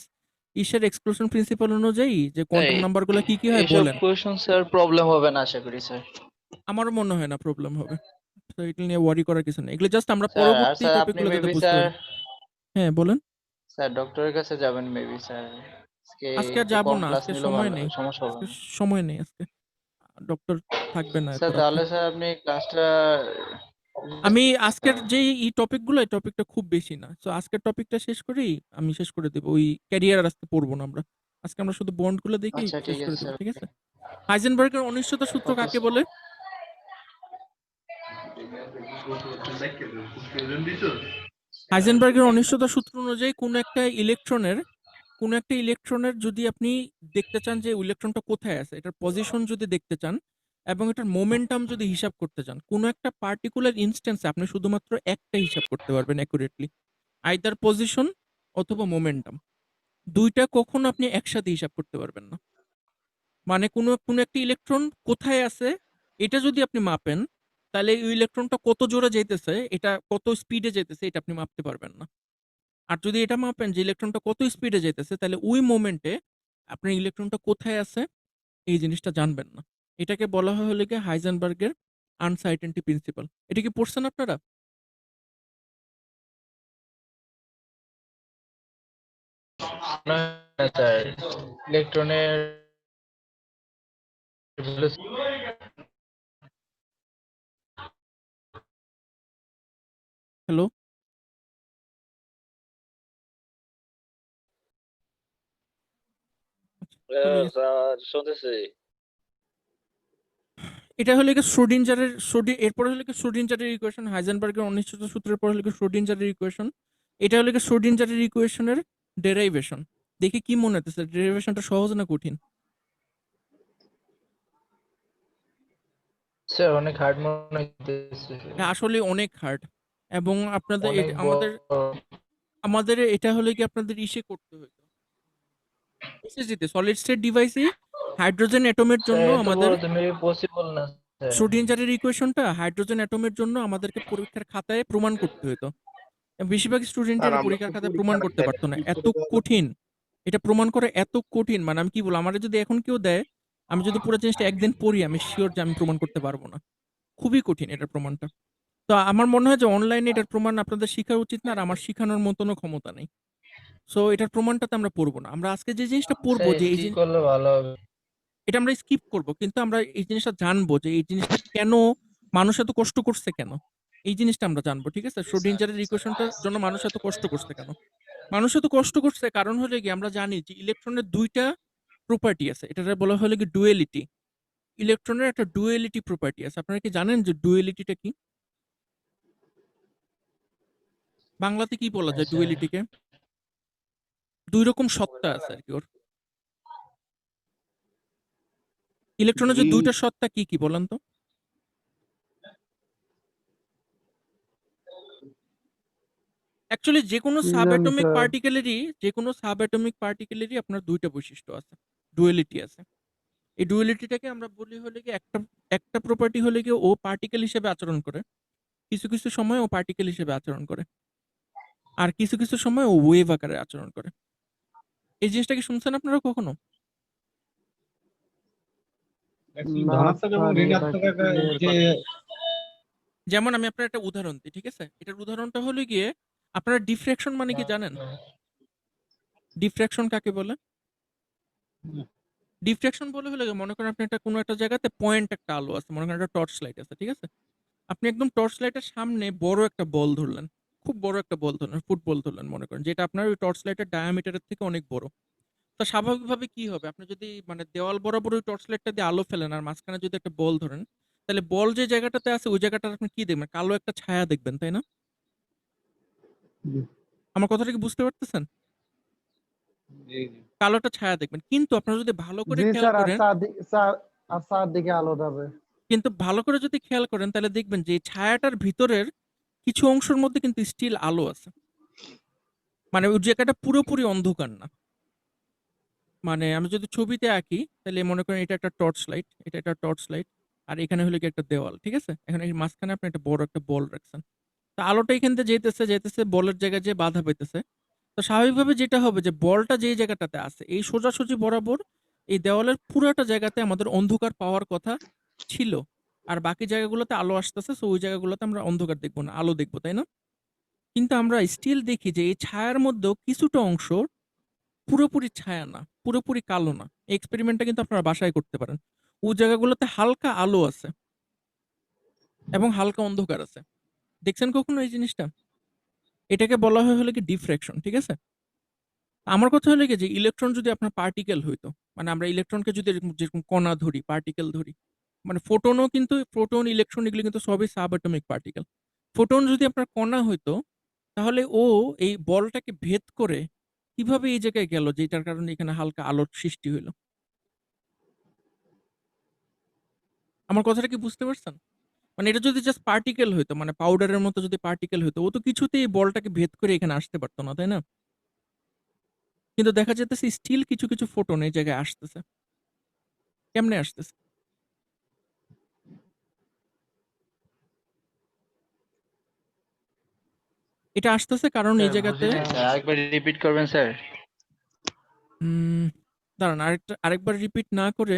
ইসের এক্সক্লুশন প্রিন্সিপাল অনুযায়ী যে কোয়ান্টাম এই নাম্বারগুলো কি হয় এইসব বলেন। কোয়েশ্চন স্যার প্রবলেম হবে না আশা করি স্যার। আমারও মনে হয় না প্রবলেম হবে। তো এটা নিয়ে ওয়ারি করার কিছু নেই, এগুলো জাস্ট আমরা স্যার আর পরবর্তী স্যার আপনি টপিকগুলো যাতে মেবি বুঝতে স্যার, পারি। হ্যাঁ বলেন। স্যার ডক্টরের কাছে যাবেন মেবি স্যার। আজকে আজকে আর একটু যাবো কম না, ক্লাস আজকে নিলেও সময় ভালো নেই। সমস্যা হবে আজকে না। সময় নেই আজকে, ডক্টর থাকবে না এত স্যার রাত্রে। তাহলে স্যার আপনি ক্লাসটা আমি আজকের যে এই টপিকগুলো, এই টপিকটা খুব বেশি না, তো আজকের টপিকটা শেষ করেই আমি শেষ করে দেবো। ওই ক্যারিয়ার আজকে পড়বো না আমরা, আজকে আমরা শুধু বন্ডগুলো দেখেই আচ্ছা শেষ ঠিক করে আছে দেবো, স্যার। ঠিক আছে? হাইজেনবার্গের অনিশ্চয়তা সূত্র ওকে কাকে বলে? হাইজেনবার্গের অনিশ্চয়তা সূত্র অনুযায়ী কোন একটা ইলেকট্রনের যদি আপনি দেখতে চান যে ইলেকট্রনটা কোথায় আছে, এটার পজিশন যদি দেখতে চান এবং এটার মোমেন্টাম যদি হিসাব করতে চান, কোন একটা পার্টিকুলার ইনস্ট্যান্সে আপনি শুধুমাত্র একটা হিসাব করতে পারবেন অ্যাকুরেটলি, আইদার পজিশন অথবা মোমেন্টাম। দুইটা কখনো আপনি একসাথে হিসাব করতে পারবেন না। মানে কোনো একটা ইলেকট্রন কোথায় আছে এটা যদি আপনি মাপেন, তাহলে ওই ইলেকট্রনটা কত জোরে যাইতেছে, এটা কত স্পিডে যাইতেছে, এটা আপনি মাপতে পারবেন না। আর যদি এটা মাপেন যে ইলেকট্রনটা কত স্পিডে যাইতেছে, তাহলে ওই মোমেন্টে আপনার ইলেকট্রনটা কোথায় আছে এই জিনিসটা জানবেন না। এটাকে বলা হয় হলো গিয়ে হাইজেনবার্গের আনসার্টেনটি প্রিন্সিপাল। এটা কি পড়ছেন আপনারা? স্যার ইলেকট্রনের হ্যালো, চলে গেছে। স্যার শুনতেছি। এটা হলো গিয়ে এরপরে হলো গিয়ে শ্রোডিঞ্জারের ইকুয়েশন, হাইজেনবার্গের অনিশ্চয়তা সূত্রের পর হলো গিয়ে শ্রোডিঞ্জারের ইকুয়েশন। এটা হলো গিয়ে শ্রোডিঞ্জারের ইকুয়েশনের ডেরাইভেশন। দেখে কি মনে হচ্ছে ডেরাইভেশনটা সহজ না কঠিন? স্যার অনেক হার্ড মনে হইতেছে। হ্যাঁ, আসলে অনেক হার্ড। এবং আপনাদের অনেক আমাদের বড়। আমাদের এটা হলো কি আপনাদের করতে হতো এসএসডিতে, সলিড স্টেট ডিভাইসে হাইড্রোজেন অ্যাটমের স্যার জন্য এত আমাদের বড় তো মেবি পসিবল না স্যার। শ্রোডিঞ্জারের ইকুয়েশনটা হাইড্রোজেন অ্যাটমের জন্য আমাদেরকে পরীক্ষার খাতায় প্রমাণ করতে হতো। বেশিরভাগ স্টুডেন্টের পরীক্ষার খাতায় প্রমাণ করতে পারতো না, এত কঠিন। এটা প্রমাণ করা এত কঠিন, মানে আমি কি বলবো, আমার যদি এখন কেউ দেয়, আমি যদি পুরো জিনিসটা একদিন পড়ি, আমি শিওর যে আমি প্রমাণ করতে পারবো না। খুবই কঠিন এটার প্রমাণটা। তো আমার মনে হয় যে অনলাইনে এটার প্রমাণ আপনাদের শেখা উচিত না, আর আমার শেখানোর মতনও ক্ষমতা নেই। সো এটার প্রমাণটাতে আমরা পড়বো না। আমরা আজকে যে জিনিসটা পড়বো, স্যার যে স্কিপ করলে ভালো হবে। এটা আমরা স্কিপ করব, কিন্তু আমরা এই জিনিসটা জানবো যে এই জিনিসটা কেন মানুষ এত কষ্ট করছে কেন, এই জিনিসটা আমরা জানবো, ঠিক আছে? শ্রোডিঞ্জারের ইকুয়েশনটার জন্য মানুষ এত কষ্ট করছে কেন? মানুষ এত কষ্ট করছে কারণ হলো কি, আমরা জানি যে ইলেকট্রনের দুইটা প্রপার্টি আছে, এটা বলা হলো কি ডুয়েলিটি। ইলেকট্রনের একটা ডুয়েলিটি প্রপার্টি আছে। আপনারা কি জানেন যে ডুয়েলিটিটা কি? বাংলাতে কি বলা হ্যাঁ যায় স্যার। ডুয়েলিটিকে? দুই রকম সত্তা আছে আর কি ওর। ইলেকট্রনের যে দুইটা সত্তা কি কি বলেন তো? অ্যাকচুয়ালি কি জানি স্যার। যে কোনো সাব অ্যাটমিক পার্টিকেলেরই আপনার দুইটা বৈশিষ্ট্য আছে, ডুয়েলিটি আছে। এই ডুয়েলিটিটাকে আমরা বলি হলে কি, একটা একটা প্রপার্টি হলে কি ও পার্টিকেল হিসেবে আচরণ করে, কিছু কিছু সময় ও পার্টিকেল হিসেবে আচরণ করে, আর কিছু কিছু সময় ও ওয়েভ আকারে আচরণ করে। এই জিনিসটা কি শুনছেন আপনারা কখনো? Actually না ধনাত্মক এবং স্যার, এটা ঋণাত্মক একটু clear যে করেন। যেমন আমি আপনার একটা উদাহরণ দিই, ঠিক আছে? এটার উদাহরণটা হলো গিয়ে আপনারা ডিফ্র্যাকশন মানে কি জানেন? ডিফ্র্যাকশন কাকে বলে? ডিফ্র্যাকশন বলে হলো গিয়ে মনে করেন আপনি একটা কোনো একটা জায়গাতে পয়েন্ট একটা আলো আছে, মনে করেন একটা টর্চ লাইট আছে, ঠিক আছে? আপনি একদম টর্চ লাইটের সামনে বড় একটা বল ধরলেন, খুব বড় একটা বল ধরলেন, ফুটবল ধরলেন মনে করেন, যেটা আপনার ওই টর্চ লাইটের ডায়ামিটারের থেকে অনেক বড়। তো স্বাভাবিকভাবে কি হবে, আপনি যদি মানে দেওয়াল বরাবর ওই টর্চ লাইটটা দিয়ে আলো ফেলেন আর মাঝখানে যদি একটা বল ধরেন, তাহলে বল যে জায়গাটাতে আছে ওই জায়গাটার আপনি কি দেখবেন? কালো একটা ছায়া দেখবেন, তাই না? জি। আমার কথাটা কি বুঝতে পারতেছেন? জি, জি। কালো একটা ছায়া দেখবেন, কিন্তু আপনারা যদি ভালো করে জি খেয়াল স্যার, আর করেন, চারদিকে আলো যাবে। কিন্তু ভালো করে যদি খেয়াল করেন তাহলে দেখবেন যে এই ছায়াটার ভিতরের কিছু অংশের মধ্যে কিন্তু স্টিল আলো আছে। মানে ওই জায়গাটা পুরোপুরি অন্ধকার না। মানে আমি যদি ছবিতে আঁকি তাহলে মনে করেন এটা একটা টর্চ লাইট, এটা একটা টর্চ লাইট, আর এখানে হলো কি একটা দেওয়াল, ঠিক আছে? এখানে এই মাঝখানে আপনি একটা বড় একটা বল রাখছেন। তো আলোটা এখান থেকে যেতেছে বলের জায়গায় যেয়ে বাধা পেতেছে। তো স্বাভাবিকভাবে যেটা হবে যে বলটা যেই জায়গাটাতে আছে এই সোজাসুজি বরাবর এই দেওয়ালের পুরোটা জায়গাতে আমাদের অন্ধকার পাওয়ার কথা ছিল। আর বাকি জায়গাগুলোতে আলো আসতেছে, সো ওই জায়গাগুলোতে আমরা অন্ধকার দেখবো না, আলো দেখবো, তাই না? কিন্তু আমরা স্টিল দেখি যে এই ছায়ার মধ্যেও কিছুটা অংশ পুরোপুরি ছায়া না, পুরোপুরি কালো না। এই এক্সপেরিমেন্টটা কিন্তু আপনারা বাসায় করতে পারেন। ওই জায়গাগুলোতে হালকা আলো আছে এবং হালকা অন্ধকার আছে। দেখছেন কখনো এই জিনিসটা? এটাকে বলা হয় হলো কি ডিফ্র্যাকশন, ঠিক আছে? আমার কথা হলো কি যে ইলেকট্রন যদি আপনার পার্টিকেল হইতো, মানে আমরা ইলেকট্রনকে যদি এরকম যেরকম কণা ধরি, পার্টিকেল ধরি, মানে ফোটনও কিন্তু প্রোটন, ইলেকট্রন এগুলো কিন্তু সবই সাব অ্যাটমিক পার্টিকেল। ফোটন যদি আপনার কণা হইতো তাহলে ও এই বলটাকে ভেদ করে কিভাবে এই জায়গায় গেল যেটার কারণে এখানে হালকা আলোর সৃষ্টি হইলো? আমার কথাটা কি বুঝতে পারছেন? মানে এটা যদি জাস্ট পার্টিকেল হইতো, মানে পাউডারের মতো যদি পার্টিকেল হইতো, ও তো কিছুতেই এই বলটাকে ভেদ করে এখানে আসতে পারতো না, তাই না? কিন্তু দেখা যেতেছে স্টিল কিছু কিছু ফোটন এই জায়গায় আসতেছে। কেমনে আসতেছে? এটা আসতেছে কারণ এই স্যার জায়গাতে বুঝি নাই স্যার, আরেকবার রিপিট করবেন স্যার? উম দাঁড়ান আরেকবার রিপিট না করে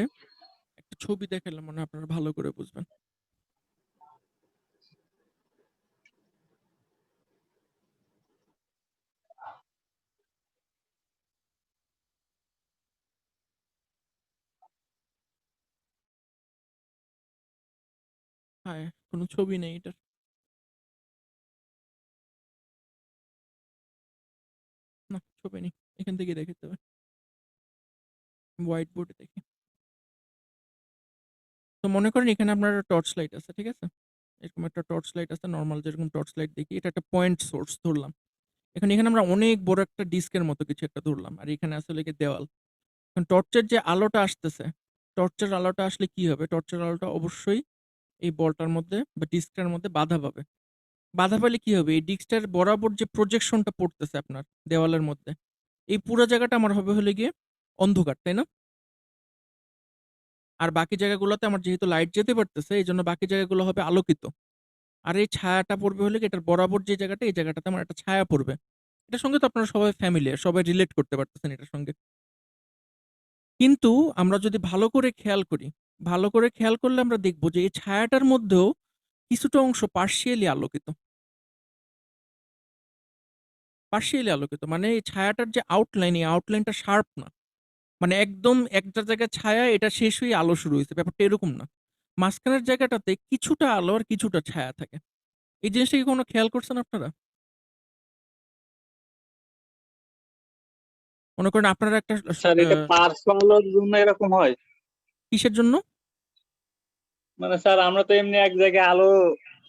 একটা ছবি দেখালে মনে হয় আপনারা ভালো করে বুঝবেন। হ্যাঁ, কোনো ছবি নেই এটার। না, ছবি নেই। এখান থেকে দেখাতে হবে। হোয়াইট বোর্ডে দেখি। তো মনে করেন এখানে আপনার টর্চ লাইট আছে, ঠিক আছে? এরকম একটা টর্চ লাইট আছে, নরমাল যেরকম টর্চ লাইট দেখি। এটা একটা পয়েন্ট সোর্স ধরলাম। এখানে আমরা অনেক বড় একটা ডিস্কের মতো কিছু একটা ধরলাম। আর এখানে আছে হলো গিয়ে দেওয়াল। এখন টর্চের যে আলোটা আসতেছে, টর্চের আলোটা আসলে কি হবে? টর্চের আলোটা অবশ্যই এই বলটার মধ্যে বা ডিস্কটার মধ্যে বাধা পাবে। বাধা পেলে কি হবে? এই ডিস্কটার বরাবর যে প্রজেকশনটা পড়তেছে আপনার দেওয়ালের মধ্যে, এই পুরো জায়গাটা আমার হবে হলো গিয়ে অন্ধকার, তাই না? আর বাকি জায়গাগুলোতে আমার যেহেতু লাইট যেতে পারতেছে, এইজন্য বাকি জায়গাগুলো হবে আলোকিত। আর এই ছায়াটা পড়বে হলো গিয়ে এটার বরাবর যে জায়গাটা, এই জায়গাটাতে আমার একটা ছায়া পড়বে। এটার সঙ্গে তো আপনারা সবাই ফ্যামিলিয়ার, সবাই রিলেট করতে পারতেছেন এটার সঙ্গে। কিন্তু আমরা যদি ভালো করে খেয়াল করি, ভালো করে খেয়াল করলে আমরা দেখব যে এই ছায়াটার মধ্যেও কিছুটা অংশ পার্শিয়ালি আলোকিত। পার্শিয়ালি আলোকিত। মানে এই ছায়াটার যে আউটলাইন, এই আউটলাইনটা শার্প না। মানে একদম একটা জায়গায় ছায়া, এটা শেষ হয়ে আলো শুরু হইছে। ব্যাপারটা এরকম না। মাঝখানের জায়গাটাতে কিছুটা আলো আর কিছুটা ছায়া থাকে। এই জিনিসটা কি কখনো খেয়াল করছেন আপনারা? মনে করেন আপনারা একটা স্যার এটা পার্সোনাল জন্য এরকম হয়? কিসের জন্য? মানে স্যার আমরা তো এমনি এক জায়গায় আলো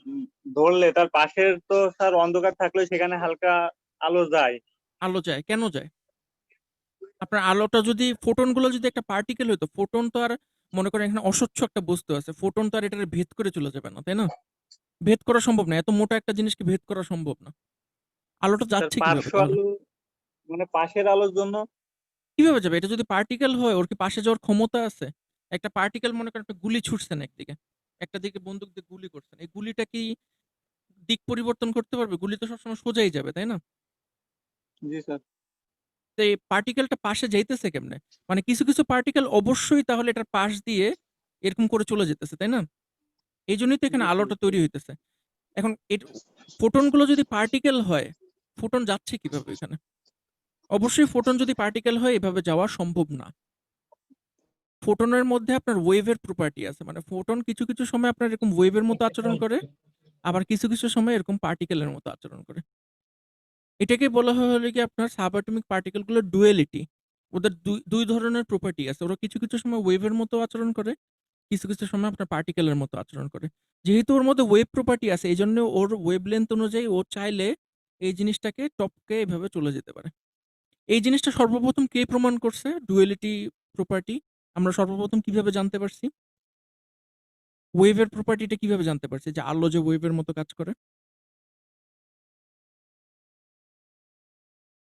উম, ধরলে তার পাশের তো স্যার অন্ধকার থাকলে সেখানে হালকা আলো যায়। আলো যায়। কেন যায়? আপনার আলোটা যদি ফোটনগুলো যদি একটা পার্টিকেল হইতো, ফোটন তো আর মনে করেন এখানে অস্বচ্ছ একটা বস্তু আছে। ফোটন তো আর এটারে ভেদ করে চলে যাবে না, তাই না? ভেদ করা সম্ভব না। এত মোটা একটা জিনিসকে ভেদ করা সম্ভব না। আলোটা স্যার যাচ্ছে কিভাবে পার্শ্ব তাহলে? আলো মানে পাশের আলোর জন্য। কিভাবে যাবে? এটা যদি পার্টিকেল হয় ওর কি পাশে যাওয়ার ক্ষমতা আছে? একটা পার্টিকেল মনে করেন একটা গুলি ছুটছেন একদিকে। একটা দিকে বন্দুক দিয়ে গুলি করছেন। এই গুলিটা কি দিক পরিবর্তন করতে পারবে? গুলি তো সবসময় সোজাই যাবে, তাই না? জি স্যার। তো এই পার্টিকেলটা পাশে যাইতেছে কেমনে? মানে কিছু, কিছু পার্টিকেল অবশ্যই তাহলে এটার পাশ দিয়ে এরকম করে চলে যেতেছে, তাই না? এইজন্যই তো এখানে জি জি আলোটা জি। তৈরি হইতেছে। এখন ফোটনগুলো যদি পার্টিকেল হয়, ফোটন যাচ্ছে কিভাবে ওইখানে? অবশ্যই ফোটন যদি পার্টিকেল হয় এভাবে যাওয়া সম্ভব না। ফোটনের মধ্যে আপনার ওয়েভের প্রপার্টি আছে। মানে ফোটন কিছু, কিছু সময় আপনার এরকম ওয়েভের মতো আচরণ করে, আবার কিছু, কিছু সময় এরকম পার্টিকেলের মতো আচরণ করে। এটাকে বলা হয় হলো গিয়ে আপনার সাবঅ্যাটমিক পার্টিকেল গুলোর ডুয়ালিটি। ওদের ২ ধরনের প্রপার্টি আছে। ওরা কিছু, কিছু সময় ওয়েভের মতো আচরণ করে, কিছু, কিছু সময় আপনার পার্টিকেলের মতো আচরণ করে। যেহেতু ওর মধ্যে ওয়েভ প্রপার্টি আছে এজন্য ওর ওয়েভলেংথ অনুযায়ী ও চাইলে এই জিনিসটাকে টপকে এভাবে চলে যেতে পারে। এই জিনিসটা সর্বপ্রথম কে প্রমাণ করছে? Duality property. আমরা সর্বপ্রথম কিভাবে জানতে পারছি? ওয়েভের প্রপার্টিটা কিভাবে জানতে পারছি যে আলো যে ওয়েভের মতো কাজ করে?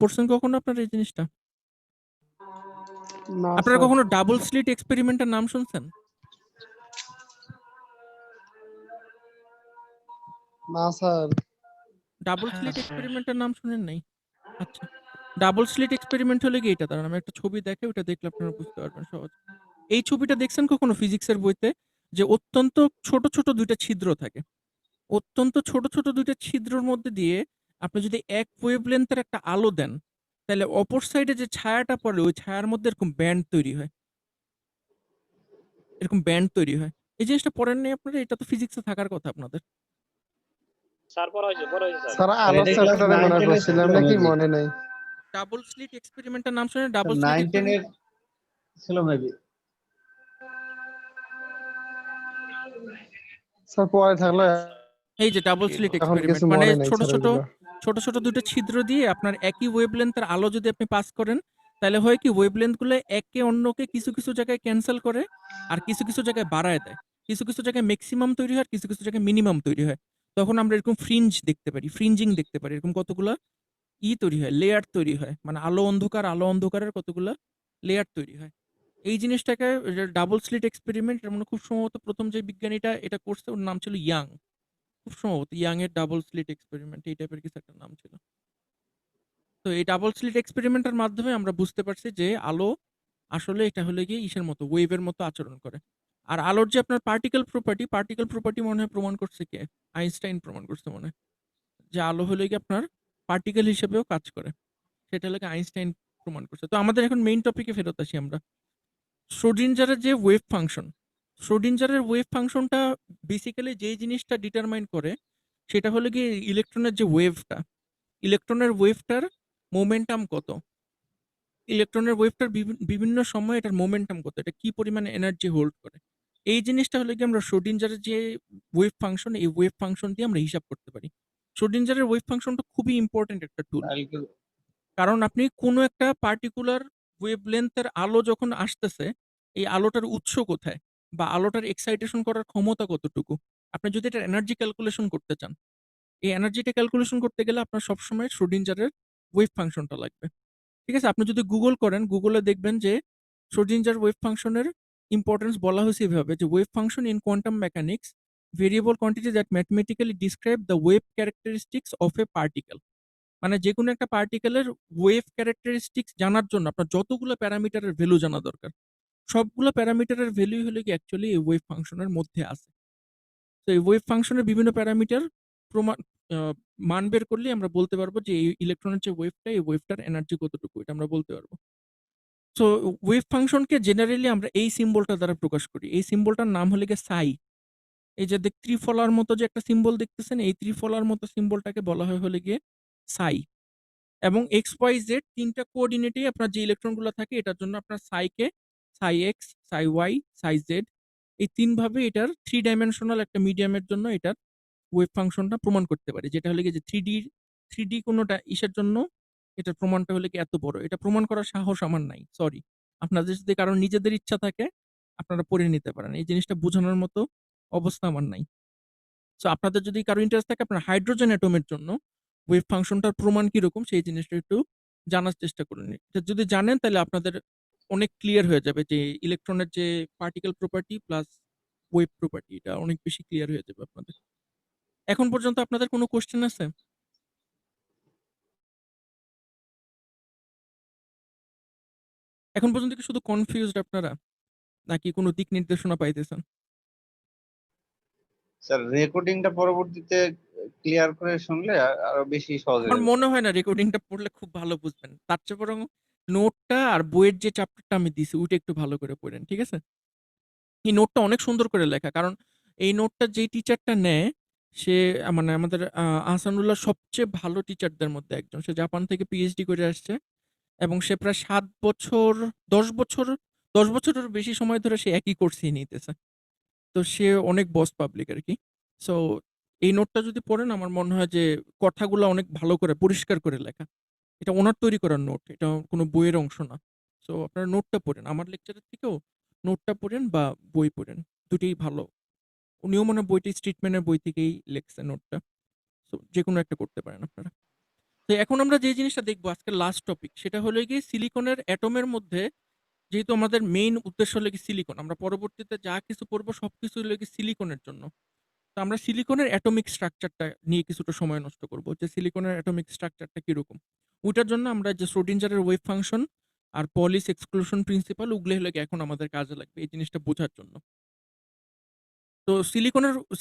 পড়ছেন কখনো আপনারা এই জিনিসটা? না আপনারা স্যার। কখনো ডাবল স্লিট এক্সপেরিমেন্টের নাম শুনছেন? না স্যার। ডাবল স্লিট এক্সপেরিমেন্টের নাম শুনেন নাই? আচ্ছা। ডাবল স্লিট এক্সপেরিমেন্ট হলে কি এটা? দাঁড়ান আমি একটা ছবি দেখাই, ওটা দেখলে আপনারা বুঝতে পারবেন সহজে। এই ছবিটা দেখছেন কখনো ফিজিক্সের বইতে? যে অত্যন্ত ছোট, ছোট ২ টা ছিদ্র থাকে। অত্যন্ত ছোট, ছোট ২ টা ছিদ্রর মধ্যে দিয়ে আপনি যদি এক ওয়েভলেংথ এর একটা আলো দেন, তাহলে অপর সাইডে যে ছায়াটা পড়ে ওই ছায়ার মধ্যে এরকম ব্যান্ড তৈরি হয়। এরকম ব্যান্ড তৈরি হয়। এই জিনিসটা পড়েন নাই আপনারা? এটা তো ফিজিক্সে থাকার কথা আপনাদের। স্যার পড়া হয়েছে স্যার। স্যার স্যার আলো এটা ক্লাস চ্যাপ্টারে 9 মনে হয় 10 এর পড়ছিলাম ছিল নাকি মেবি। মনে নাই। ডাবল স্লিট এক্সপেরিমেন্টের নাম শুনেন? স্যার ডাবল স্লিট 9 10 এক্সপেরিমেন্ট এর ছিল মেবি। স্যার পরে থাকলে এই যে ডাবল স্লিট এখন এক্সপেরিমেন্ট কিছু মানে মনে নাই ছোট, স্যার ছোট, ওইগুলো। ছোট, ছোট ২ টা ছিদ্র দিয়ে আপনার একই ওয়েভলেংথের আলো যদি আপনি পাস করেন, তাহলে হয় কি ওয়েভলেংথ গুলো একে অন্যকে কিছু, কিছু জায়গায় ক্যানসেল করে আর কিছু, কিছু জায়গায় বাড়ায় দেয়। কিছু, কিছু জায়গায় মেক্সিমাম তৈরি হয় আর কিছু, কিছু জায়গায় মিনিমাম তৈরি হয়। তখন আমরা এরকম ফ্রিঞ্জ দেখতে পারি, ফ্রিঞ্জিং দেখতে পারি। এরকম কতগুলা তৈরি হয়, লেয়ার তৈরি হয়। মানে আলো অন্ধকার, আলো অন্ধকারের কতগুলা লেয়ার তৈরি হয়। এই জিনিসটাকে ডাবল স্লিট এক্সপেরিমেন্ট এর মানে খুব সম্ভবত ১ম যে বিজ্ঞানীটা এটা করছে ওর নাম ছিল ইয়াং। খুব সম্ভবত ইয়াং এর ডাবল স্লিট এক্সপেরিমেন্ট এই টাইপের কিছু একটা নাম ছিল। তো এই ডাবল স্লিট এক্সপেরিমেন্টের মাধ্যমে আমরা বুঝতে পারছি যে আলো আসলে এটা হলো গিয়ে ইসের মতো ওয়েভের মতো আচরণ করে। আর আলোর যে আপনার পার্টিকেল প্রপার্টি মনে হয় প্রমাণ করছে কে? আইনস্টাইন প্রমাণ করছে মনে হয়। যে আলো হলো গিয়ে আপনার পার্টিকেল হিসেবেও কাজ করে। সেটা হলো গিয়ে আইনস্টাইন প্রমাণ করছে। তো আমাদের এখন মেইন টপিকে ফেরত আসি আমরা। শ্রোডিঞ্জারের যে ওয়েভ ফাংশন, শ্রোডিঞ্জারের ওয়েভ ফাংশনটা বেসিক্যালি যেই জিনিসটা ডিটারমাইন করে সেটা হলো গিয়ে ইলেকট্রনের যে ওয়েভটা, ইলেকট্রনের ওয়েভটার মোমেন্টাম কত? ইলেকট্রনের ওয়েভটার বিভিন্ন সময়ে এটার মোমেন্টাম কত? এটা কি পরিমাণে এনার্জি হোল্ড করে? এই জিনিসটা হলো গিয়ে আমরা শ্রোডিঞ্জারের যে ওয়েভ ফাংশন, এই ওয়েভ ফাংশন দিয়ে আমরা হিসাব করতে পারি। শ্রোডিঞ্জারের ওয়েভ ফাংশনটা খুবই ইম্পর্টেন্ট একটা টুল। কালকে কারণ আপনি কোনো একটা পার্টিকুলার ওয়েভলেংথের আলো যখন আসতেছে, এই আলোটার উৎস কোথায়? বা আলোটার এক্সাইটেশন করার ক্ষমতা কতটুকু? আপনি যদি এটার এনার্জি ক্যালকুলেশন করতে চান, এই এনার্জিটা ক্যালকুলেশন করতে গেলে আপনার সবসময় শ্রোডিঞ্জারের ওয়েভ ফাংশনটা লাগবে। ঠিক আছে? আপনি যদি গুগল করেন, গুগলে দেখবেন যে শ্রোডিঞ্জার ওয়েভ ফাংশনের ইম্পোর্টেন্স বলা হয়েছে এভাবে যে wave function in quantum mechanics variable quantity that mathematically describe the wave characteristics of A particle. মানে যেকোনো একটা পার্টিকেলের ওয়েভ ক্যারেক্টারিস্টিক্স জানার জন্য আপনার যতগুলো প্যারামিটারের ভ্যালু জানা দরকার, সবগুলো প্যারামিটারের ভ্যালুই হলো কি অ্যাকচুয়ালি এই ওয়েভ ফাংশনের মধ্যে আছে। তো এই ওয়েভ ফাংশনের বিভিন্ন প্যারামিটার প্রমাণ আ মান বের করলেই আমরা বলতে পারবো যে এই ইলেকট্রনের যে ওয়েভটা, এই ওয়েভটার এনার্জি কতটুকু এটা আমরা বলতে পারবো। সো ওয়েভ ফাংশনকে জেনারেলি আমরা এই সিম্বলটা দ্বারা প্রকাশ করি। এই সিম্বলটার নাম হলো গিয়ে সাই। এই যে ত্রিফলার মতো যে একটা সিম্বল দেখতেছেন, এই ত্রিফলার মতো সিম্বলটাকে বলা হয় হলো গিয়ে সাই। এবং এক্স, ওয়াই, জেড ৩ টা কোঅর্ডিনেটেই আপনার যে ইলেকট্রনগুলো থাকে এটার জন্য আপনার সাইকে সাই এক্স, সাই ওয়াই, সাই জেড এই ৩ ভাবে এটার 3 ডাইমেনশনাল একটা মিডিয়ামের জন্য এটার ওয়েভ ফাংশনটা প্রমাণ করতে পারি। যেটা হলো গিয়ে যে 3D কোনটা ইসের জন্য এটার প্রমাণটা হলো গিয়ে এত বড়। এটা প্রমাণ করার সাহস আমার নাই। সরি। আপনাদের যদি কারো নিজেদের ইচ্ছা থাকে আপনারা পড়ে নিতে পারেন। এই জিনিসটা বোঝানোর মতো অবস্থা আমার নাই। সো আপনাদের যদি কারো ইন্টারেস্ট থাকে আপনার হাইড্রোজেন অ্যাটমের জন্য ওয়েভ ফাংশনটার প্রমাণ কিরকম সেই জিনিসটা একটু জানার চেষ্টা করুন। এটা যদি জানেন তাহলে আপনাদের অনেক ক্লিয়ার হয়ে যাবে যে ইলেকট্রনের যে particle property plus wave property এটা অনেক বেশি ক্লিয়ার হয়ে যাবে আপনাদের। এখন পর্যন্ত আপনাদের কোনো কোয়েশ্চেন আছে? এখন পর্যন্ত কি শুধু কনফিউজড আপনারা? নাকি কোনো দিক নির্দেশনা পাইতেছেন? স্যার রেকর্ডিংটা পরবর্তীতে ক্লিয়ার করে শুনলে আরো বেশি সহজ আমার হয়ে যাবে। মনে হয় না রেকর্ডিংটা পড়লে খুব ভালো বুঝবেন। তার চেয়ে বরং নোটটা আর বইয়ের যে চ্যাপ্টারটা আমি দিছি ওইটা একটু ভালো করে পড়েন। ঠিক আছে? এই নোটটা অনেক সুন্দর করে লেখা। কারণ এই নোটটা যেই টিচারটা নেয় সে মানে আমাদের আহসানুল্লাহ সবচেয়ে ভালো টিচারদের মধ্যে একজন। সে জাপান থেকে পিএইচডি করে আসছে এবং সে প্রায় ৭ বছর ১০ বছর ১০ বছরের বেশি সময় ধরে সে একই কোর্সই নিতেছে। তো সে অনেক বস পাবলিক আরকি। সো এই নোটটা যদি পড়েন আমার মনে হয় যে কথাগুলা অনেক ভালো করে পরিষ্কার করে লেখা। এটা উনার তৈরি করার নোট। এটা কোনো বইয়ের অংশ না। সো আপনারা নোটটা পড়েন। আমার লেকচারের থেকেও নোটটা পড়েন বা বই পড়েন। দুটোই ভালো। উনিও মনে হয় বইটি স্ট্রিটম্যানের বই থেকেই লেখছে নোটটা। সো যেকোনো একটা করতে পারেন আপনারা। তো এখন আমরা যে জিনিসটা দেখবো আজকের লাস্ট টপিক সেটা হলো গিয়ে সিলিকনের অ্যাটমের মধ্যে যেহেতু আমাদের মেইন উদ্দেশ্য হলো গিয়ে সিলিকন। আমরা পরবর্তীতে যা কিছু পড়বো সবকিছু হলো গিয়ে সিলিকনের জন্য। তো আমরা সিলিকনের অ্যাটমিক স্ট্রাকচারটা নিয়ে কিছুটা সময় নষ্ট করব যে সিলিকনের অ্যাটমিক স্ট্রাকচারটা কিরকম। ওইটার জন্য আমরা যে শ্রোডিঞ্জারের ওয়েভ ফাংশন আর পলিস এক্সক্লুশন প্রিন্সিপাল ওগুলো হলো গিয়ে এখন আমাদের কাজে লাগবে এই জিনিসটা বোঝার জন্য। তো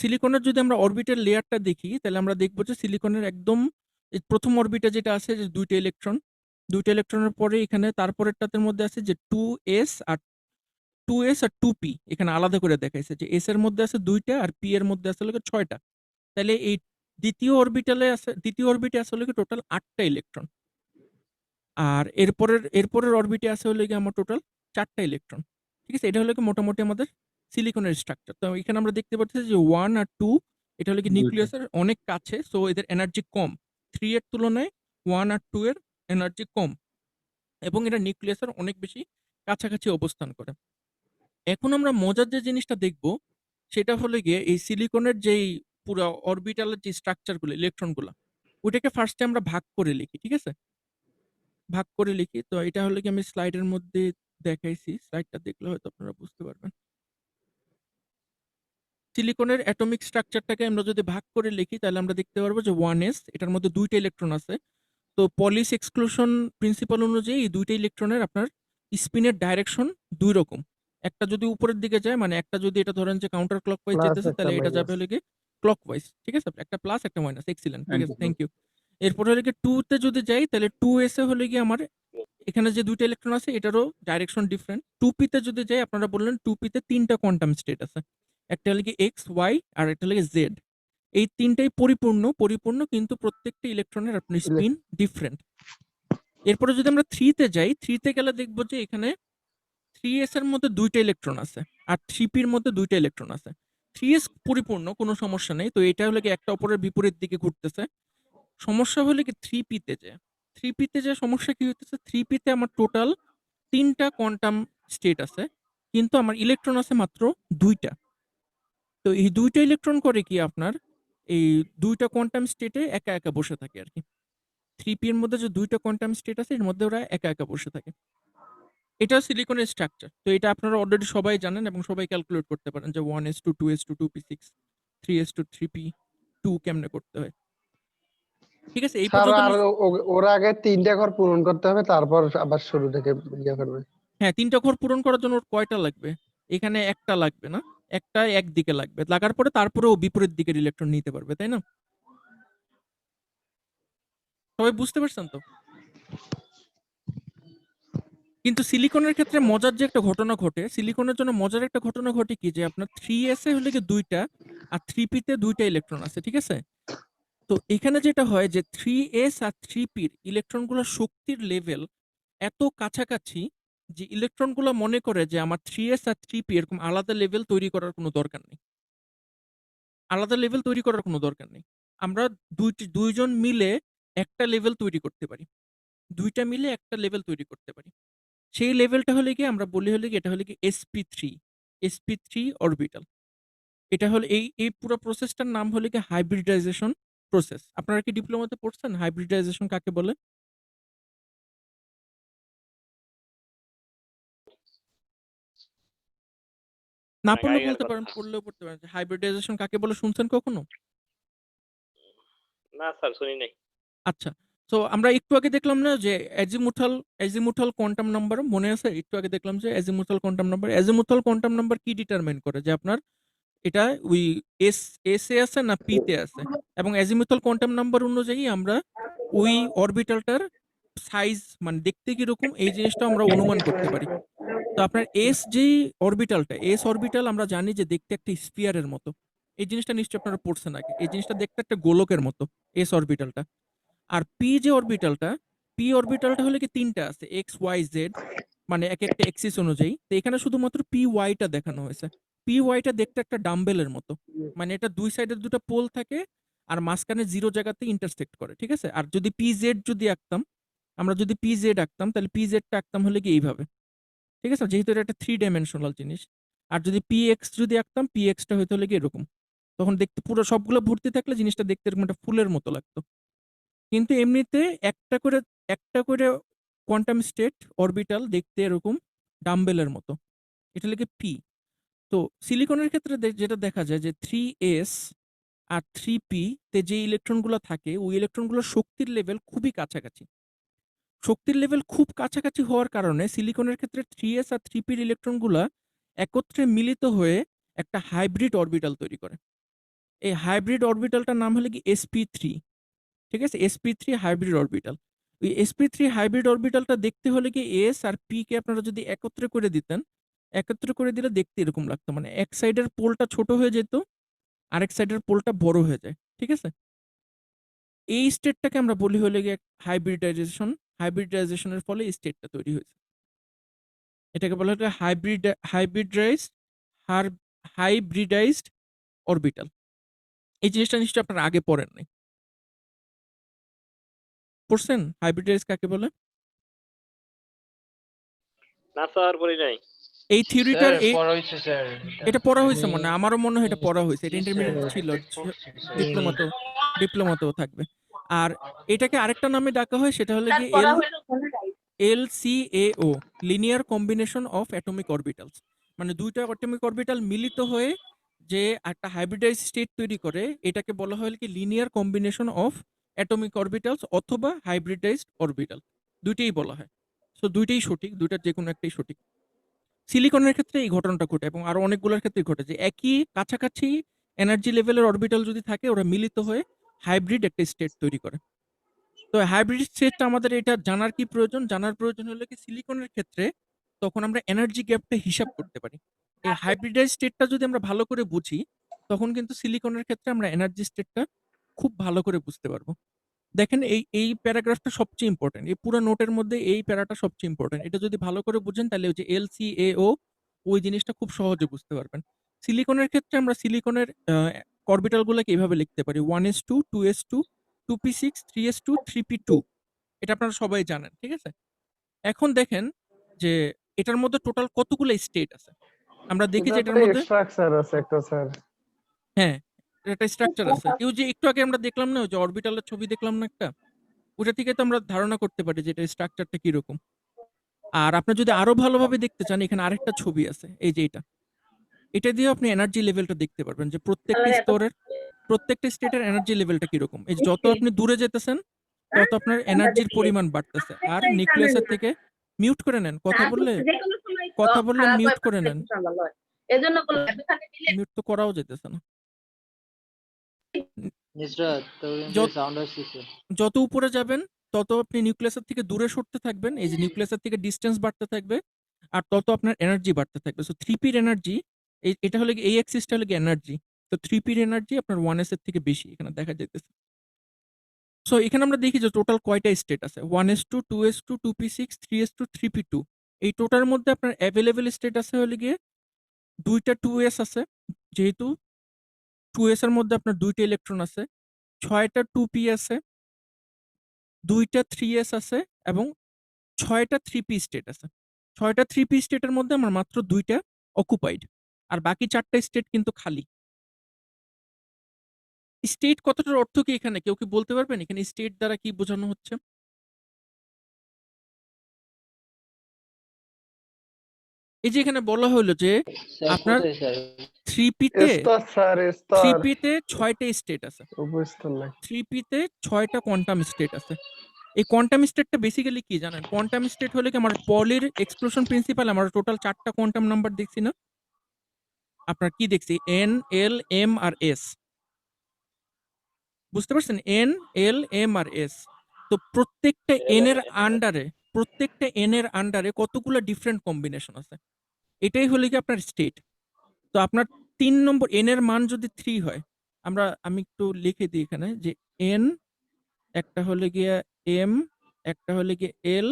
সিলিকনের যদি আমরা অরবিটের লেয়ারটা দেখি তাহলে আমরা দেখবো যে সিলিকনের একদম এই প্রথম অরবিটে যেটা আছে যে দুইটা ইলেকট্রনের পরে এখানে তারপরেরটার মধ্যে আছে যে 2s আর 2p এখানে আলাদা করে দেখাইছে যে s এর মধ্যে আছে 2টা আর p এর মধ্যে আছে হলো 6টা। তাহলে এই দ্বিতীয় অরবিটে আছে হলো টোটাল 8টা ইলেকট্রন। আর এরপরের অরবিটে আছে হলো গিয়ে আমার টোটাল 4টা ইলেকট্রন। ঠিক আছে? এটা হলো গিয়ে মোটামুটি আমাদের সিলিকনের স্ট্রাকচার। তো এখানে আমরা দেখতে পাচ্ছি যে 1 আর 2 এটা হলো গিয়ে দুইটা। নিউক্লিয়াসের অনেক কাছে। সো এদের এনার্জি কম। 3 এর তুলনায় 1 আর 2 এর এনার্জি কম। এবং এটা নিউক্লিয়াসের অনেক বেশি কাছাকাছি অবস্থান করে। এখন আমরা মজার যে জিনিসটা দেখব সেটা হলো গিয়ে এই সিলিকনের যেই পুরা অরবিটালের যে স্ট্রাকচারগুলো ইলেকট্রনগুলো ওইটাকে ফার্স্টে আমরা ভাগ করে লিখি। ঠিক আছে? ভাগ করে লিখি। তো এটা হলো গিয়ে আমি স্লাইডের মধ্যে দেখাইছি। স্লাইডটা দেখলে হয়তো আপনারা বুঝতে পারবেন। সিলিকনের অ্যাটমিক স্ট্রাকচারটাকে আমরা যদি ভাগ করে লিখি তাহলে আমরা দেখতে পারবো যে 1s এটার মধ্যে 2টা ইলেকট্রন আছে। তো পলিস এক্সক্লুশন প্রিন্সিপাল অনুযায়ী এই 2টা ইলেকট্রনের আপনার স্পিনের ডাইরেকশন 2 রকম। একটা যদি উপরের দিকে যায় মানে একটা যদি এটা ধরেন যে কাউন্টার ক্লকওয়াইজ প্লাস যেতেছে একটা তাহলে এটা যাবে মাইনাস। হলো গিয়ে ক্লকওয়াইজ। ঠিক আছে? একটা প্লাস একটা মাইনাস। এক্সিলেন্ট। ঠিক আছে? Thank you. Thank you. এরপর হলো গিয়ে 2 তে যদি যাই তাহলে 2s এ হলো গিয়ে আমার এখানে যে 2টা ইলেকট্রন আছে এটারও ডাইরেকশন ডিফারেন্ট। 2p তে যদি যাই আপনারা বললেন 2p তে 3টা কোয়ান্টাম স্টেট আছে। একটা হলো গিয়ে x, y আর একটা হলো গিয়ে z। এই 3টাই পরিপূর্ণ কিন্তু প্রত্যেকটা ইলেকট্রনের আপনার স্পিন ডিফারেন্ট। এরপরে যদি আমরা 3 তে যাই 3 তে গেলে দেখবো যে এখানে 3s এর মধ্যে 2টা ইলেকট্রন আছে আর 3p এর মধ্যে 2টা ইলেকট্রন আছে। 3s পরিপূর্ণ কোনো সমস্যা নেই। তো এটা হলো গিয়ে একটা অপরের বিপরীত দিকে ঘুরতেছে। সমস্যা হলো কি 3p তে যে 3p তে যে সমস্যা কি হইতেছে 3p তে আমার টোটাল 3টা কোয়ান্টাম স্টেট আছে কিন্তু আমার ইলেকট্রন আছে মাত্র 2টা। তো এই 2টা ইলেকট্রন করে কি আপনার এই 2টা কোয়ান্টাম স্টেটে একা একা বসে থাকে আর কি। 3p এর মধ্যে যে 2টা কোয়ান্টাম স্টেট আছে এর মধ্যে ওরা একা একা বসে থাকে। এটা সিলিকনের স্ট্রাকচার। তো এটা আপনারা অলরেডি সবাই জানেন এবং সবাই ক্যালকুলেট করতে পারেন যে 1s2 2s2 2p6 3s2 3p 2 কেমনে করতে হয়। ঠিক আছে? এই স্যার পর্যন্ত আর ওর আগে 3টা ঘর পূরণ করতে হবে তারপর আবার শুরু থেকে ইয়ে করবে। হ্যাঁ 3টা ঘর পূরণ করার জন্য ওর কয়টা লাগবে? এখানে একটা লাগবে না? একটা একদিকে লাগবে। লাগার পরে তারপরে ও বিপরীত দিকের ইলেকট্রন নিতে পারবে, তাই না? সবাই বুঝতে পারছেন তো? কিন্তু সিলিকনের ক্ষেত্রে মজার যে একটা ঘটনা ঘটে, সিলিকনের জন্য মজার একটা ঘটনা ঘটে কি যে আপনার 3s এ হলে গিয়ে 2টা আর 3p তে 2টা ইলেকট্রন আছে, ঠিক আছে? তো এখানে যেটা হয় যে 3s আর 3p র ইলেকট্রনগুলোর শক্তির লেভেল এত কাছাকাছি যে ইলেকট্রনগুলো মনে করে যে আমার 3s আর 3p এরকম আলাদা লেভেল তৈরি করার কোনো দরকার নেই। আলাদা লেভেল তৈরি করার কোনো দরকার নেই। আমরা দুইজন মিলে একটা লেভেল তৈরি করতে পারি। 2টা মিলে একটা লেভেল তৈরি করতে পারি। সেই লেভেলটা হলে গিয়ে আমরা বলি হলে গিয়ে এটা হলে গিয়ে sp3 অরবিটাল। এটা হলো এই পুরো প্রসেসটার নাম হলো গিয়ে হাইব্রিডাইজেশন প্রসেস। আপনারা কি ডিপ্লোমাতে পড়ছেন হাইব্রিডাইজেশন কাকে বলে? না পড়লে বলতে পারেন, পড়লেও পড়তে পারেন। হাইব্রিডাইজেশন কাকে বলে শুনছেন কখনো? না স্যার শুনি নাই। আচ্ছা। সো আমরা একটু আগে দেখলাম না যে অ্যাজিমুথাল কোয়ান্টাম নাম্বার মনে আছে? একটু আগে দেখলাম যে অ্যাজিমুথাল কোয়ান্টাম নাম্বার কি ডিটারমাইন করে যে আপনার এটা ওই এস এ আছে না পি তে আছে, এবং অ্যাজিমুথাল কোয়ান্টাম নাম্বার অনুযায়ী আমরা ওই অরবিটালটার সাইজ মানে দেখতে কিরকম এই জিনিসটা আমরা অনুমান করতে পারি। তো আপনার এস অরবিটাল আমরা জানি যে দেখতে একটা স্ফিয়ারের মতো। এই জিনিসটা নিশ্চয়ই আপনারা পড়ছেন আগে। এই জিনিসটা দেখতে একটা গোলকের মতো এস অরবিটালটা। আর পি অরবিটালটা হলে কি ৩টা আছে এক্স ওয়াই জেড, মানে একেকটা এক্সিস অনুযায়ী। তো এখানে শুধুমাত্র পি ওয়াইটা দেখানো হয়েছে। পি ওয়াইটা দেখতে একটা ডাম্বেলের মতো। মানে এটা ২ সাইডে ২টা পোল থাকে আর মাঝখানে 0 জায়গাতে ইন্টারসেক্ট করে। ঠিক আছে? আর যদি পিজেড যদি আঁকতাম, আমরা যদি পিজেড আঁকতাম তাহলে পিজেডটা আঁকতাম হলে কি এইভাবে। ঠিক আছে? যেহেতু এটা একটা 3 ডাইমেনশনাল জিনিস। আর যদি পিএক্স যদি আঁকতাম, পিএক্সটা হইতে হলে কি এরকম। তখন দেখতে পুরো সবগুলো ভর্তি থাকলে জিনিসটা দেখতে এরকম একটা ফুলের মতো লাগতো। কিন্তু এমনিতে একটা করে কোয়ান্টাম স্টেট অরবিটাল দেখতে এরকম ডাম্বেলের মতো। এটা লিখে পি। তো সিলিকনের ক্ষেত্রে যেটা দেখা যায় যে 3s আর 3p তে যে ইলেকট্রনগুলো থাকে ওই ইলেকট্রনগুলোর শক্তির লেভেল খুবই কাছাকাছি। শক্তির লেভেল খুব কাছাকাছি হওয়ার কারণে সিলিকনের ক্ষেত্রে 3s আর 3p র ইলেকট্রনগুলা একত্রে মিলিত হয়ে একটা হাইব্রিড অরবিটাল তৈরি করে। এই হাইব্রিড অরবিটালটার নাম হলো কি sp3। ঠিক আছে? sp3 hybrid orbital. ওই sp3 হাইব্রিড অরবিটালটা দেখতে হলে কি s আর p কে আপনারা যদি একত্রে করে দিলে দেখতে এরকম লাগতো। মানে এক সাইডের পোলটা ছোট হয়ে যেত, আরেক সাইডের পোলটা বড় হয়ে যায়। ঠিক আছে? এই স্টেটটাকে আমরা বলি হলো গিয়ে হাইব্রিডাইজেশন। হাইব্রিডাইজেশনের ফলে এই স্টেটটা তৈরি হয়েছে। এটাকে বলা হয় হাইব্রিডাইজড অরবিটাল। এই জিনিসটা নিশ্চয়ই আপনারা আগে পড়েন নাই। পড়ছেন হাইব্রিডাইজ কাকে বলে? না স্যার বলি নাই। এই থিওরিটার স্যার পড়া হয়েছে স্যার। এটা পড়া হয়েছে মনে হয়। আমারও মনে হয় এটা পড়া হয়েছে। এটা ইন্টারমিডিয়েট ছিল, ডিপ্লোমাতেও থাকবে। আর এটাকে আরেকটা নামে ডাকা হয়, সেটা হলো গিয়ে LCAO, linear combination of atomic orbitals. মানে 2টা অ্যাটমিক অরবিটাল মিলিত হয়ে যে একটা হাইব্রিডাইজ স্টেট তৈরি করে এটাকে বলা হয় কি linear combination of atomic orbitals অথবা হাইব্রিডাইজড অরবিটাল। 2টেই বলা হয়। সো 2টেই সঠিক, 2টার যেকোনো একটাই সঠিক। সিলিকনের ক্ষেত্রে এই ঘটনাটা ঘটে এবং আরো অনেকগুলোর ক্ষেত্রে ঘটে যে একই কাছাকাছি এনার্জি লেভেলের অরবিটাল যদি থাকে ওরা মিলিত হয়ে হাইব্রিড একটা স্টেট তৈরি করে। তো হাইব্রিড স্টেটটা আমাদের এটা জানার কি প্রয়োজন? জানার প্রয়োজন হলো কি সিলিকনের ক্ষেত্রে তখন আমরা এনার্জি গ্যাপটা হিসাব করতে পারি। এই হাইব্রিডাইজ স্টেটটা যদি আমরা ভালো করে বুঝি তখন কিন্তু সিলিকনের ক্ষেত্রে আমরা এনার্জি স্টেটটা খুব ভালো করে বুঝতে পারবো। দেখেন এই প্যারাগ্রাফটা সবচেয়ে ইম্পর্টেন্ট। এই পুরো নোটের মধ্যে এই প্যারাটা সবচেয়ে ইম্পর্টেন্ট। এটা যদি ভালো করে বুঝেন তাহলে ওই যে LCAO ওই জিনিসটা খুব সহজে বুঝতে পারবেন। সিলিকনের ক্ষেত্রে আমরা সিলিকনের অরবিটাল গুলোকে এইভাবে লিখতে পারি 1s2 2s2 2p6 3s2 3p2। এটা আপনারা সবাই জানেন। ঠিক আছে? এখন দেখেন যে এটার মধ্যে টোটাল কতগুলো স্টেট আছে। আমরা দেখি যে এটার মধ্যে স্ট্রাকচার আছে একটা স্যার। হ্যাঁ, একটা স্ট্রাকচার আছে। এই যে একটু আগে আমরা দেখলাম না ওই যে অরবিটালের ছবি দেখলাম না একটা, ওটা থেকে তো আমরা ধারণা করতে পারি যে এটা স্ট্রাকচারটা কিরকম। আর আপনি যদি আরো ভালোভাবে দেখতে চান এখানে আরেকটা ছবি আছে, এই যে এটা দিয়ে আপনি এনার্জি লেভেলটা দেখতে পারবেন যে প্রত্যেকটা স্টেটের এনার্জি লেভেলটা কিরকম। এই যে যত আপনি দূরে যেতেছেন তত আপনার এনার্জির পরিমাণ বাড়তেছে। আর নিউক্লিয়াসের থেকে মিউট করে নেন, কথা বললে মিউট করে নেন। মিউট তো করাও যেতেছে না। নুসরাত তোর সাউন্ড আসছে। যত উপরে যাবেন তত আপনি নিউক্লিয়াসের থেকে দূরে সরতে থাকবেন। এই যে নিউক্লিয়াসের থেকে ডিসটেন্স বাড়তে থাকবে আর তত আপনার এনার্জি বাড়তে থাকবে। সো 3p এর এনার্জি এটা হলো এই এক্সিসটা হলো এনার্জি। তো 3p এর এনার্জি আপনার 1s এর থেকে বেশি এখানে দেখা যাইতেছে। সো এখানে আমরা দেখি যে টোটাল কয়টা স্টেট আছে 1s2 2s2 2p6 3s2 3p2। এই টোটাল মধ্যে আপনার অ্যাভেলেবেল স্টেট আছে হলো গিয়ে 2টা 2s আছে, যেহেতু 2s এর মধ্যে আপনার 2টা ইলেকট্রন আছে, 6টা 2p আছে, 2টা 3s আছে এবং 6টা 3p স্টেট আছে। 6টা 3p স্টেটের মধ্যে আমার মাত্র 2টা অকুপাইড আর বাকি 4টা স্টেট কিন্তু খালি। স্টেট কথাটার অর্থ কি এখানে কেউ কি বলতে পারবেন? এখানে স্টেট দ্বারা কি বোঝানো হচ্ছে? এই যে এখানে বলা হলো যে স্যার আপনার কোথায় স্যার? 3p তে 6টা স্টেট আছে। 3p তে 6টা কোয়ান্টাম স্টেট আছে। এই কোয়ান্টাম স্টেটটা বেসিক্যালি কি জানেন? কোয়ান্টাম স্টেট হলে কি আমার পলির এক্সক্লুশন প্রিন্সিপাল আমরা টোটাল 4 টা কোয়ান্টাম নাম্বার দেখছি না? আপনার কি দেখছি? n, l, m আর s। বুঝতে পারছেন? n, l, m আর s। তো প্রত্যেকটা n এর আন্ডারে কতগুলো ডিফারেন্ট কম্বিনেশন আছে। এটাই হলো কি আপনার স্টেট। তো আপনার 3 নম্বর n এর মান যদি 3 হয়, আমি একটু লিখে দিই এখানে যে n, একটা হলো গিয়ে m, একটা হলো গিয়ে l,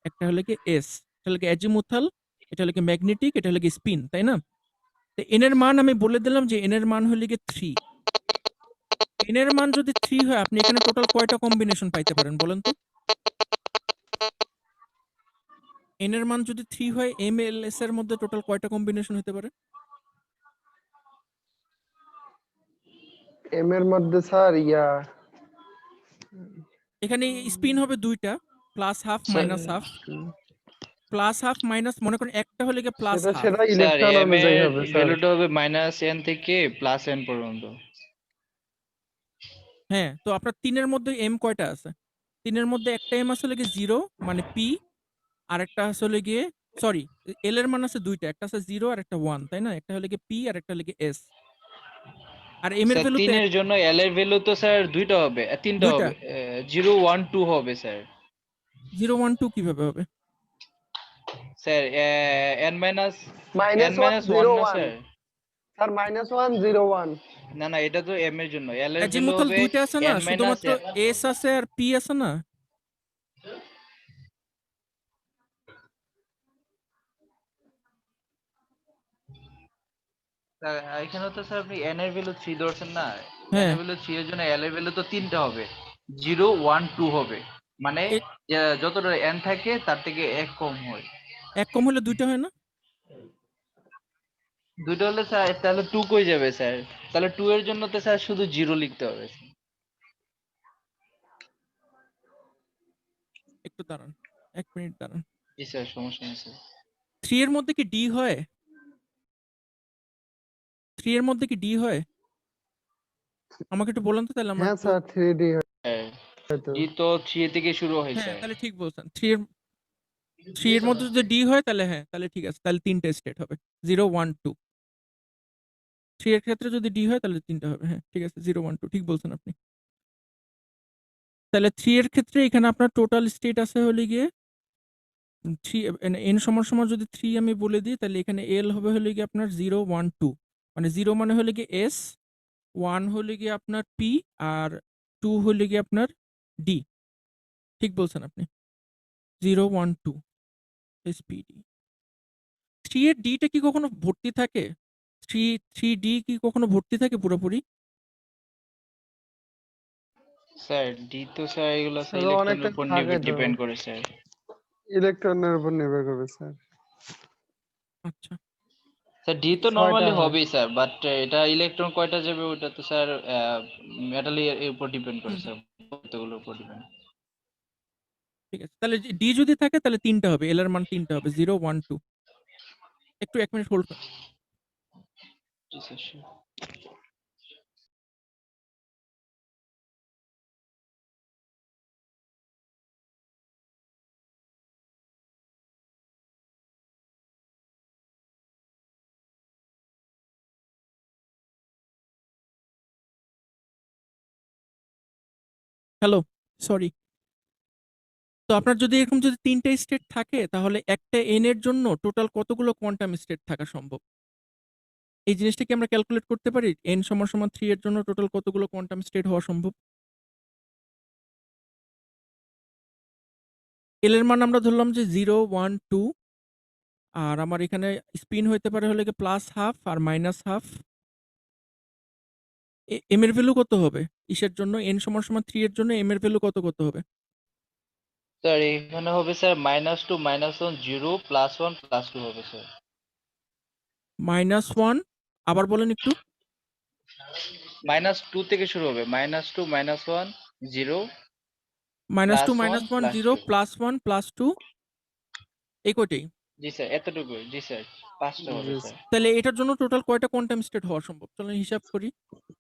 একটা হলো গিয়ে s। এটা হলো গিয়ে অ্যাজিমুথাল, এটা হলো গিয়ে ম্যাগনেটিক, এটা হলো গিয়ে স্পিন, তাই না? তো n এর মান আমি বলে দিলাম যে n এর মান হলো গিয়ে 3। n এর মান যদি 3 হয় আপনি এখানে টোটাল কয়টা কম্বিনেশন পাইতে পারেন বলেন তো? n এর মান যদি 3 হয় m, l, s এর মধ্যে টোটাল কয়টা কম্বিনেশন হতে পারে? এম এর মধ্যে স্যার এখানে স্পিন হবে 2টা, plus half sir minus half. Plus half minus, মনে করেন একটা হলে গিয়ে প্লাস হাফ। সেটা স্যার ইলেকট্রন m অনুযায়ী এর হবে স্যার। ভ্যালুটা হবে -n থেকে +n পর্যন্ত। হ্যাঁ, তো আপনার 3 এর মধ্যে m কয়টা আছে? 3 এর মধ্যে একটা m আছে হলো গিয়ে 0 মানে p, আর একটা আছে হলো গিয়ে সরি, l এর মান আছে 2টা, একটা আছে 0 আর একটা 1, তাই না? একটা হলো গিয়ে p আর একটা হলো গিয়ে s। আর m এর স্যার ভ্যালু 3 তো এর জন্য l এর ভ্যালু তো স্যার 2টা হবে, 3টা 2টা। হবে। 0 1 2 হবে স্যার। 0 1 2 কিভাবে হবে? স্যার n -1 1 0 না 1 স্যার? স্যার -1 0 1। না না, এটা তো m এর জন্য। l এর ভ্যালু অ্যাজিমুথাল হবে 2টা আছে না, n শুধুমাত্র s আছে আর p আছে না? স্যার এখানে তো স্যার আপনি n এর ভ্যালু 3 ধরছেন না? n হ্যাঁ, এর ভ্যালু 3 এর জন্য l এর ভ্যালু তো 3টা হবে। 0 1 2 হবে। মানে এ- যতটা n থাকে তার থেকে 1 কম হয়। 1 কম হলে 2টা হয় না? 2টা হলে স্যার তাহলে 2 কই যাবে স্যার? তাহলে 2 এর জন্য তো স্যার শুধু 0 লিখতে হবে। একটু দাঁড়ান, 1 মিনিট দাঁড়ান। জি স্যার, সমস্যা নেই স্যার। 3 এর মধ্যে কি d হয়? 3 এর মধ্যে কি d হয়? আমাকে একটু বলুন তো, তাহলে আমরা হ্যাঁ একটু। স্যার 3D হ্যাঁ, হয়তো। জি তো 3 থেকে শুরু হয় হ্যাঁ, স্যার। তাহলে ঠিক বলছেন। 3 এর মধ্যে যদি d হয় তাহলে হ্যাঁ, তাহলে ঠিক আছে। তাহলে 3টে স্টেট হবে। 0 1 2। 3 এর ক্ষেত্রে যদি d হয় তাহলে 3টা হবে। হ্যাঁ, ঠিক আছে। 0 1 2 ঠিক বলছেন আপনি। তাহলে 3 এর ক্ষেত্রে এখানে আপনার টোটাল স্টেট আছে হলো গিয়ে 3, n সমান যদি 3 আমি বলে দিই তাহলে এখানে l হবে হলো গিয়ে আপনার 0 1 2। মানে 0 মানে হলো গিয়ে s, 1 হলো গিয়ে আপনার p আর 2 হলো গিয়ে আপনার d। ঠিক বলছেন আপনি। 0 1 2 SPD। 3 এর d টা কি কখনো ভর্তি থাকে? 3d কি কখনো ভর্তি থাকে পুরোপুরি? স্যার ডি তো স্যার এগুলো স্যার স্যার ইলেকট্রনের অনেকটা উপর থাকে তো, ডিপেন্ড করে স্যার। ইলেকট্রনের উপর নির্ভর করবে স্যার। আচ্ছা, স্যার ডি তো 6টা নরমালি হয়। হবেই স্যার, বাট এটা ইলেকট্রন কয়টা যাবে ওটা তো স্যার মেটালের উপর ডিপেন্ড করে হুম, স্যার, কতগুলোর উপর ডিপেন্ড। ঠিক আছে। তাহলে d যদি থাকে তাহলে 3টা হবে। l এর মান 3টা হবে। 0 1 2। একটু 1 মিনিট হোল্ড করুন। জি স্যার, sure. Hello, sorry. তো আপনার যদি এরকম যদি 3টে স্টেট থাকে তাহলে একটা n এর জন্য টোটাল কতগুলো কোয়ান্টাম স্টেট থাকা সম্ভব? এই জিনিসটা কি আমরা ক্যালকুলেট করতে পারি? n সমান 3 এর জন্য টোটাল কতগুলো কোয়ান্টাম স্টেট হওয়া সম্ভব? l এর মান আমরা ধরলাম যে 0 1 2, আর আমার এখানে স্পিন হইতে পারে হলো গিয়ে প্লাস হাফ আর মাইনাস হাফ। m এর ভ্যালু কত হবে? ইসের জন্য n সমান 3 এর জন্য m এর ভ্যালু কত হবে? স্যার এখানে হবে স্যার -2 -1 0 +1 +2 হবে স্যার। -1, আবার বলেন একটু। -2 থেকে শুরু হবে, -2 -1 0 -2 +1 -1 0 +2। +1 +2, এই কয়টাই? জি স্যার, এতটুকু। জি স্যার, 5টা হবে জি স্যার। তাহলে এটার জন্য টোটাল কয়টা কোয়ান্টাম স্টেট হওয়া সম্ভব? চলেন হিসাব করি।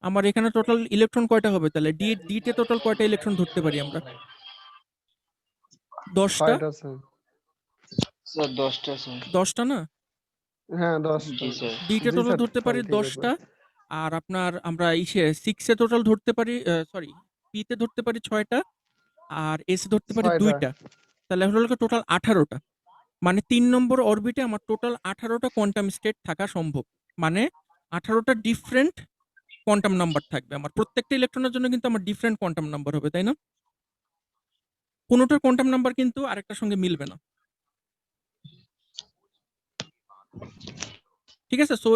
আমার এখানে টোটাল ইলেকট্রন কয়টা হবে তাহলে? ডি তে টোটাল কয়টা ইলেকট্রন ধরতে পারি আমরা? 10টা? 6টা স্যার। স্যার 10টা স্যার। 10টা না? হ্যাঁ জি 10টা। স্যার। 2টা জি টোটাল স্যার, ধরতে পারি সরি ঠিক আছে। 10টা। আর আপনার আমরা 6 এ টোটাল ধরতে পারি সরি পি তে ধরতে পারি 6টা আর এস এ ধরতে পারি 6টা। 2টা। তাহলে হলো টোটাল 18টা। মানে 3 নম্বর অরবিটে আমার টোটাল 18টা কোয়ান্টাম স্টেট থাকা সম্ভব। মানে 18টা ডিফারেন্ট কোয়ান্টাম নাম্বার থাকবে আমার। প্রত্যেকটা ইলেকট্রনের জন্য কিন্তু আমার ডিফারেন্ট কোয়ান্টাম নাম্বার হবে, তাই না? কোনোটার কোয়ান্টাম নাম্বার কিন্তু আরেকটার সঙ্গে মিলবে না। ঠিক আছে? সো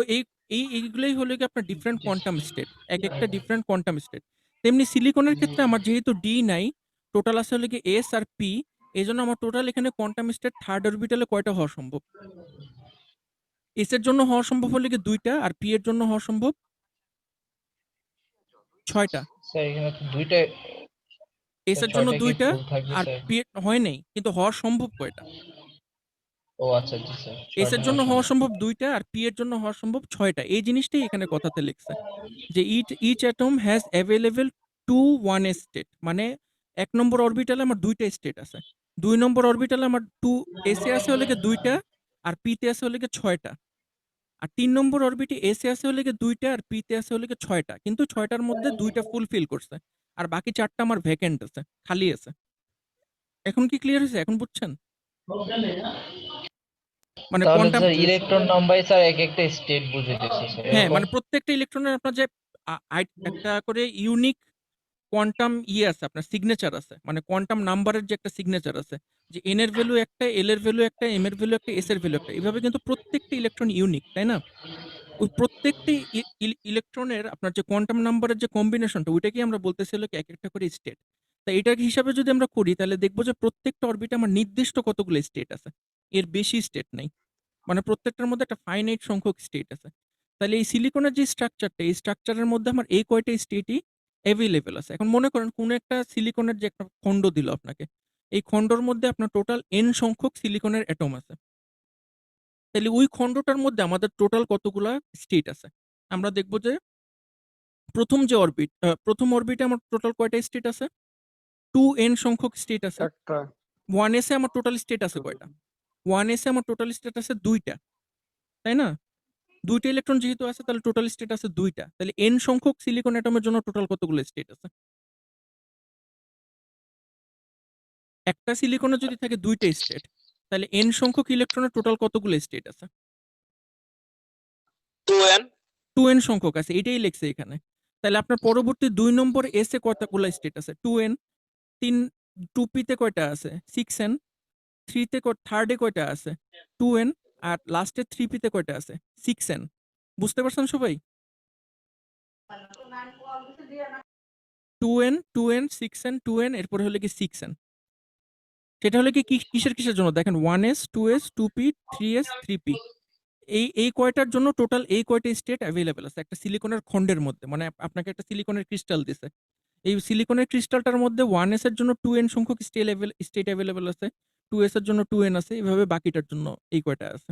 এইগুলোই হলো গিয়ে আপনার ডিফারেন্ট কোয়ান্টাম স্টেট। একেকটা ডিফারেন্ট কোয়ান্টাম স্টেট। তেমনি সিলিকনের ক্ষেত্রে আমার যেহেতু ডি নাই, টোটাল আছে হলো গিয়ে এস আর পি। এজন্য আমার টোটাল এখানে কোয়ান্টাম স্টেট থার্ড অরবিটালে কয়টা হওয়া সম্ভব? এস এর জন্য হওয়া সম্ভব হলো গিয়ে 2টা আর পি এর জন্য হওয়া সম্ভব 6টা। স্যার এখানে তো দুইটা এস এর জন্য 6টা কি 2টা ফুল থাকবে আর স্যার? পি হয় নাই, কিন্তু হওয়া সম্ভব কয়টা? ও আচ্ছা জি স্যার, এস এর 6টা জন্য হওয়া হওয়া সম্ভব। সম্ভব 2টা আর পি এর জন্য হওয়া সম্ভব 6টা। এই জিনিসটাই এখানে কথাতে লিখছে যে each atom has available 2 1s state. মানে 1 নম্বর অরবিটালে আমার 2টা স্টেট আছে। 2 নম্বর অরবিটালে আমার 2 এস এ আছে হলো গিয়ে 2টা আর পি তে আছে হলো গিয়ে 6টা। আর 3 নম্বর অরবিটে এস এ আছে হলো গিয়ে 2টা আর পি তে আছে হলো গিয়ে 6টা। কিন্তু 6টার মধ্যে 2টা ফুলফিল করছে। আর বাকি 4টা আমার ভ্যাকেন্ট আছে, খালি আছে। এখন কি ক্লিয়ার হয়েছে? এখন বুঝছেন? মানে তাহলে কোয়ান্টাম স্যার জি স্যার। ইলেকট্রন নাম্বার স্যার এক একটা স্টেট বুঝাইতেছে স্যার, হ্যাঁ, এরকম? মানে প্রত্যেকটা ইলেকট্রনের আপনার যে একটা করে ইউনিক কোয়ান্টাম আছে, আপনার সিগনেচার আছে। মানে কোয়ান্টাম নাম্বারের যে একটা সিগনেচার আছে যে এন এর ভ্যালু একটা, এল এর ভ্যালু একটা, এম এর ভ্যালু একটা, এস এর ভ্যালু একটা। এভাবে কিন্তু প্রত্যেকটা ইলেকট্রন ইউনিক, তাই না? ওই প্রত্যেকটি ইলেকট্রনের আপনার যে কোয়ান্টাম নাম্বারের যে কম্বিনেশনটা ওইটাকেই আমরা বলতেছি হলো কি এক একটা করে স্টেট। তাই এটার হিসাবে যদি আমরা করি তাহলে দেখবো যে প্রত্যেকটা অরবিটে আমার নির্দিষ্ট কতগুলো স্টেট আছে, এর বেশি স্টেট নাই। মানে প্রত্যেকটার মধ্যে একটা ফাইনাইট সংখ্যক স্টেট আছে। তাহলে এই সিলিকনের যে স্ট্রাকচারটা, এই স্ট্রাকচারের মধ্যে আমার এই কয়টা স্টেটই অ্যাভেলেবেল আছে। এখন মনে করেন কোনো একটা সিলিকনের যে একটা খণ্ড দিল আপনাকে, এই খণ্ডর মধ্যে আপনার টোটাল এন সংখ্যক সিলিকনের অ্যাটম আছে। তাহলে ওই খণ্ডটার মধ্যে আমাদের টোটাল কতগুলা স্টেট আছে? আমরা দেখব যে প্রথম অরবিটে আমার টোটাল কয়টা স্টেট আছে? 2n সংখ্যক স্টেট আছে। একটা। 1s এ আমার টোটাল স্টেট আছে কয়টা? 1s এ আমার টোটাল স্টেট আছে 2টা, তাই না? 2টা ইলেকট্রন যেহেতু আছে তাহলে টোটাল স্টেট আছে 2টা। তাহলে n সংখ্যক সিলিকন অ্যাটমের জন্য টোটাল কতগুলো স্টেট আছে? একটা সিলিকনে যদি থাকে 2টা স্টেট, তাহলে n সংখ্যক ইলেকট্রনের টোটাল কতগুলো স্টেট আছে? 2n 2n সংখ্যক আছে, এটাই লিখছে এখানে। তাহলে আপনার পরবর্তী 2 নম্বর এস এ কতগুলো স্টেট আছে? 2n। 2p তে কয়টা আছে? 6n। 3 তে থার্ড এ কয়টা আছে? 2n। আর লাস্টে 3p তে কয়টা আছে? 6n। বুঝতে পারছেন সবাই? 2n 2n 6n 2n এরপরে হলো কি 6n। সেটা হলো কি কিসের জন্য দেখেন 1s 2s 2p 3s 3p। এই কয়টার জন্য টোটাল এই কয়টা স্টেট অ্যাভেলেবেল আছে একটা সিলিকনের খণ্ডের মধ্যে। মানে আপনাকে একটা সিলিকনের ক্রিস্টাল দিছে। এই সিলিকনের ক্রিস্টালটার মধ্যে 1s এর জন্য 2n সংখ্যক স্টেট অ্যাভেলেবেল আছে, 2s এর জন্য 2n আছে, এভাবে বাকিটার জন্য এই কয়টা আছে।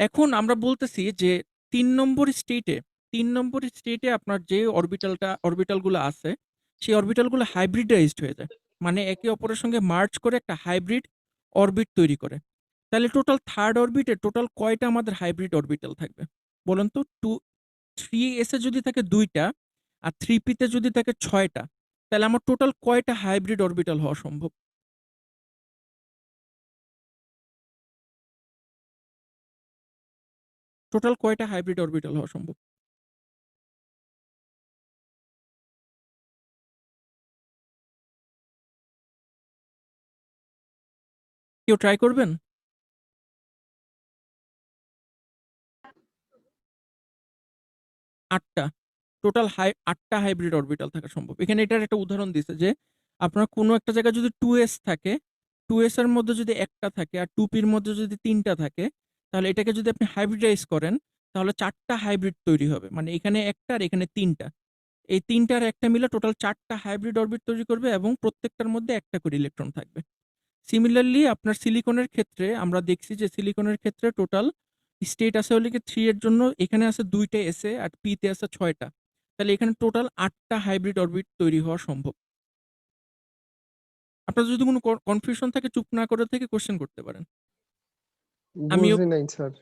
এখন আমরা বলতেছি যে 3 নম্বর স্টেটে আপনার যে অরবিটালগুলো আছে সেই অরবিটালগুলো হাইব্রিডাইজড হয়ে যায়। মানে একে অপরের সঙ্গে মার্জ করে একটা হাইব্রিড অরবিট তৈরি করে। তাহলে টোটাল থার্ড অরবিটে টোটাল কয়টা আমাদের হাইব্রিড অরবিটাল থাকবে বলেন তো? 3s এ যদি থাকে 2টা আর 3p তে যদি থাকে 6টা, তাহলে আমার টোটাল কয়টা হাইব্রিড অরবিটাল হওয়া সম্ভব? টোটাল কয়টা হাইব্রিড অরবিটাল হওয়া সম্ভব? কেউ ট্রাই করবেন? 8টা। টোটাল 8টা হাইব্রিড অরবিটাল থাকা সম্ভব। এখানে এটার একটা উদাহরণ দিছে যে আপনার কোনো একটা জায়গায় যদি 2s থাকে, 2s এর মধ্যে যদি একটা থাকে আর 2p এর মধ্যে যদি 3টা থাকে, তাহলে এটাকে যদি আপনি হাইব্রিডাইজ করেন তাহলে 4টা হাইব্রিড তৈরি হবে। মানে এখানে একটা আর এখানে 3টা। এই 3টা আর একটা মিলে টোটাল 4টা হাইব্রিড অরবিট তৈরি করবে এবং প্রত্যেকটার মধ্যে একটা করে ইলেকট্রন থাকবে। সিমিলারলি আপনার সিলিকনের ক্ষেত্রে আমরা দেখছি যে সিলিকনের ক্ষেত্রে টোটাল স্টেট আছে হলো কি 3 এর জন্য এখানে আছে 2টা এস এ আর পি তে আছে 6টা। তাহলে এখানে টোটাল 8টা হাইব্রিড অরবিট তৈরি হওয়া সম্ভব। আপনার যদি কোনো কনফিউশন থাকে চুপ না করে থেকে কোশ্চেন করতে পারেন। আমিও বুঝি নাই স্যার।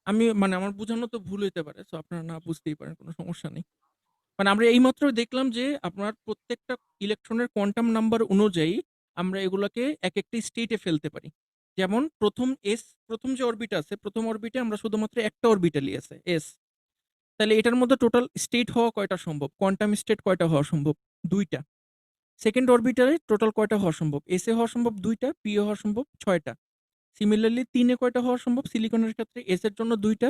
আমি মানে আমার বোঝানো তো ভুল হইতে পারে। সো আপনারা না বুঝতেই পারেন, কোনো সমস্যা নেই। মানে আমরা এইমাত্র দেখলাম যে আপনার প্রত্যেকটা ইলেকট্রনের কোয়ান্টাম নাম্বার অনুযায়ী আমরা এগুলাকে একেকটা স্টেটে ফেলতে পারি। যেমন প্রথম যে অরবিট আছে, প্রথম অরবিটে আমরা শুধুমাত্র একটা অরবিটালই আছে S। তাহলে এটার মধ্যে টোটাল স্টেট হওয়া কয়টা সম্ভব? কোয়ান্টাম স্টেট কয়টা হওয়া সম্ভব? 2টা। সেকেন্ড অরবিটালে টোটাল কয়টা হওয়া সম্ভব? S এ হওয়া সম্ভব 2টা, P এ হওয়া সম্ভব 6টা। সিমিলারলি 3 এ কয়টা হওয়া সম্ভব? সিলিকনের ক্ষেত্রে S এর জন্য 2টা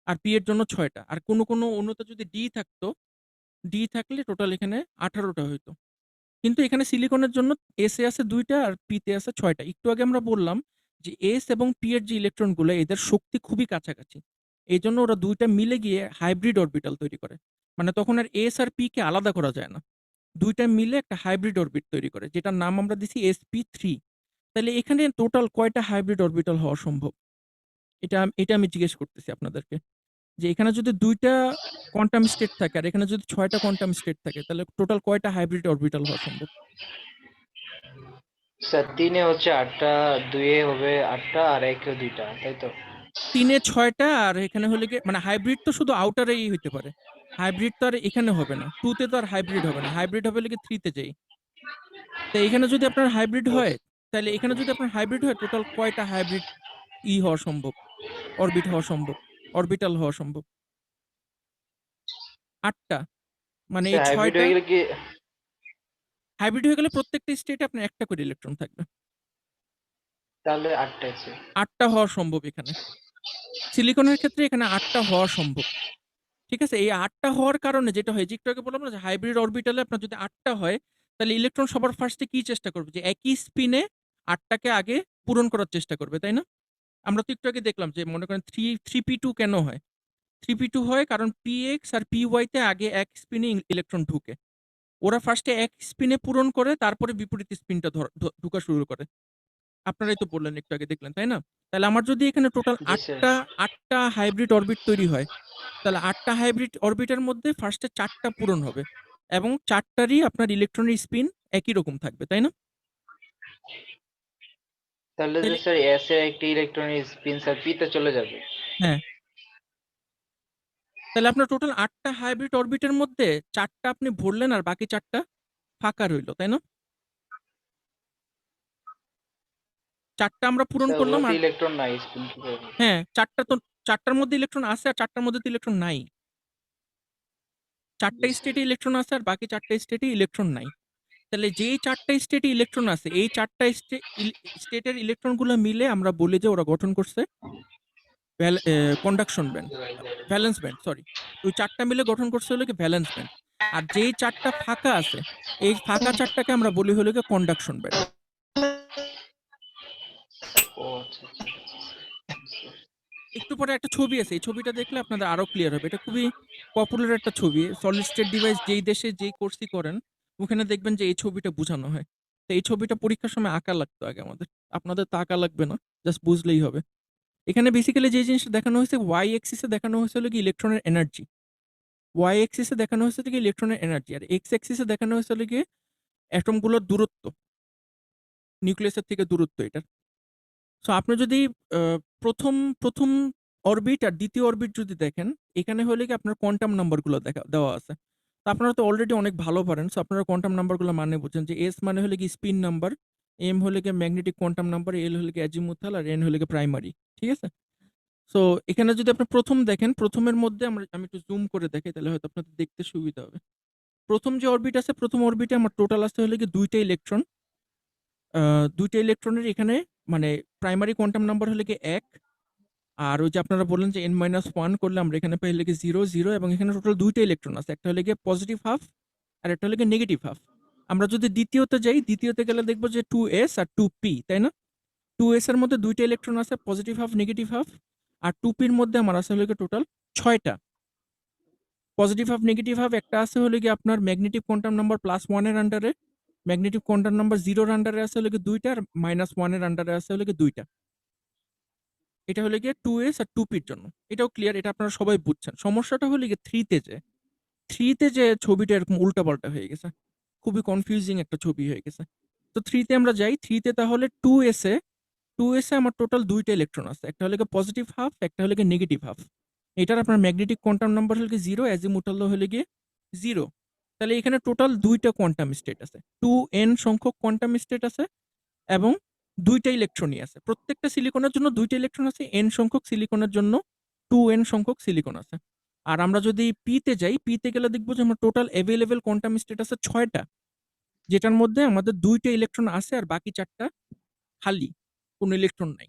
আর P এর জন্য 6টা। আর কোনো অণুতে যদি D থাকতো, D থাকলে টোটাল এখানে 18টা হইতো। কিন্তু এখানে সিলিকনের জন্য S এ আছে 2টা আর P তে আছে 6টা। একটু আগে আমরা বললাম যে S এবং P এর যে ইলেকট্রনগুলো এদের শক্তি খুবই কাছাকাছি। এইজন্য ওরা 2টা মিলে গিয়ে হাইব্রিড অরবিটাল তৈরি করে। মানে তখন আর S আর P কে আলাদা করা যায় না। 2টা মিলে একটা হাইব্রিড অরবিট তৈরি করে, যেটার নাম আমরা দিছি sp3। তাহলে এখানে টোটাল কয়টা হাইব্রিড অরবিটাল হওয়া সম্ভব? এটা আমি জিজ্ঞেস করতেছি আপনাদেরকে। যে এখানে যদি 2টা কোয়ান্টাম স্টেট থাকে আর এখানে যদি 6টা কোয়ান্টাম স্টেট থাকে, তাহলে টোটাল কয়টা হাইব্রিড অরবিটাল হওয়া সম্ভব? স্যার 3 এ হচ্ছে 8টা, 2 এ হবে 8টা আর 1 এ 2টা, তাই তো? 3 এ 6টা আর এখানে হলে গিয়ে মানে হাইব্রিড তো শুধু আউটারেই হইতে পারে। হাইব্রিড তো আর এখানে হবে না। 2 তে তো আর হাইব্রিড হবে না। হাইব্রিড হবে হলে 3 তে যাই। তো এখানে যদি আপনার হাইব্রিড হয়, তাহলে এখানে যদি আপনার হাইব্রিড হয় টোটাল কয়টা হাইব্রিড হওয়া সম্ভব? অরবিট হওয়া সম্ভব, অরবিটাল হওয়া সম্ভব? 8টা। মানে এই স্যার হাইব্রিড 6টা হয়ে গেলে কি? হাইব্রিড হয়ে গেলে প্রত্যেকটা স্টেটে আপনার একটা করে ইলেকট্রন থাকবে। তাহলে 8টা আছে। 8টা হওয়া সম্ভব এখানে। সিলিকনের ক্ষেত্রে এখানে 8টা হওয়া সম্ভব। ঠিক আছে? এই 8টা হওয়ার কারণে যেটা হয়, যে একটু আগে বললাম না যে হাইব্রিড অরবিটালে আপনার যদি 8টা হয়, তাহলে ইলেকট্রন সবার ফার্স্টে কি চেষ্টা করবে? যে একই স্পিনে 8টাকে আগে পূরণ করার চেষ্টা করবে, তাই না? আমরা তো একটু আগে দেখলাম যে মনে করেন 3p2 কেন হয়? 3p2 হয় কারণ px আর py তে আগে এক স্পিনে ইলেকট্রন ঢুকে। ওরা ফার্স্টে এক স্পিনে পূরণ করে তারপরে বিপরীত স্পিনটা ঢুকা শুরু করে। আপনারাই তো বললেন একটু আগে, দেখলেন, তাই না? তাহলে আমার যদি এখানে টোটাল জি স্যার। 8টা হাইব্রিড অরবিট তৈরি হয়, তাহলে 8টা হাইব্রিড অরবিটের মধ্যে ফার্স্টে 4টা পূরণ হবে এবং 4টারই আপনার ইলেকট্রনের স্পিন একই রকম থাকবে, তাই না? তাহলে যে তাহলে স্যার S এর একটি ইলেকট্রনের স্পিন স্যার P তে চলে যাবে। হ্যাঁ, তাহলে আপনার টোটাল 8টা হাইব্রিড অরবিটের মধ্যে 4টা আপনি ভরলেন আর বাকি 4টা ফাঁকা রইল, তাই না? 4টা আমরা পূরণ স্যার করলাম ওগুলোতে আর ইলেকট্রন নাই, স্পিন কিভাবে? হ্যাঁ, 4টার মধ্যে ইলেকট্রন আছে আর 4টার মধ্যে তো ইলেকট্রন নাই। 4টা জি স্যার। স্টেটে ইলেকট্রন আছে আর বাকি 4টা স্টেটে ইলেকট্রন নাই। তাহলে যেই 4টা স্টেটে ইলেকট্রন আছে, এই 4টা স্টেটের ইলেকট্রনগুলো মিলে আমরা বলি যে ওরা গঠন করছে conduction band, valence band, sorry. ওই 4টা মিলে গঠন করছে হলো কি ভ্যালেন্স ব্যান্ড। আর যেই 4টা ফাঁকা আছে, এই ফাঁকা 4টাকে আমরা বলি হলো কি কন্ডাকশন ব্যান্ড। ও আচ্ছা আচ্ছা আচ্ছা। একটু পরে একটা ছবি আছে, এই ছবিটা দেখলে আপনাদের আরো ক্লিয়ার হবে। এটা খুবই পপুলার একটা ছবি। সলিড স্টেট ডিভাইস যেই দেশে যেই কোর্সই করেন, ওখানে দেখবেন যে এই ছবিটা বোঝানো হয়। তো এই ছবিটা পরীক্ষার সময় আঁকা লাগতো আগে আমাদের। আপনাদের তা আঁকা লাগবে না, জাস্ট বুঝলেই হবে। এখানে বেসিক্যালি যে জিনিসটা দেখানো হয়েছে, ওয়াই এক্সিসে দেখানো হয়েছে হলো কি ইলেকট্রনের এনার্জি। ওয়াই এক্সিসে দেখানো হয়েছে কি ইলেকট্রনের এনার্জি, আর এক্স এক্সিসে দেখানো হয়েছে হলো কি অ্যাটমগুলোর দূরত্ব, নিউক্লিয়াসের থেকে দূরত্ব এটার। সো আপনি যদি প্রথম অরবিট আর দ্বিতীয় অরবিট যদি দেখেন, এখানে হলে কি আপনার কোয়ান্টাম নাম্বারগুলো দেওয়া আছে। তো আপনারা তো অলরেডি অনেক ভালো পারেন। সো আপনারা কোয়ান্টাম নাম্বারগুলো মানে বুঝছেন যে এস মানে হলে কি স্পিন নাম্বার, এম হলে কি ম্যাগনেটিক কোয়ান্টাম নাম্বার, এল হলে কি অ্যাজিমুথাল আর এন হলে কি প্রাইমারি। ঠিক আছে? সো এখানে যদি আপনি প্রথম দেখেন, প্রথমের মধ্যে আমি একটু জুম করে দেখাই, তাহলে হয়তো আপনাদের দেখতে সুবিধা হবে। প্রথম যে অরবিট আছে, প্রথম অরবিটে আমার টোটাল আছে হলে কি 2টা ইলেকট্রন। 2টা ইলেকট্রনের এখানে মানে প্রাইমারি কোয়ান্টাম নাম্বার হলে কি 1, আর ওই যে আপনারা বললেন যে n-1 করলে আমরা এখানে পাই হলে কি 0 0, এবং এখানে টোটাল 2টা ইলেকট্রন আছে, একটা হলে গিয়ে পজিটিভ হাফ আর একটা হলে গিয়ে নেগেটিভ হাফ। আমরা যদি দ্বিতীয়তে যাই, দ্বিতীয়তে গেলে দেখবো যে 2s আর 2p, তাই না? 2s এর মধ্যে 2টা ইলেকট্রন আছে, পজিটিভ হাফ নেগেটিভ হাফ, আর 2p-র মধ্যে আমার আছে হলে গিয়ে টোটাল 6টা। পজিটিভ হাফ নেগেটিভ হাফ একটা আছে হলে গিয়ে আপনার ম্যাগনেটিক কোয়ান্টাম নাম্বার +1 এর আন্ডারে, ম্যাগনেটিক কোয়ান্টাম নাম্বার 0-র আন্ডারে আছে হলে গিয়ে 2টা, আর -1 এর আন্ডারে আছে হলে গিয়ে 2টা। এটা হলে গিয়ে 2s আর 2p-র জন্য। এটাও ক্লিয়ার, এটা আপনারা সবাই বুঝছেন। সমস্যাটা হলে গিয়ে 3তে যে ছবিটা এরকম উল্টাপাল্টা হয়ে গেছে, খুবই কনফিউজিং একটা ছবি হয়ে গেছে। তো 3 তে আমরা যাই। 3 তে তাহলে 2s এ আমার টোটাল 2 টা ইলেকট্রন আছে। একটা হলো গিয়ে পজিটিভ হাফ, একটা হলো গিয়ে নেগেটিভ হাফ। এটার আপনার ম্যাগনেটিক কোয়ান্টাম নাম্বার হলো গিয়ে 0, অ্যাজিমুথাল হলো গিয়ে 0। তাহলে এখানে টোটাল 2 টা কোয়ান্টাম স্টেট আছে। 2n সংখ্যক কোয়ান্টাম স্টেট আছে এবং 2 টা ইলেকট্রনই আছে। প্রত্যেকটা সিলিকনের জন্য 2 টা ইলেকট্রন আছে, n সংখ্যক সিলিকনের জন্য 2n সংখ্যক সিলিকন আছে। আর আমরা যদি p তে যাই, p তে গেলে দেখব যে আমরা টোটাল এভেইলেবল কোয়ান্টাম স্টেট আছে 6 টা, যেটার মধ্যে আমাদের 2 টা ইলেকট্রন আছে আর বাকি 4 টা খালি, কোনো ইলেকট্রন নাই।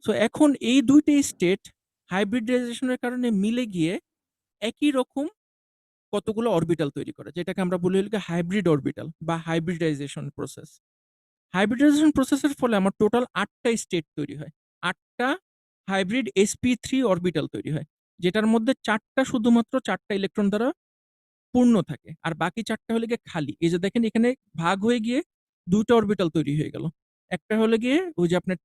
সো এখন এই 2 টা স্টেট হাইব্রিডাইজেশনের কারণে মিলে গিয়ে একই রকম কতগুলো অরবিটাল তৈরি করে, যেটাকে আমরা বলি হলো গিয়ে হাইব্রিড অরবিটাল বা হাইব্রিডাইজেশন প্রসেস। হাইব্রিডাইজেশন প্রসেসের ফলে আমার টোটাল 8 টা স্টেট তৈরি হয়। 8 টা হাইব্রিড sp3 অরবিটাল তৈরি হয়, যেটার মধ্যে 4 টা শুধুমাত্র 4 টা ইলেকট্রন দ্বারা পূর্ণ থাকে আর বাকি 4 টা হলো গিয়ে খালি। এই যে দেখেন এখানে ভাগ হয়ে গিয়ে 2 টা অরবিটাল তৈরি হয়ে গেল। একটা হলো গিয়ে ওই যে আপনার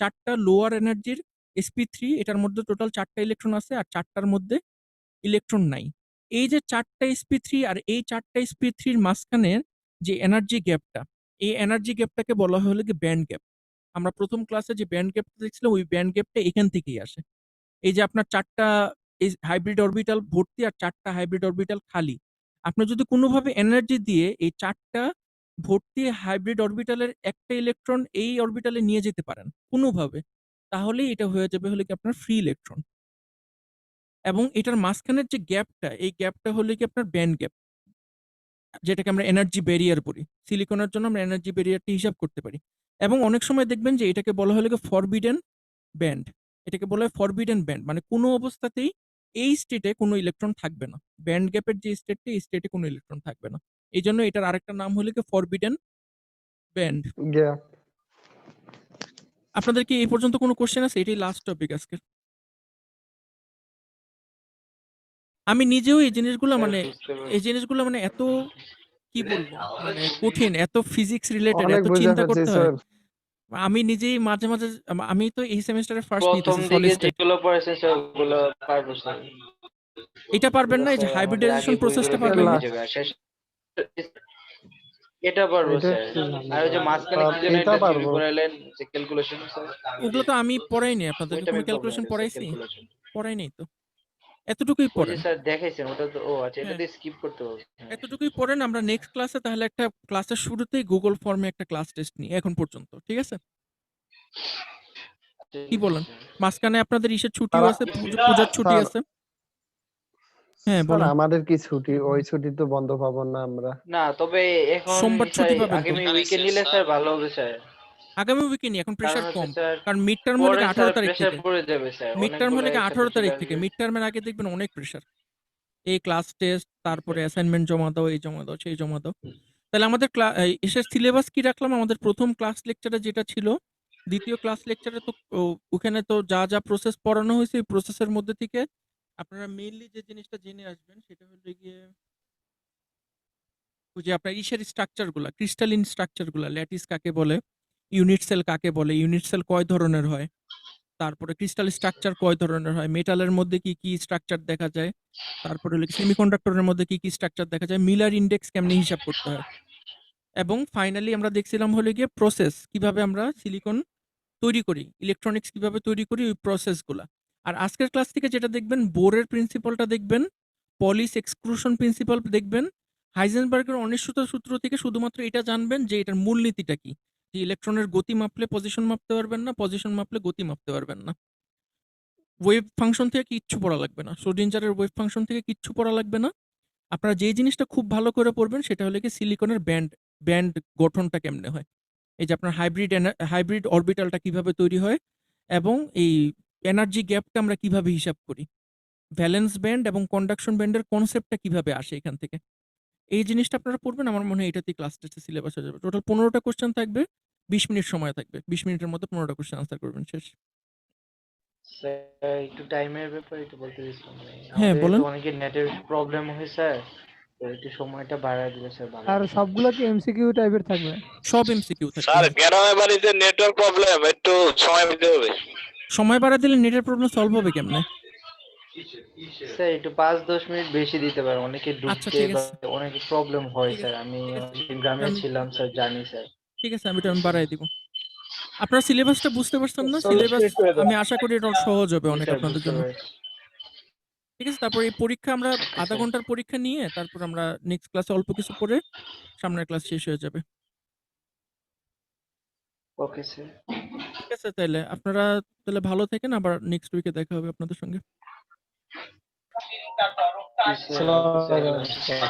4 টা লোয়ার এনার্জির sp3, এটার মধ্যে টোটাল 4 টা ইলেকট্রন আছে আর 4 টার মধ্যে ইলেকট্রন নাই। এই যে 4 টা sp3 আর এই 4 টা sp3 এর মাঝখানের যে এনার্জি গ্যাপটা, এই এনার্জি গ্যাপটাকে বলা হয় হলো গিয়ে ব্যান্ড গ্যাপ। আমরা প্রথম ক্লাসে যে ব্যান্ড গ্যাপটা দেখছিলাম ওই ব্যান্ড গ্যাপটা এখান থেকেই আসে। এই যে আপনার 4 টা এই হাইব্রিড অরবিটাল ভর্তি আর 4 টা হাইব্রিড অরবিটাল খালি। আপনি যদি কোনোভাবে এনার্জি দিয়ে এই 4 টা ভর্তি হাইব্রিড অরবিটালের একটা ইলেকট্রন এই অরবিটালে নিয়ে যেতে পারেন কোনোভাবে, তাহলেই এটা হয়ে যাবে হলো কি আপনার ফ্রি ইলেকট্রন। এবং এটার মাঝখানের যে গ্যাপটা, এই গ্যাপটা হলো কি আপনার ব্যান্ড গ্যাপ, যেটাকে আমরা এনার্জি ব্যারিয়ার বলি। সিলিকনের জন্য আমরা এনার্জি ব্যারিয়ারটি হিসাব করতে পারি। এবং অনেক সময় দেখবেন যে এটাকে বলা হলো গিয়ে ফরবিডেন ব্যান্ড। এটাকে বলা হয় ফরবিডেন ব্যান্ড, মানে কোনো অবস্থাতেই এই স্টেটে কোনো ইলেকট্রন থাকবে না। ব্যান্ড গ্যাপের যে স্টেটটা, এই স্টেটে কোনো ইলেকট্রন থাকবে না। এই জন্য এটার আরেকটা নাম হলো গিয়ে ফরবিডেন ব্যান্ড। গ্যাপ। আপনাদের কি এই পর্যন্ত কোনো কোশ্চেন আছে? এটাই লাস্ট টপিক আজকে। আমি নিজেও এই জিনিসগুলো স্যার মানে বুঝতে এই জিনিসগুলো মানে এত কি বলবো, মানে কঠিন, এত ফিজিক্স রিলেটেড, অনেক এত বুঝে চিন্তা ফেলছি করতে হয়। স্যার। আমি নিজেই মাঝে মাঝে আমি তো এই সেমিস্টারে ফার্স্ট প্রথম নিতেছি দিকে সলিড স্টেট। যেগুলো পড়েছেন স্যার ওগুলো পারবো স্যার। এটা পারবেন না, এই যে স্যার আমাদের হাইব্রিডাইজেশন আগে প্রসেসটা বইগুলো পারবেন না। হয়ে যাবে আর শেষ এটা পারবো এটা স্যার। একটু আর ওই যে মাঝখানে কি যেন এটা একটা থিওরি পারবো। পড়াইলেন যে ক্যালকুলেশন স্যার, ওগুলো তো আমি পড়াইনি আপনাদেরকে, ওইটা কোনো আমি প্রবলেম ক্যালকুলেশন হয়েছে স্যার, পড়াইছি? ক্যালকুলেশন পড়াই নাই তো, এতটুকুই ওই যে পড়েন। স্যার দেখাইছেন ওটা তো, ও আচ্ছা এটা হ্যাঁ, দিয়ে স্কিপ করতে হবে। হ্যাঁ এতটুকুই পড়েন। আমরা নেক্সট ক্লাসে তাহলে একটা ক্লাসের শুরুতেই গুগল ফর্মে একটা ক্লাস টেস্ট নিই এখন পর্যন্ত, ঠিক আছে? ঠিক কি আছে বলেন? স্যার। মাঝখানে আপনাদের ইসের ছুটিও স্যার আছে, পূজার ছুটি স্যার আছে। হ্যাঁ স্যার বলেন। আমাদের কি ছুটি? ওই ছুটি তো বন্ধ পাবো না আমরা। না তবে এখন সোমবার স্যার ছুটি পাবেন তো? আগামী উইকে নিলে স্যার ভালো হবে স্যার। আগামী উইকে নিয়ে, এখন কারণ প্রেশার হচ্ছে কম। স্যার কারণ মিড টার্ম হলে পরে 18 স্যার তারিখ প্রেসার থেকে। পড়ে যাবে স্যার, মিড টার্ম অনেকগুলো হলে কি 18 একসাথে তারিখ চলে থেকে। আসবে। মিড টার্মের আগে দেখবেন অনেক প্রেশার। এই ক্লাস টেস্ট, তারপরে অ্যাসাইনমেন্ট জমা দাও, এই জমা দাও, সেই জমা দাও। তাহলে আমাদের এসের সিলেবাস কি রাখলাম? আমাদের প্রথম ক্লাস লেকচারে যেটা ছিল, দ্বিতীয় ক্লাস লেকচারে তো ওখানে তো যা যা প্রসেস পড়ানো হয়েছে, এই প্রসেসের মধ্যে থেকে আপনারা মেইনলি যে জিনিসটা জেনে আসবেন সেটা হলো গিয়ে ওই যে আপনার ইসের স্ট্রাকচার গুলা, ক্রিস্টালিন স্ট্রাকচার গুলা, ল্যাটিস কাকে বলে, ইউনিট সেল কাকে বলে, ইউনিট সেল কয় ধরনের হয়, তারপরে ক্রিস্টাল স্ট্রাকচার কয় ধরনের হয়, মেটালের মধ্যে কি কি স্ট্রাকচার দেখা যায়, তারপরে হলো সেমিকন্ডাক্টরের মধ্যে কি কি স্ট্রাকচার দেখা যায়, মিলার ইন্ডেক্স কেমনে হিসাব করতে হয়, এবং ফাইনালি আমরা দেখছিলাম হলো গিয়ে প্রসেস কিভাবে আমরা সিলিকন তৈরি করি, ইলেকট্রনিক্স কিভাবে তৈরি করি, ওই প্রসেসগুলা। আর আজকের ক্লাস থেকে যেটা দেখবেন, বোরের প্রিন্সিপালটা দেখবেন, পলিস এক্সক্লুশন প্রিন্সিপাল দেখবেন, হাইজেনবার্গের অনিশ্চিত সূত্র থেকে শুধুমাত্র এটা জানবেন যে এটার মূলনীতিটা কি, যে ইলেকট্রনের গতি মাপলে পজিশন মাপতে পারবেন না, পজিশন মাপলে গতি মাপতে পারবেন না। ওয়েভ ফাংশন থেকে কিচ্ছু পড়া লাগবে না, শ্রোডিঞ্জারের ওয়েভ ফাংশন থেকে কিচ্ছু পড়া লাগবে না। আপনারা যে জিনিসটা খুব ভালো করে পড়বেন সেটা হলো কি সিলিকনের ব্যান্ড গঠনটা কেমনে হয়, এই যে আপনার হাইব্রিড অরবিটালটা কিভাবে তৈরি হয়, এবং এই এনার্জি গ্যাপটা আমরা কিভাবে হিসাব করি, ভ্যালেন্স ব্যান্ড এবং কন্ডাকশন ব্যান্ডের কনসেপ্টটা কিভাবে আসে এখান থেকে, এই জিনিসটা আপনারা পড়বেন। আমার মনে হয় এটাতেই ক্লাস টেস্টের সিলেবাস হয়ে যাবে। টোটাল 15টা কোশ্চেন থাকবে, 20 মিনিট সময় থাকবে, 20 মিনিটের মধ্যে 15টা কোশ্চেন আনসার করবেন, শেষ। স্যার একটু টাইমের ব্যাপারে একটু বলতে দিচ্ছিলাম, হ্যাঁ আমাদের বলেন। তো অনেকের নেটের প্রবলেম হয় স্যার, তো একটু সময়টা বাড়ায় দিলে স্যার ভালো আর হয়। সবগুলো কি এমসিকিউ টাইপের থাকবে? সব এমসিকিউ থাকবে। স্যার গ্রামের বাড়িতে নেটওয়ার্ক প্রবলেম, একটু সময় দিতে হবে। সময় বাড়া দিলে নেটের প্রবলেম সলভ হবে কেমনে? স্যার একটু 5-10 মিনিট বেশি দিতে পারেন, অনেকে আচ্ছা ঢুকতে ঠিক বা আছে, অনেক প্রবলেম হয় ঠিক স্যার। আছে, আমি ঠিক আছে। গ্রামে আমি ছিলাম স্যার, জানি স্যার। ঠিক আছে, আমি এটা বাড়ায় দিব। আপনারা সিলেবাসটা বুঝতে পারছেন না? চলো সিলেবাস শেষ করে দাও। আমি আশা করি এটা সহজ হবে জি অনেক স্যার, আপনাদের বুঝতে জন্য। পেরেছি। ঠিক আছে? তারপর এই পরীক্ষা আমরা ওকে আধা স্যার। ঘন্টার পরীক্ষা নিয়ে তারপর আমরা নেক্সট ক্লাসে অল্প কিছু পড়ে সামনের ক্লাস শেষ হয়ে যাবে। Okay sir. ঠিক আছে তাইলে আপনারা তাহলে ভালো থাকেন, আবার নেক্সট উইকে দেখা হবে আপনাদের সঙ্গে। জি স্যার, ওকে স্যার।